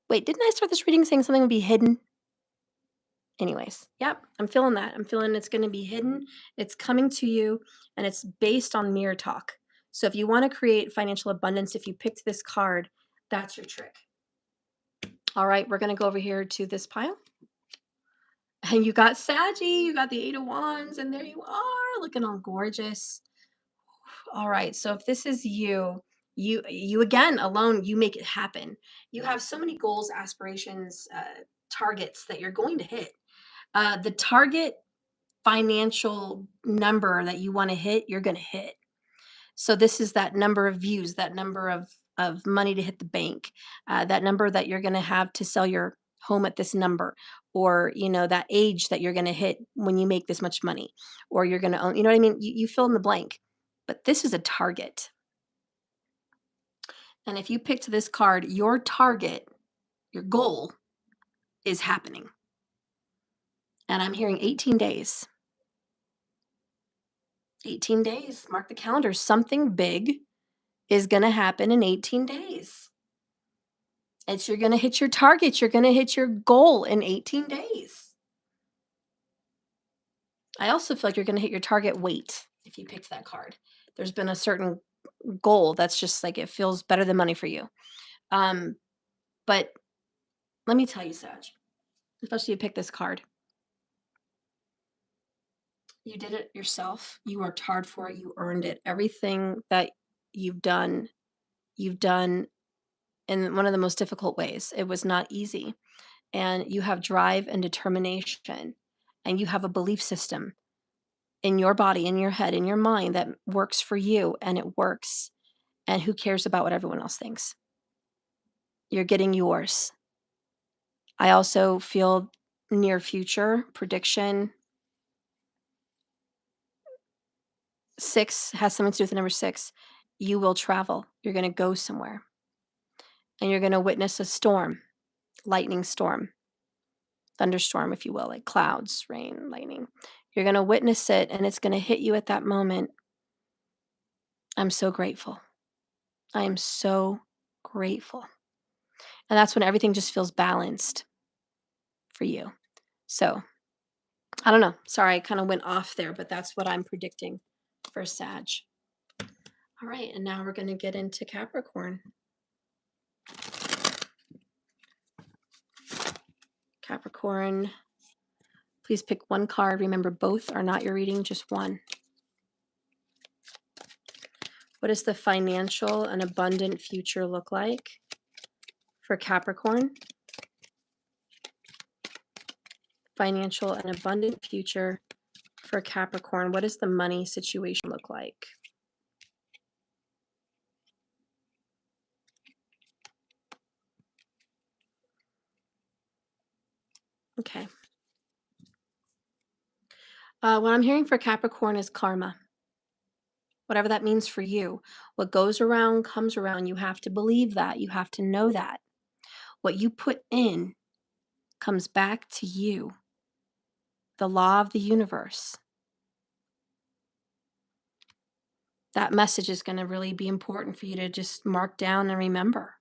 Wait, didn't I start this reading saying something would be hidden? Anyways, yep, I'm feeling that. I'm feeling it's going to be hidden. It's coming to you and it's based on mirror talk. So if you want to create financial abundance, if you picked this card, that's your trick. All right, we're going to go over here to this pile. And you got Saggy, you got the Eight of Wands, and there you are, looking all gorgeous. All right, so if this is you, you again alone, you make it happen. You have so many goals, aspirations, targets that you're going to hit. The target financial number that you want to hit, you're going to hit. So this is that number of views, that number of money to hit the bank, that number that you're going to have to sell your home at this number, or you know that age that you're going to hit when you make this much money, or you're going to own. You know what I mean? You fill in the blank, but this is a target. And if you picked this card, your target, your goal, is happening. And I'm hearing 18 days. 18 days. Mark the calendar. Something big is going to happen in 18 days. You're going to hit your target. You're going to hit your goal in 18 days. I also feel like you're going to hit your target weight if you picked that card. There's been a certain goal that's just like it feels better than money for you. But let me tell you, Sag, especially if you pick this card. You did it yourself. You worked hard for it. You earned it. Everything that you've done in one of the most difficult ways. It was not easy. And you have drive and determination. And you have a belief system in your body, in your head, in your mind that works for you, and it works. And who cares about what everyone else thinks? You're getting yours. I also feel near future prediction. 6 has something to do with the number 6. You will travel. You're going to go somewhere. And you're going to witness a storm, lightning storm, thunderstorm, if you will, like clouds, rain, lightning. You're going to witness it and it's going to hit you at that moment. I'm so grateful. I am so grateful. And that's when everything just feels balanced for you. So I don't know. Sorry, I kind of went off there, but that's what I'm predicting for Sag. All right, and now we're going to get into Capricorn. Capricorn, please pick one card. Remember, both are not your reading, just one. What does the financial and abundant future look like for Capricorn? Financial and abundant future for Capricorn. What does the money situation look like? Okay. What I'm hearing for Capricorn is karma. Whatever that means for you. What goes around comes around. You have to believe that. You have to know that. What you put in comes back to you. The law of the universe. That message is going to really be important for you to just mark down and remember.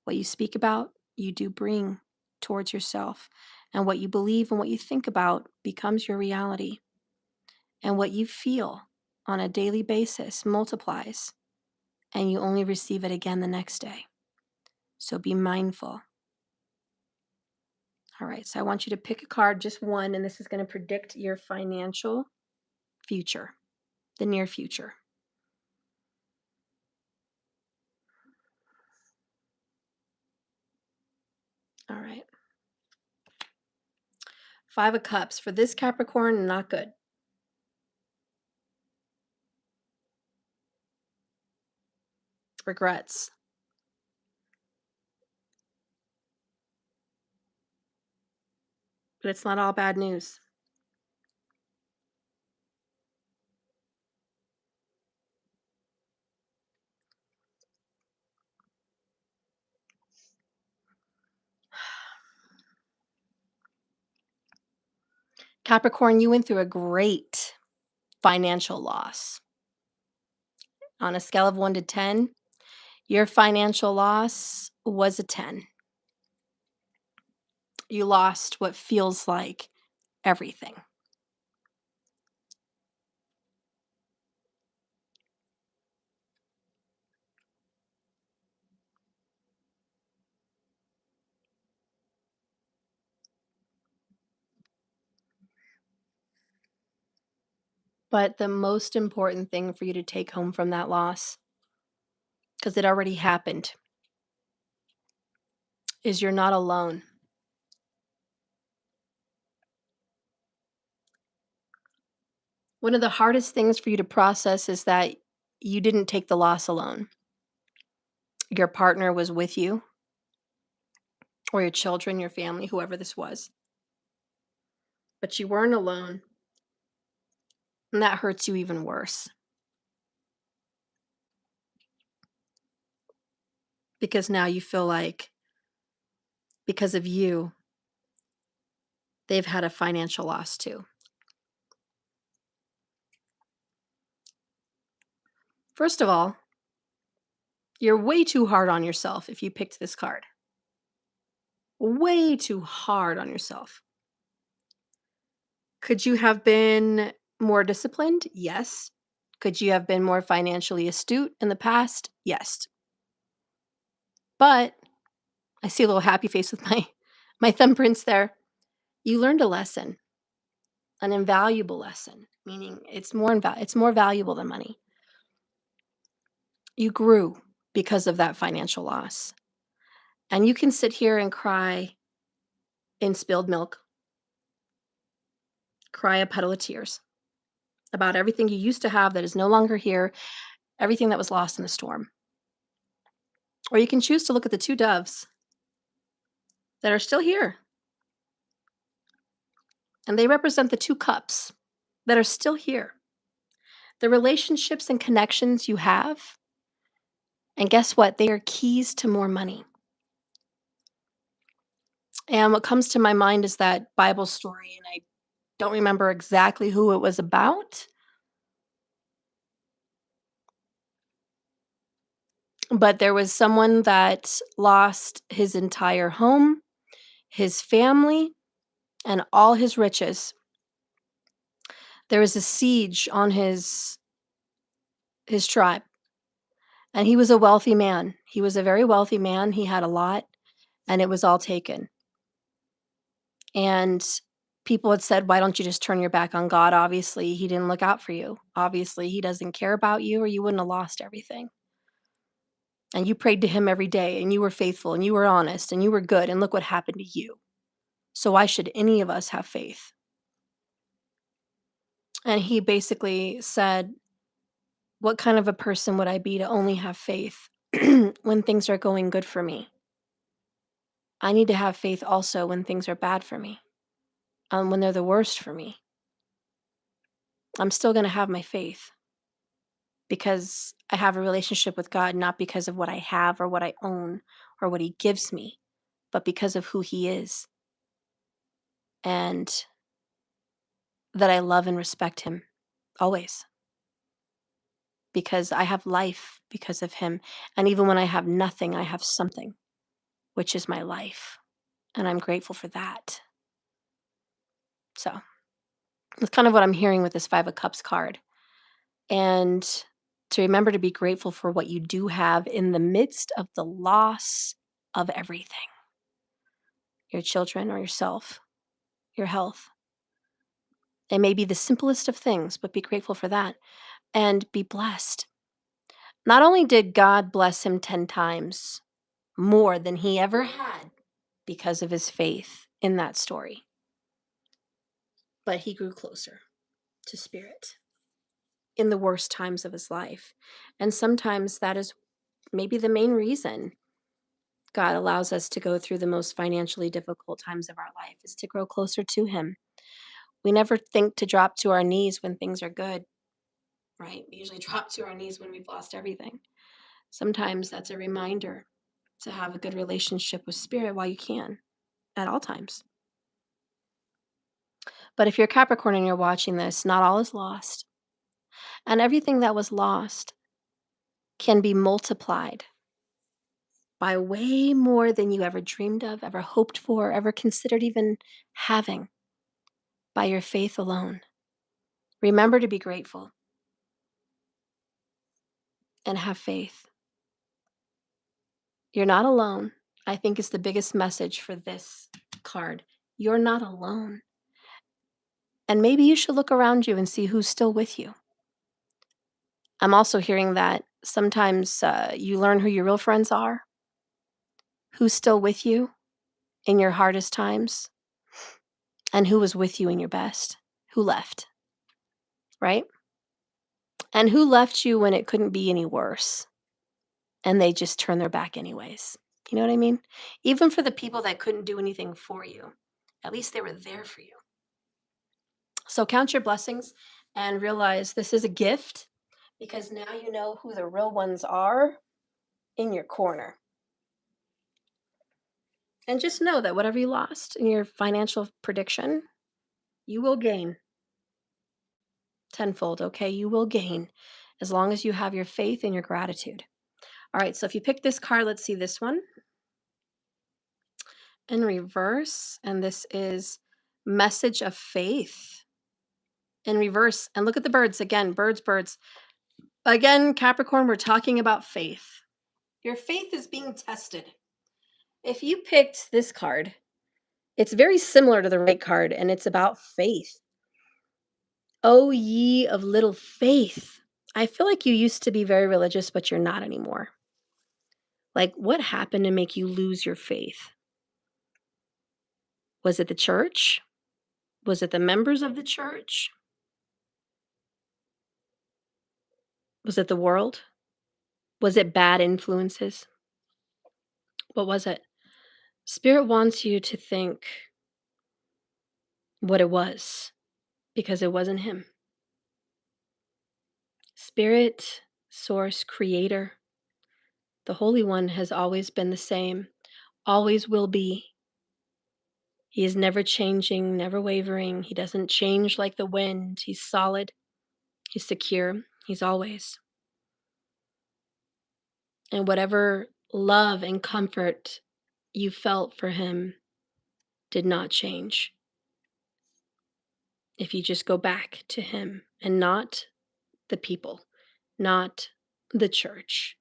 What you speak about, you do bring towards yourself. And what you believe and what you think about becomes your reality. And what you feel on a daily basis multiplies, and you only receive it again the next day. So be mindful. All right, so I want you to pick a card, just one, and this is going to predict your financial future, the near future. All right. 5 of Cups. For this Capricorn, not good. Regrets. But it's not all bad news. Capricorn, you went through a great financial loss. On a scale of 1 to 10, your financial loss was a 10. You lost what feels like everything. But the most important thing for you to take home from that loss, because it already happened, is you're not alone. One of the hardest things for you to process is that you didn't take the loss alone. Your partner was with you, or your children, your family, whoever this was. But you weren't alone. And that hurts you even worse. Because now you feel like, because of you, they've had a financial loss too. First of all, you're way too hard on yourself if you picked this card. Way too hard on yourself. Could you have been more disciplined? Yes. Could you have been more financially astute in the past? Yes. But I see a little happy face with my thumbprints there. You learned a lesson, an invaluable lesson, meaning it's more valuable than money. You grew because of that financial loss. And you can sit here and cry in spilled milk, cry a puddle of tears about everything you used to have that is no longer here, everything that was lost in the storm. Or you can choose to look at the 2 doves that are still here. And they represent the 2 cups that are still here. The relationships and connections you have. And guess what? They are keys to more money. And what comes to my mind is that Bible story, and I don't remember exactly who it was about. But there was someone that lost his entire home, his family, and all his riches. There was a siege on his tribe. And he was a wealthy man. He was a very wealthy man. He had a lot, and it was all taken. And people had said, "Why don't you just turn your back on God? Obviously, he didn't look out for you. Obviously, he doesn't care about you, or you wouldn't have lost everything. And you prayed to him every day, and you were faithful, and you were honest, and you were good, and look what happened to you. So why should any of us have faith?" And he basically said, "What kind of a person would I be to only have faith when things are going good for me? I need to have faith also when things are bad for me, when they're the worst for me. I'm still going to have my faith because I have a relationship with God, not because of what I have or what I own or what he gives me, but because of who he is, and that I love and respect him always, because I have life because of him. And even when I have nothing, I have something, which is my life. And I'm grateful for that." So that's kind of what I'm hearing with this 5 of Cups card, and to remember to be grateful for what you do have in the midst of the loss of everything, your children or yourself, your health. It may be the simplest of things, but be grateful for that and be blessed. Not only did God bless him 10 times more than he ever had because of his faith in that story, but he grew closer to Spirit in the worst times of his life. And sometimes that is maybe the main reason God allows us to go through the most financially difficult times of our life, is to grow closer to him. We never think to drop to our knees when things are good, right? We usually drop to our knees when we've lost everything. Sometimes that's a reminder to have a good relationship with Spirit while you can, at all times. But if you're Capricorn and you're watching this, not all is lost. And everything that was lost can be multiplied by way more than you ever dreamed of, ever hoped for, ever considered even having, by your faith alone. Remember to be grateful and have faith. You're not alone, I think, is the biggest message for this card. You're not alone. And maybe you should look around you and see who's still with you. I'm also hearing that sometimes you learn who your real friends are, who's still with you in your hardest times, and who was with you in your best, who left, right? And who left you when it couldn't be any worse, and they just turned their back anyways. You know what I mean? Even for the people that couldn't do anything for you, at least they were there for you. So count your blessings and realize this is a gift, because now you know who the real ones are in your corner. And just know that whatever you lost in your financial prediction, you will gain tenfold, okay? You will gain as long as you have your faith and your gratitude. All right, so if you pick this card, let's see this one in reverse. And this is Message of Faith in reverse. And look at the birds again, birds, birds. Again, Capricorn, we're talking about faith. Your faith is being tested. If you picked this card, it's very similar to the right card, and it's about faith. Oh, ye of little faith. I feel like you used to be very religious, but you're not anymore. Like, what happened to make you lose your faith? Was it the church? Was it the members of the church? Was it the world? Was it bad influences? What was it? Spirit wants you to think what it was, because it wasn't him. Spirit, source, creator, the Holy One has always been the same, always will be. He is never changing, never wavering. He doesn't change like the wind. He's solid. He's secure. He's always. And whatever love and comfort you felt for him did not change. If you just go back to him and not the people, not the church,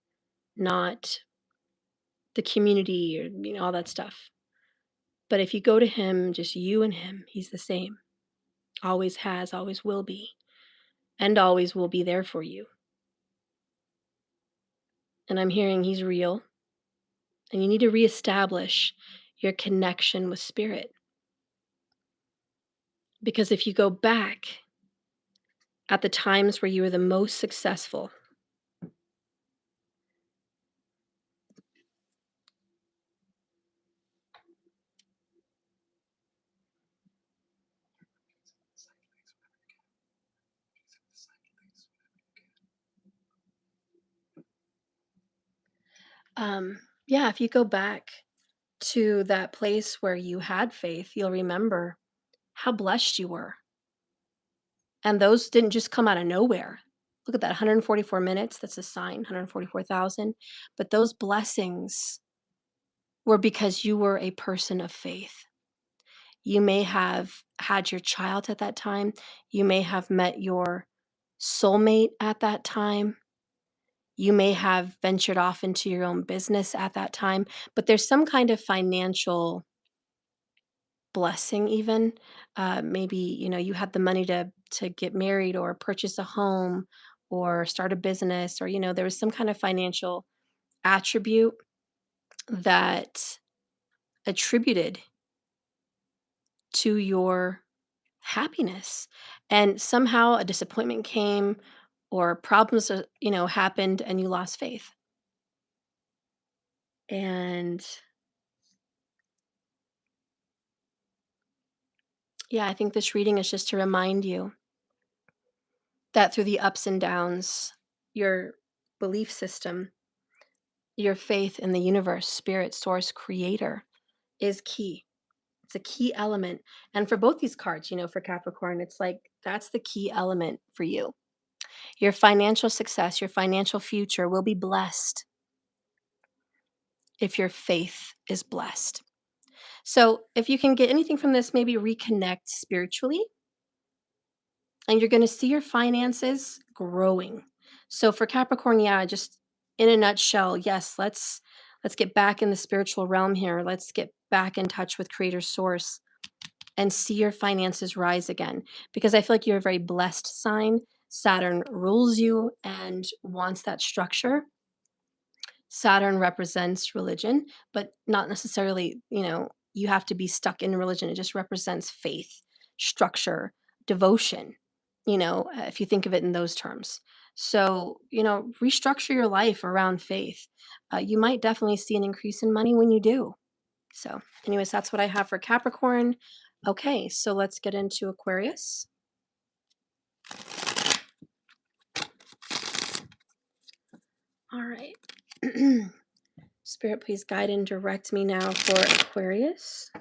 not the community, or all that stuff. But if you go to him, just you and him, he's the same. Always has, always will be, and always will be there for you. And I'm hearing he's real. And you need to reestablish your connection with Spirit. Because if you go back at the times where you were the most successful, if you go back to that place where you had faith, you'll remember how blessed you were. And those didn't just come out of nowhere. Look at that, 144 minutes. That's a sign, 144,000. But those blessings were because you were a person of faith. You may have had your child at that time. You may have met your soulmate at that time. You may have ventured off into your own business at that time, but there's some kind of financial blessing even. Maybe, you had the money to get married or purchase a home or start a business, or, there was some kind of financial attribute that attributed to your happiness. And somehow a disappointment came or problems, happened and you lost faith. And yeah, I think this reading is just to remind you that through the ups and downs, your belief system, your faith in the universe, spirit, source, creator is key. It's a key element. And for both these cards, for Capricorn, it's like that's the key element for you. Your financial success, your financial future will be blessed if your faith is blessed. So if you can get anything from this, maybe reconnect spiritually, and you're going to see your finances growing. So for Capricorn, yeah, just in a nutshell, yes, let's get back in the spiritual realm here. Let's get back in touch with creator source and see your finances rise again, because I feel like you're a very blessed sign. Saturn rules you and wants that structure. Saturn represents religion, but not necessarily, you have to be stuck in religion. It just represents faith, structure, devotion, if you think of it in those terms. So, restructure your life around faith. You might definitely see an increase in money when you do. So, anyways, that's what I have for Capricorn. Okay, so let's get into Aquarius. All right. Spirit, please guide and direct me now for Aquarius.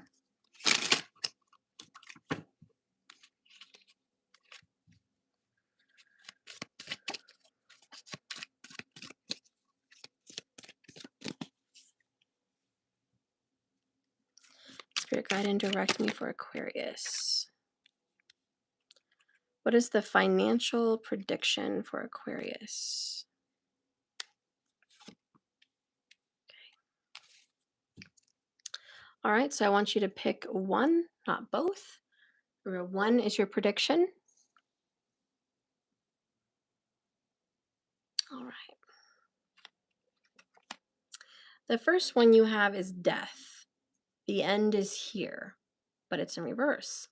Spirit, guide and direct me for Aquarius. What is the financial prediction for Aquarius? All right, so I want you to pick one, not both. One is your prediction. All right. The first one you have is death. The end is here, but it's in reverse.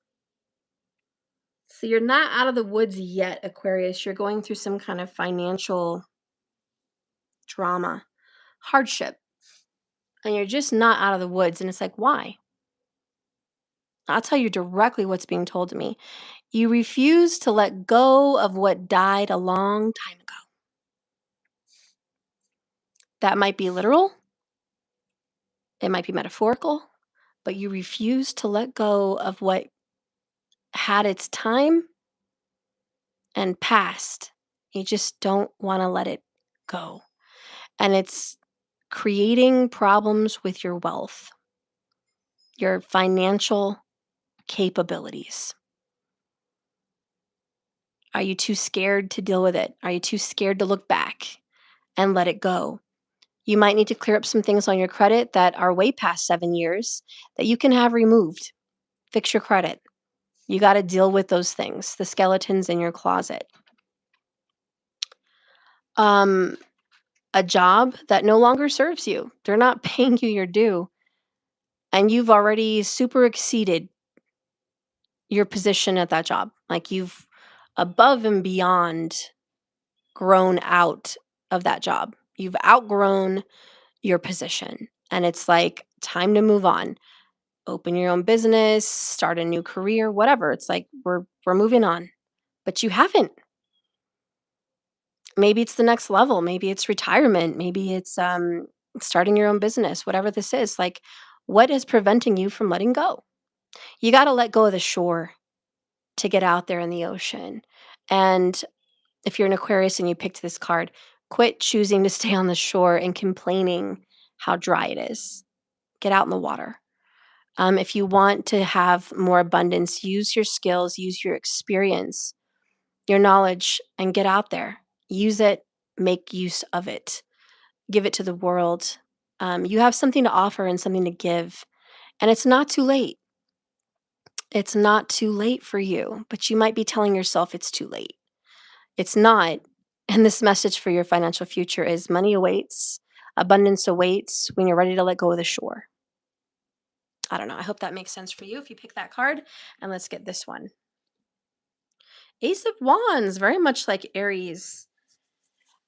So you're not out of the woods yet, Aquarius. You're going through some kind of financial drama, hardship, and you're just not out of the woods. And it's like, why? I'll tell you directly what's being told to me. You refuse to let go of what died a long time ago. That might be literal, it might be metaphorical, but you refuse to let go of what had its time and passed. You just don't want to let it go. And it's creating problems with your wealth, your financial capabilities. Are you too scared to deal with it? Are you too scared to look back and let it go? You might need to clear up some things on your credit that are way past 7 years that you can have removed. Fix your credit. You got to deal with those things, the skeletons in your closet. A job that no longer serves you. They're not paying you your due. And you've already super exceeded your position at that job. Like you've above and beyond grown out of that job. You've outgrown your position. And it's like time to move on. Open your own business, start a new career, whatever. It's like we're moving on. But you haven't. Maybe it's the next level, maybe it's retirement, maybe it's starting your own business, whatever this is. Like, what is preventing you from letting go? You got to let go of the shore to get out there in the ocean. And if you're an Aquarius and you picked this card, quit choosing to stay on the shore and complaining how dry it is. Get out in the water. If you want to have more abundance, use your skills, use your experience your knowledge, and get out there. Use it, make use of it, give it to the world. You have something to offer and something to give, and it's not too late. It's not too late for you, but you might be telling yourself it's too late. It's not. And this message for your financial future is money awaits, abundance awaits when you're ready to let go of the shore. I don't know. I hope that makes sense for you if you pick that card. And let's get this one. Ace of Wands, very much like Aries.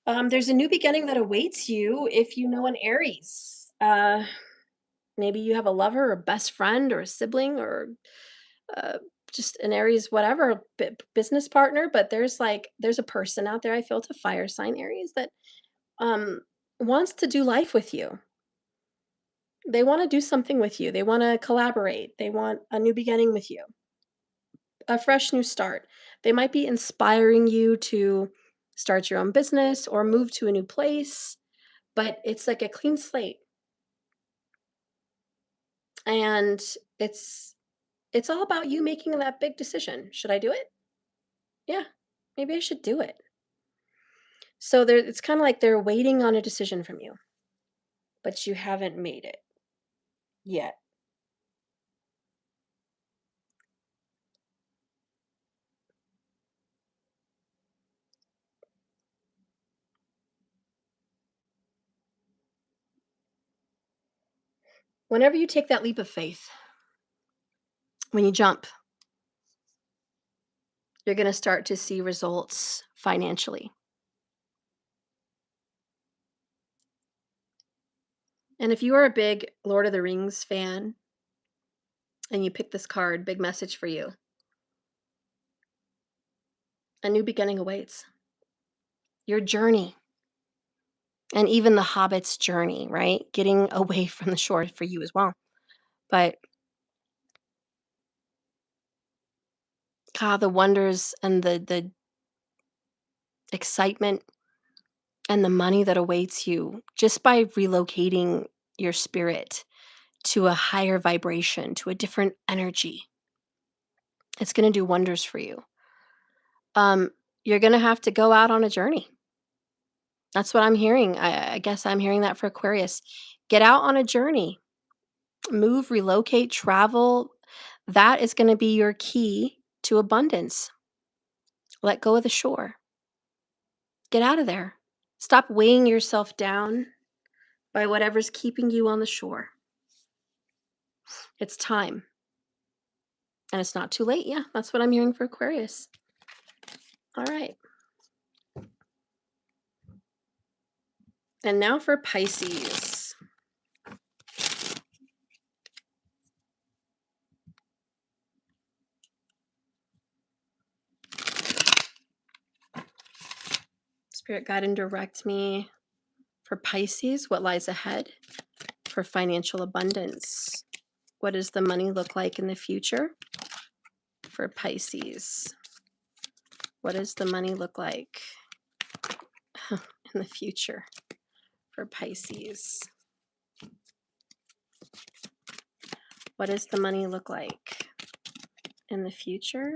There's a new beginning that awaits you if you know an Aries. Maybe you have a lover or best friend or a sibling or uh, just an Aries, whatever, business partner. But there's a person out there, I feel, to fire sign Aries that um, wants to do life with you. They want to do something with you. They want to collaborate. They want a new beginning with you, a fresh new start. They might be inspiring you to start your own business or move to a new place, but it's like a clean slate. And it's it's all about you making that big decision. Should I do it? Yeah, maybe I should do it. So it's kind of like they're waiting on a decision from you, but you haven't made it yet. Whenever you take that leap of faith, when you jump, you're going to start to see results financially. And if you are a big Lord of the Rings fan and you pick this card, big message for you. A new beginning awaits. Your journey, and even the Hobbit's journey, right? Getting away from the shore for you as well. But God, the wonders and the excitement and the money that awaits you just by relocating your spirit to a higher vibration, to a different energy. It's going to do wonders for you. You're going to have to go out on a journey. That's what I'm hearing. I guess I'm hearing that for Aquarius. Get out on a journey. Move, relocate, travel. That is going to be your key to abundance. Let go of the shore. Get out of there. Stop weighing yourself down by whatever's keeping you on the shore. It's time. And it's not too late. Yeah, that's what I'm hearing for Aquarius. All right. And now for Pisces. Spirit, guide and direct me for Pisces. What lies ahead for financial abundance? What does the money look like in the future for Pisces? What does the money look like in the future for Pisces? What does the money look like in the future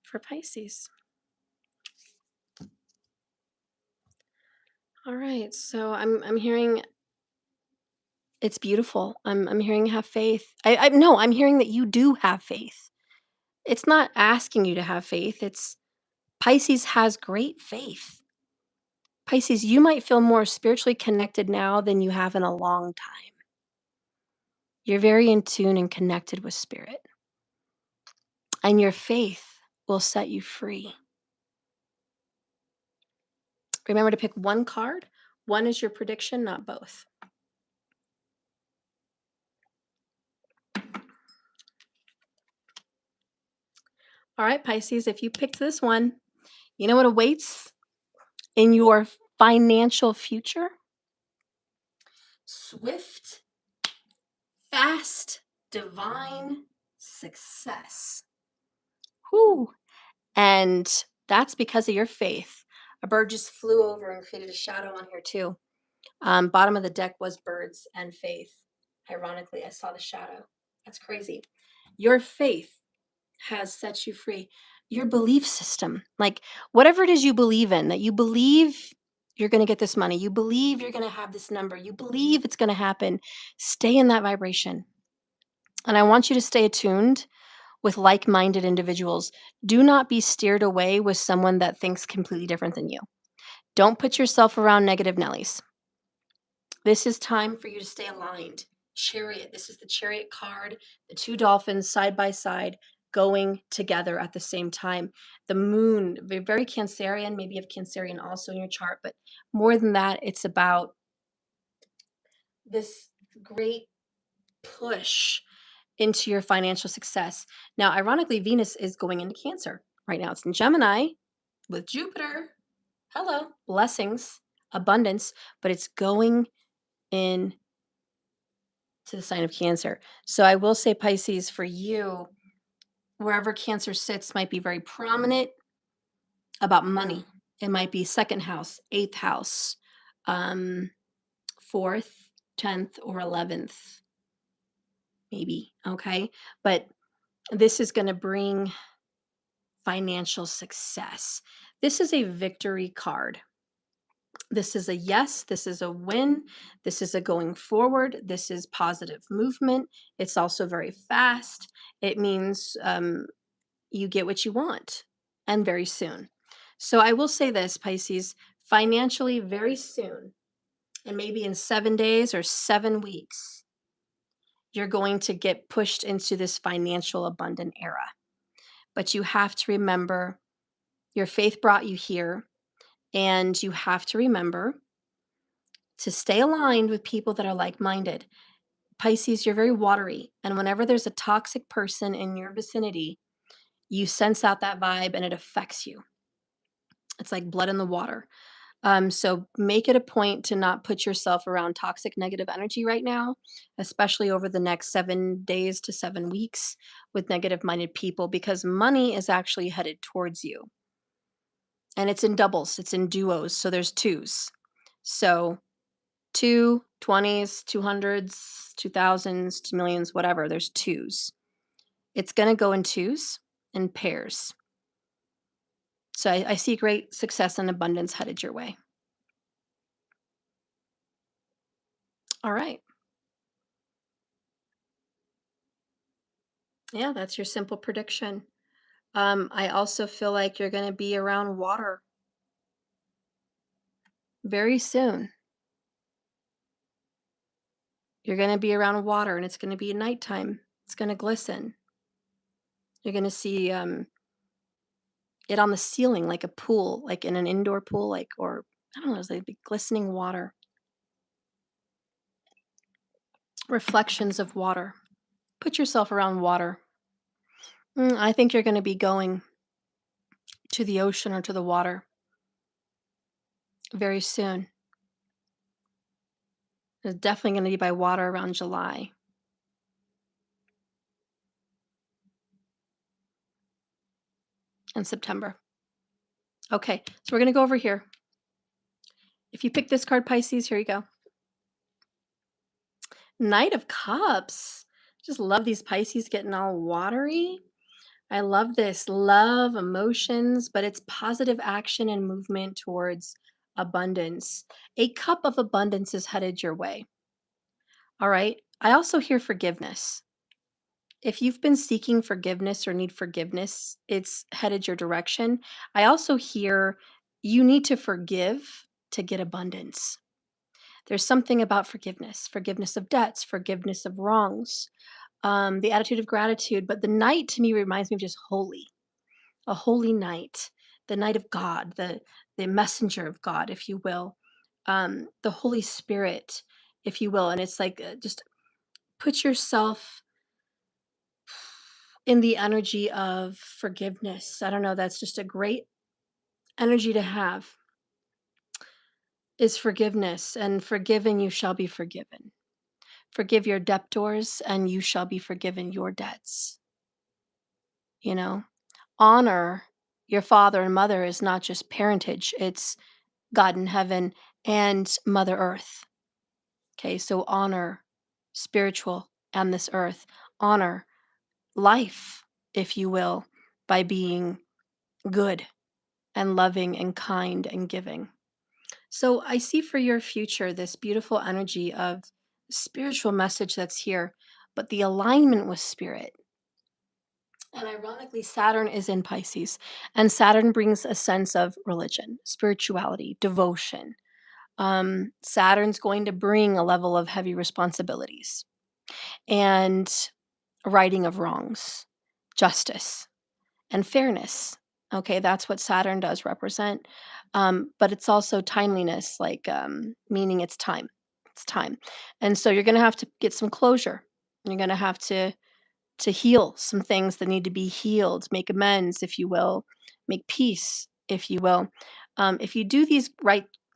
for Pisces? All right, so I'm hearing it's beautiful. I'm hearing have faith. I'm hearing that you do have faith. It's not asking you to have faith. It's Pisces has great faith. Pisces, you might feel more spiritually connected now than you have in a long time. You're very in tune and connected with spirit. And your faith will set you free. Remember to pick one card. One is your prediction, not both. All right, Pisces, if you picked this one, you know what awaits in your financial future? Swift, fast, divine success. Whew. And that's because of your faith. A bird just flew over and created a shadow on here too. Bottom of the deck was birds and faith. Ironically, I saw the shadow. That's crazy. Your faith has set you free. your belief system. Like whatever it is you believe in, that you believe you're going to get this money, you believe you're going to have this number, you believe it's going to happen, stay in that vibration. And I want you to stay attuned with like minded individuals. Do not be steered away with someone that thinks completely different than you. Don't put yourself around negative Nellies. This is time for you to stay aligned. Chariot. This is the Chariot card, the two dolphins side by side going together at the same time. The moon, very Cancerian, maybe you have Cancerian also in your chart, but more than that, it's about this great push into your financial success. Now, ironically, Venus is going into Cancer right now. It's in Gemini with Jupiter. Hello, blessings, abundance, but it's going in to the sign of Cancer. So I will say, Pisces, for you, wherever Cancer sits might be very prominent about money. It might be second house, eighth house, fourth, 10th, or 11th, maybe. Okay. But this is going to bring financial success. This is a victory card. This is a yes, this is a win, this is a going forward, this is positive movement. It's also very fast. It means you get what you want and very soon. So I will say this, Pisces, financially, very soon, and maybe in 7 days or 7 weeks, you're going to get pushed into this financial abundant era. But you have to remember your faith brought you here, and you have to remember to stay aligned with people that are like minded. Pisces, you're very watery. And whenever there's a toxic person in your vicinity, you sense out that vibe and it affects you. It's like blood in the water. So make it a point to not put yourself around toxic negative energy right now, especially over the next 7 days to 7 weeks with negative minded people, because money is actually headed towards you. And it's in doubles, it's in duos. So there's twos. So 20s, 200s, 2000s, to millions, whatever. There's twos. It's going to go in twos and pairs. So I see great success and abundance headed your way. All right. Yeah, that's your simple prediction. I also feel like you're going to be around water very soon. You're going to be around water and it's going to be nighttime. It's going to glisten. You're going to see it on the ceiling like a pool, like in an indoor pool, like, or I don't know, it's like glistening water. Reflections of water. Put yourself around water. I think you're going to be going to the ocean or to the water very soon. It's definitely going to be by water around July. And September. Okay, so we're going to go over here. If you pick this card, Pisces, here you go. Knight of Cups. Just love these Pisces getting all watery. I love this. Love, emotions, but it's positive action and movement towards abundance. A cup of abundance is headed your way. All right. I also hear forgiveness. If you've been seeking forgiveness or need forgiveness, it's headed your direction. I also hear you need to forgive to get abundance. There's something about forgiveness, forgiveness of debts, forgiveness of wrongs, the attitude of gratitude. But the night to me reminds me of just holy, a holy night, the night of God, the messenger of God, if you will, the Holy Spirit, if you will. And it's like just put yourself in the energy of forgiveness. I don't know, that's just a great energy to have, is forgiveness. And forgiven, you shall be forgiven. Forgive your debtors, and you shall be forgiven your debts. You know, honor your father and mother is not just parentage, it's God in heaven and Mother Earth. Okay, so honor spiritual and this earth. Honor life, if you will, by being good and loving and kind and giving. So I see for your future this beautiful energy of spiritual message that's here, but the alignment with spirit. And ironically, Saturn is in Pisces, and Saturn brings a sense of religion, spirituality, devotion. Saturn's going to bring a level of heavy responsibilities and righting of wrongs, justice, and fairness. Okay, that's what Saturn does represent. But it's also timeliness, like meaning it's time. It's time. And so you're going to have to get some closure. You're going to have to heal some things that need to be healed, make amends, if you will, make peace, if you will. If you do these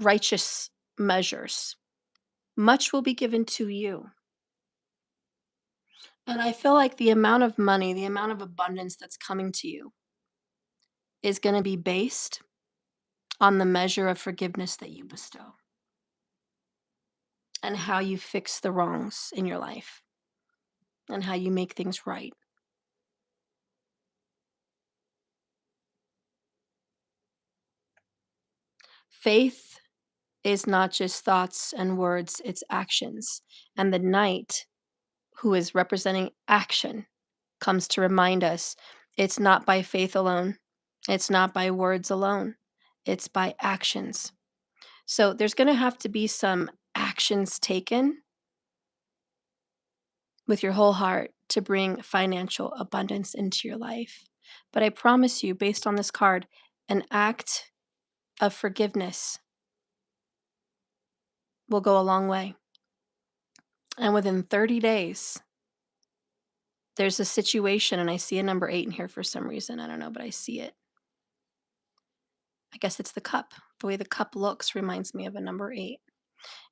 righteous measures, much will be given to you. And I feel like the amount of money, the amount of abundance that's coming to you is going to be based on the measure of forgiveness that you bestow and how you fix the wrongs in your life and how you make things right. Faith is not just thoughts and words, it's actions. And the knight, who is representing action, comes to remind us it's not by faith alone, it's not by words alone, it's by actions. So there's going to have to be some actions taken with your whole heart to bring financial abundance into your life. But I promise you, based on this card, an act of forgiveness will go a long way. And within 30 days, there's a situation, and I see a number 8 in here for some reason. I don't know, but I see it. I guess it's the cup. The way the cup looks reminds me of a number 8.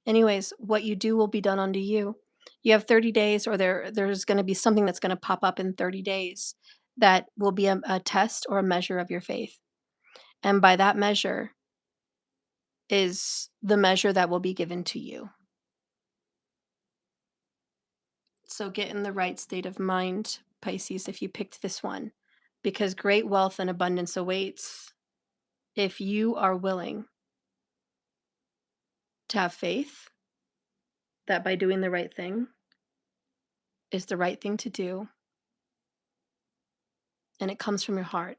Anyways, what you do will be done unto you. You have 30 days, or there's going to be something that's going to pop up in 30 days that will be a test or a measure of your faith. And by that measure is the measure that will be given to you. So get in the right state of mind, Pisces, if you picked this one, because great wealth and abundance awaits if you are willing to have faith that by doing the right thing is the right thing to do, and it comes from your heart.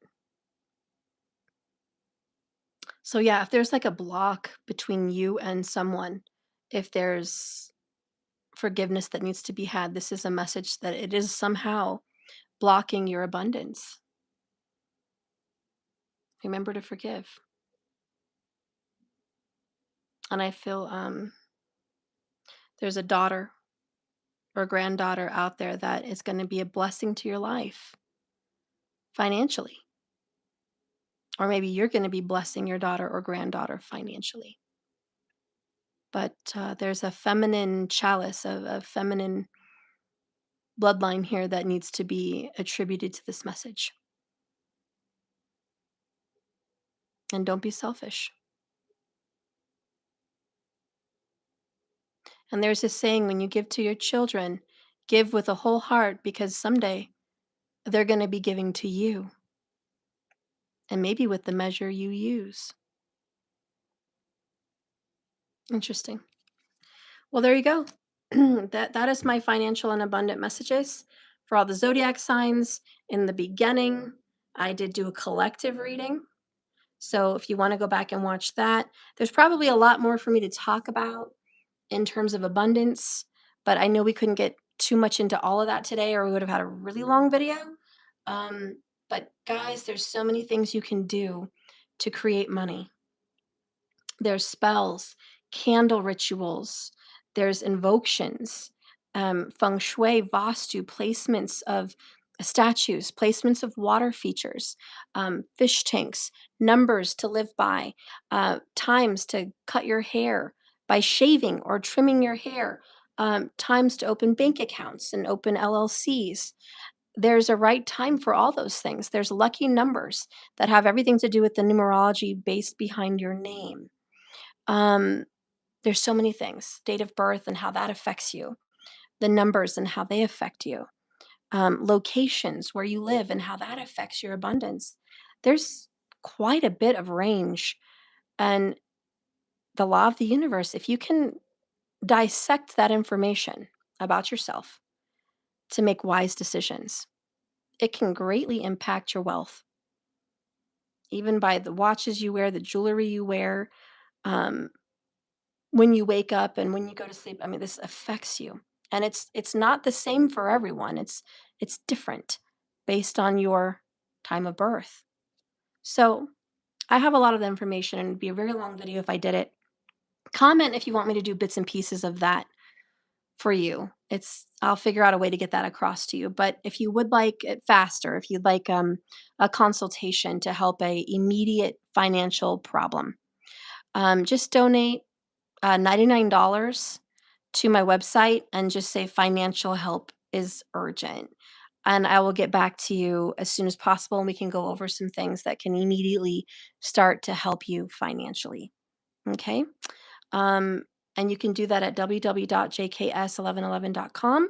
So yeah, if there's like a block between you and someone, if there's forgiveness that needs to be had, this is a message that it is somehow blocking your abundance. Remember to forgive. And I feel there's a daughter or granddaughter out there that is going to be a blessing to your life financially. Or maybe you're going to be blessing your daughter or granddaughter financially. But there's a feminine chalice, a feminine bloodline here that needs to be attributed to this message. And don't be selfish. And there's this saying, when you give to your children, give with a whole heart, because someday they're going to be giving to you. And maybe with the measure you use. Interesting. Well, there you go. That is my financial and abundant messages for all the zodiac signs. In the beginning, I did do a collective reading. So if you want to go back and watch that, there's probably a lot more for me to talk about in terms of abundance, but I know we couldn't get too much into all of that today, or we would have had a really long video. But guys, there's so many things you can do to create money. There's spells, candle rituals, there's invocations, feng shui, vastu, placements of statues, placements of water features, fish tanks, numbers to live by, times to cut your hair by shaving or trimming your hair, times to open bank accounts and open LLCs. There's a right time for all those things. There's lucky numbers that have everything to do with the numerology based behind your name. Um, there's so many things, date of birth and how that affects you, the numbers and how they affect you, locations where you live and how that affects your abundance. There's quite a bit of range. And the law of the universe, if you can dissect that information about yourself to make wise decisions, it can greatly impact your wealth, even by the watches you wear, the jewelry you wear, um, when you wake up and when you go to sleep. I mean, this affects you. And it's not the same for everyone. It's different based on your time of birth. So I have a lot of the information, and it'd be a very long video if I did it. Comment if you want me to do bits and pieces of that for you. I'll figure out a way to get that across to you. But if you would like it faster, if you'd like a consultation to help a immediate financial problem, just donate $99 to my website and just say financial help is urgent. And I will get back to you as soon as possible, and we can go over some things that can immediately start to help you financially. Okay. Um, and you can do that at www.jks1111.com.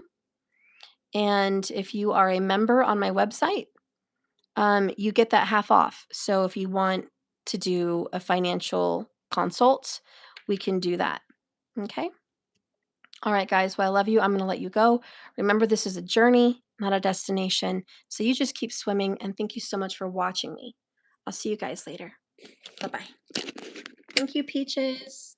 And if you are a member on my website, you get that half off. So if you want to do a financial consult, we can do that. Okay. All right, guys. Well, I love you. I'm going to let you go. Remember, this is a journey, not a destination. So you just keep swimming. And thank you so much for watching me. I'll see you guys later. Bye bye. Thank you, Peaches.